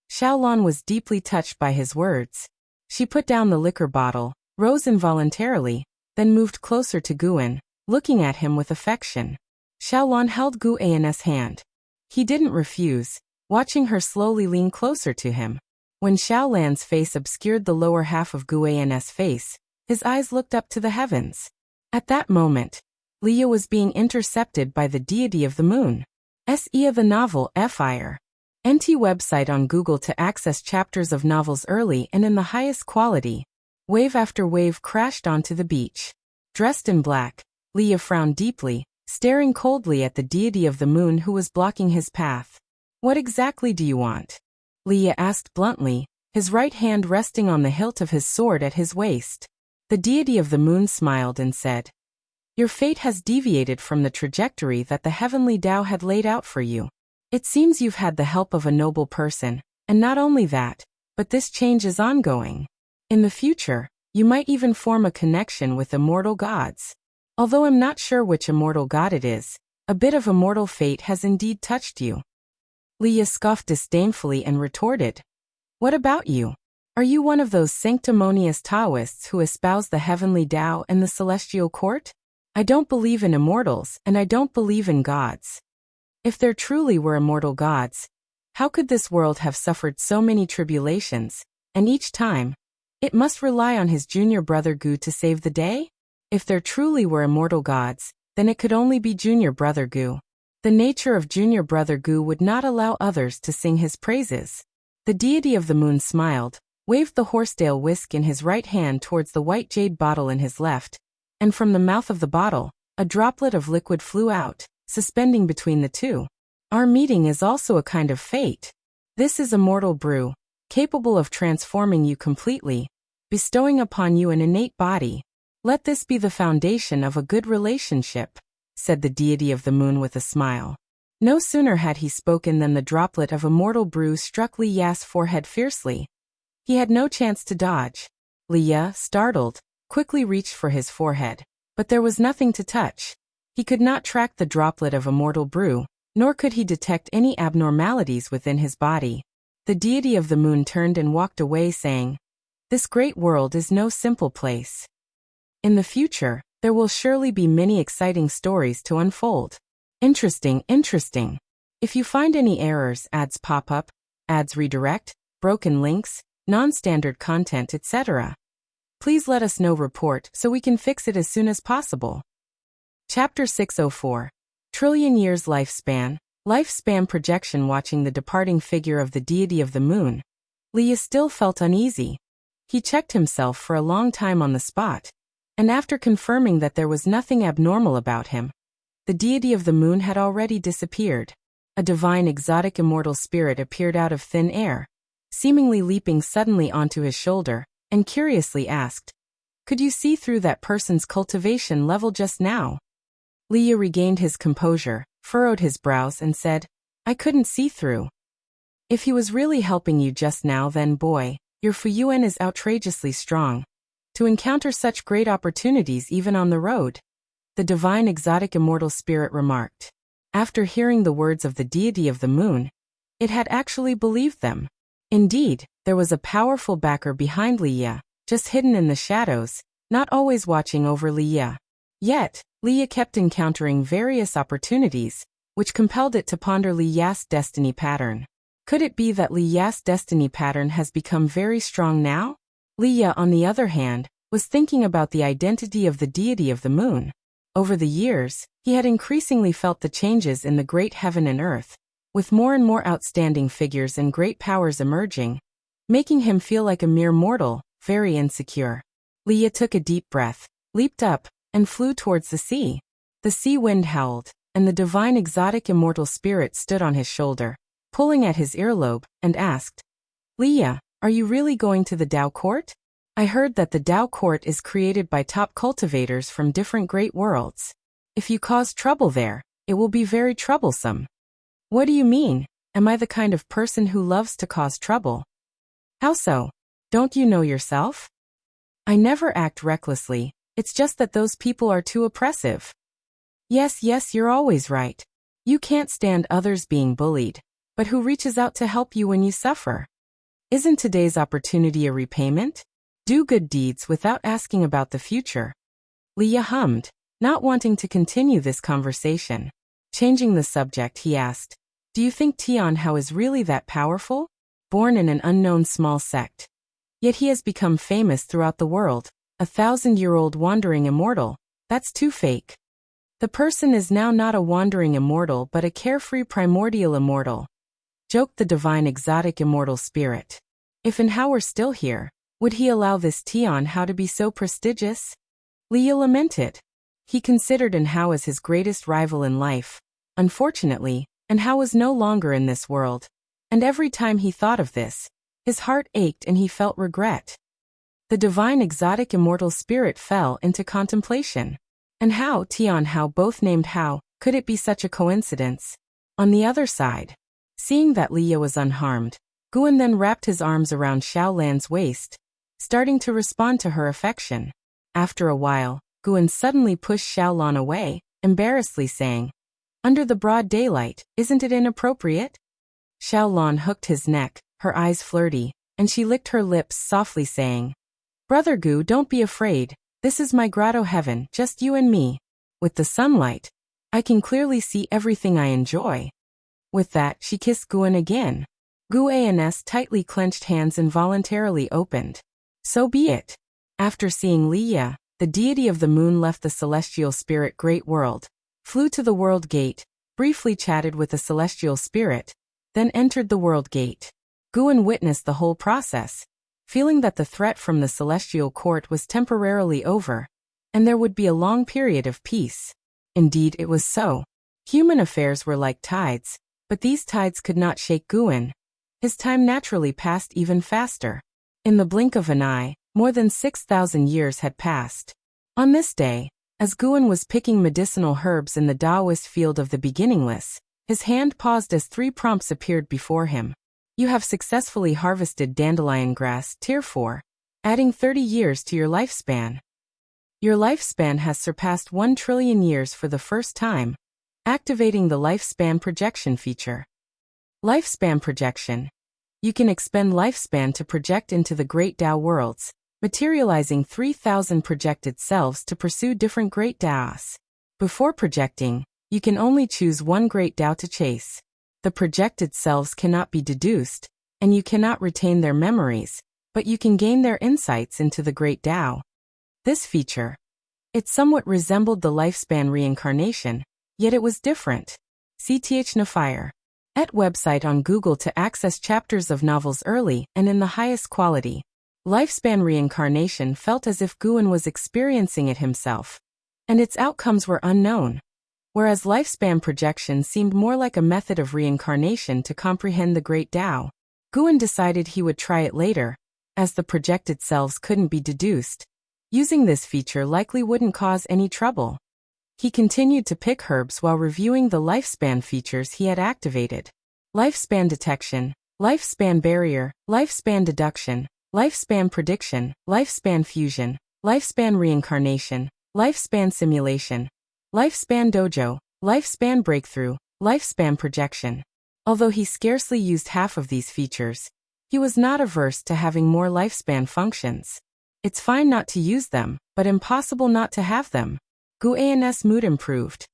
Xiaolong was deeply touched by his words. She put down the liquor bottle, rose involuntarily, then moved closer to Guan, looking at him with affection. Xiaolong held Guan's hand. He didn't refuse, watching her slowly lean closer to him. When Xiaolong's face obscured the lower half of Guan's face, his eyes looked up to the heavens. At that moment, Leah was being intercepted by the deity of the moon. Se of the novel Fire. NT website on Google to access chapters of novels early and in the highest quality. Wave after wave crashed onto the beach. Dressed in black, Leah frowned deeply, staring coldly at the deity of the moon who was blocking his path. "What exactly do you want?" Leah asked bluntly, his right hand resting on the hilt of his sword at his waist. The deity of the moon smiled and said, "Your fate has deviated from the trajectory that the heavenly Tao had laid out for you. It seems you've had the help of a noble person, and not only that, but this change is ongoing. In the future, you might even form a connection with immortal gods. Although I'm not sure which immortal god it is, a bit of immortal fate has indeed touched you." Leah scoffed disdainfully and retorted, "What about you? Are you one of those sanctimonious Taoists who espouse the heavenly Tao and the celestial court? I don't believe in immortals, and I don't believe in gods. If there truly were immortal gods, how could this world have suffered so many tribulations, and each time, it must rely on his junior brother Gu to save the day? If there truly were immortal gods, then it could only be junior brother Gu. The nature of junior brother Gu would not allow others to sing his praises. The deity of the moon smiled, waved the horsetail whisk in his right hand towards the white jade bottle in his left, and from the mouth of the bottle, a droplet of liquid flew out, suspending between the two. Our meeting is also a kind of fate. This is a mortal brew, capable of transforming you completely, bestowing upon you an innate body. Let this be the foundation of a good relationship, said the deity of the moon with a smile. No sooner had he spoken than the droplet of immortal brew struck Li Ya's forehead fiercely. He had no chance to dodge. Li Ya, startled, quickly reached for his forehead, but there was nothing to touch. He could not track the droplet of immortal brew, nor could he detect any abnormalities within his body. The deity of the moon turned and walked away saying, "This great world is no simple place. In the future, there will surely be many exciting stories to unfold. Interesting. If you find any errors, ads pop up, ads redirect, broken links, non-standard content, etc., please let us know. Report so we can fix it as soon as possible." Chapter 604. Trillion Years Lifespan. Lifespan projection. Watching the departing figure of the deity of the moon, Li Ya still felt uneasy. He checked himself for a long time on the spot, and after confirming that there was nothing abnormal about him, the deity of the moon had already disappeared. A divine exotic immortal spirit appeared out of thin air, seemingly leaping suddenly onto his shoulder, and curiously asked, "Could you see through that person's cultivation level just now?" Li Ya regained his composure, furrowed his brows and said, "I couldn't see through." "If he was really helping you just now, then boy, your Fuyuan is outrageously strong. To encounter such great opportunities even on the road," the divine exotic immortal spirit remarked. After hearing the words of the deity of the moon, it had actually believed them. Indeed, there was a powerful backer behind Li Ya, just hidden in the shadows, not always watching over Li Ya. Yet, Li Ya kept encountering various opportunities, which compelled it to ponder Li Ya's destiny pattern. Could it be that Li Ya's destiny pattern has become very strong now? Li Ya, on the other hand, was thinking about the identity of the deity of the moon. Over the years, he had increasingly felt the changes in the great heaven and earth, with more and more outstanding figures and great powers emerging, making him feel like a mere mortal, very insecure. Li Ya took a deep breath, leaped up, and flew towards the sea. The sea wind howled, and the divine exotic immortal spirit stood on his shoulder, pulling at his earlobe, and asked, "Li Ya, are you really going to the Tao Court? I heard that the Tao Court is created by top cultivators from different great worlds. If you cause trouble there, it will be very troublesome." "What do you mean? Am I the kind of person who loves to cause trouble?" "How so? Don't you know yourself? I never act recklessly, it's just that those people are too oppressive." Yes, you're always right. You can't stand others being bullied, but who reaches out to help you when you suffer? Isn't today's opportunity a repayment? Do good deeds without asking about the future. Li Ya hummed, not wanting to continue this conversation. Changing the subject, he asked, "Do you think Tian Hao is really that powerful? Born in an unknown small sect. Yet he has become famous throughout the world, a 1,000-year-old wandering immortal. That's too fake. The person is now not a wandering immortal but a carefree primordial immortal," joked the divine exotic immortal spirit. "If and Hao were still here, would he allow this Tian Hao to be so prestigious?" Li Ya lamented. He considered En Hao as his greatest rival in life. Unfortunately, En Hao was no longer in this world, and every time he thought of this, his heart ached and he felt regret. The divine exotic immortal spirit fell into contemplation. En Hao, Tian Hao, both named Hao, could it be such a coincidence? On the other side, seeing that Li Ya was unharmed, Guan then wrapped his arms around Xiao Lan's waist, starting to respond to her affection. After a while, Guan suddenly pushed Xiao Lan away, embarrassedly saying, "Under the broad daylight, isn't it inappropriate?" Xiao Lan hooked his neck, her eyes flirty, and she licked her lips softly saying, "Brother Gu, don't be afraid. This is my grotto heaven, just you and me. With the sunlight, I can clearly see everything I enjoy." With that, she kissed Guan again. Guan's tightly clenched hands involuntarily opened. So be it. After seeing Li Ya, the deity of the moon left the celestial spirit great world, flew to the world gate, briefly chatted with a celestial spirit, then entered the world gate. Guan witnessed the whole process, feeling that the threat from the celestial court was temporarily over, and there would be a long period of peace. Indeed, it was so. Human affairs were like tides, but these tides could not shake Guan. His time naturally passed even faster. In the blink of an eye, more than 6,000 years had passed. On this day, as Guan was picking medicinal herbs in the Taoist field of the beginningless, his hand paused as 3 prompts appeared before him. You have successfully harvested dandelion grass, Tier 4, adding 30 years to your lifespan. Your lifespan has surpassed 1 trillion years for the first time, activating the lifespan projection feature. Lifespan projection. You can expend lifespan to project into the Great Tao worlds, materializing 3,000 projected selves to pursue different Great Taos. Before projecting, you can only choose one Great Tao to chase. The projected selves cannot be deduced, and you cannot retain their memories, but you can gain their insights into the Great Tao. This feature. It somewhat resembled the lifespan reincarnation, yet it was different. CTH Nafire. Et website on Google to access chapters of novels early and in the highest quality. Lifespan reincarnation felt as if Guan was experiencing it himself, and its outcomes were unknown. Whereas lifespan projection seemed more like a method of reincarnation to comprehend the Great Tao, Guan decided he would try it later, as the projected selves couldn't be deduced. Using this feature likely wouldn't cause any trouble. He continued to pick herbs while reviewing the lifespan features he had activated. Lifespan detection, lifespan barrier, lifespan deduction, lifespan prediction, lifespan fusion, lifespan reincarnation, lifespan simulation, lifespan dojo, lifespan breakthrough, lifespan projection. Although he scarcely used half of these features, he was not averse to having more lifespan functions. It's fine not to use them, but impossible not to have them. Guan's mood improved.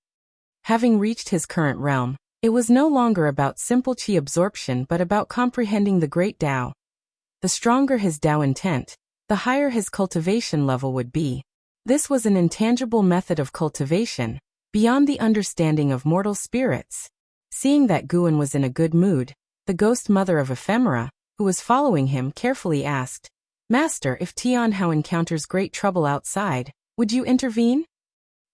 Having reached his current realm, it was no longer about simple qi absorption but about comprehending the Great Tao. The stronger his Tao intent, the higher his cultivation level would be. This was an intangible method of cultivation, beyond the understanding of mortal spirits. Seeing that Guan was in a good mood, the ghost mother of ephemera, who was following him, carefully asked, "Master, if Tianhao encounters great trouble outside, would you intervene?"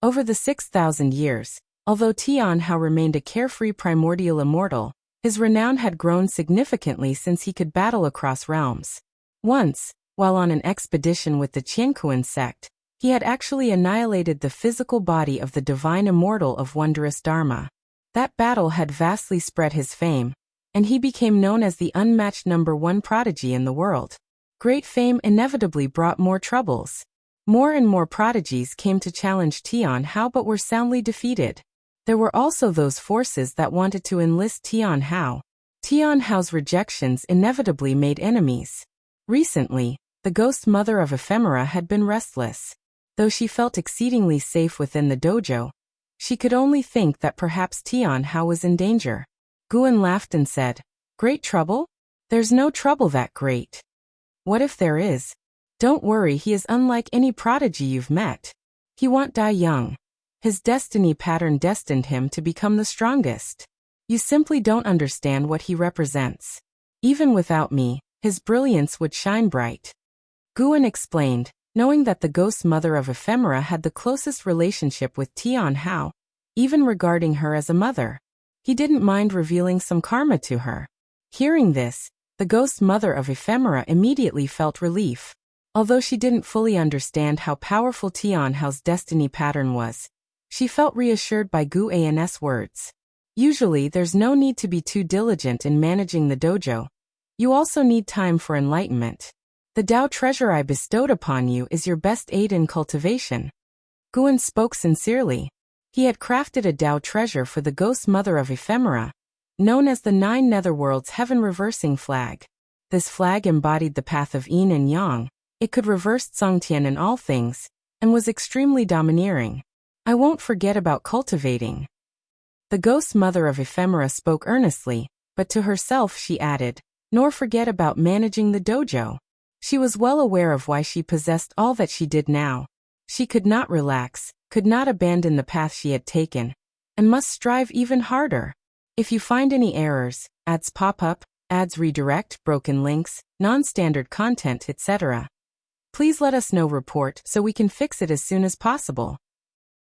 Over the 6,000 years, although Tianhao remained a carefree primordial immortal, his renown had grown significantly since he could battle across realms. Once, while on an expedition with the Qiankuan sect, he had actually annihilated the physical body of the divine immortal of wondrous Dharma. That battle had vastly spread his fame, and he became known as the unmatched #1 prodigy in the world. Great fame inevitably brought more troubles. More and more prodigies came to challenge Tianhao but were soundly defeated. There were also those forces that wanted to enlist Tianhao. Tianhao's rejections inevitably made enemies. Recently, the ghost mother of ephemera had been restless. Though she felt exceedingly safe within the dojo, she could only think that perhaps Tianhao was in danger. Guan laughed and said, "Great trouble? There's no trouble that great. What if there is? Don't worry, he is unlike any prodigy you've met. He won't die young. His destiny pattern destined him to become the strongest. You simply don't understand what he represents. Even without me, his brilliance would shine bright." Guan explained, knowing that the ghost mother of ephemera had the closest relationship with Tianhao, even regarding her as a mother. He didn't mind revealing some karma to her. Hearing this, the ghost mother of ephemera immediately felt relief. Although she didn't fully understand how powerful Tianhao's destiny pattern was, she felt reassured by Guan's words. Usually there's no need to be too diligent in managing the dojo. You also need time for enlightenment. The Tao treasure I bestowed upon you is your best aid in cultivation. Guan spoke sincerely. He had crafted a Tao treasure for the ghost mother of ephemera, known as the 9 Netherworlds Heaven Reversing Flag. This flag embodied the path of yin and yang. It could reverse Zongtian in all things, and was extremely domineering. I won't forget about cultivating. The ghost mother of ephemera spoke earnestly, but to herself she added, nor forget about managing the dojo. She was well aware of why she possessed all that she did now. She could not relax, could not abandon the path she had taken, and must strive even harder. If you find any errors, ads pop up, ads redirect, broken links, non-standard content, etc., please let us know. Report so we can fix it as soon as possible.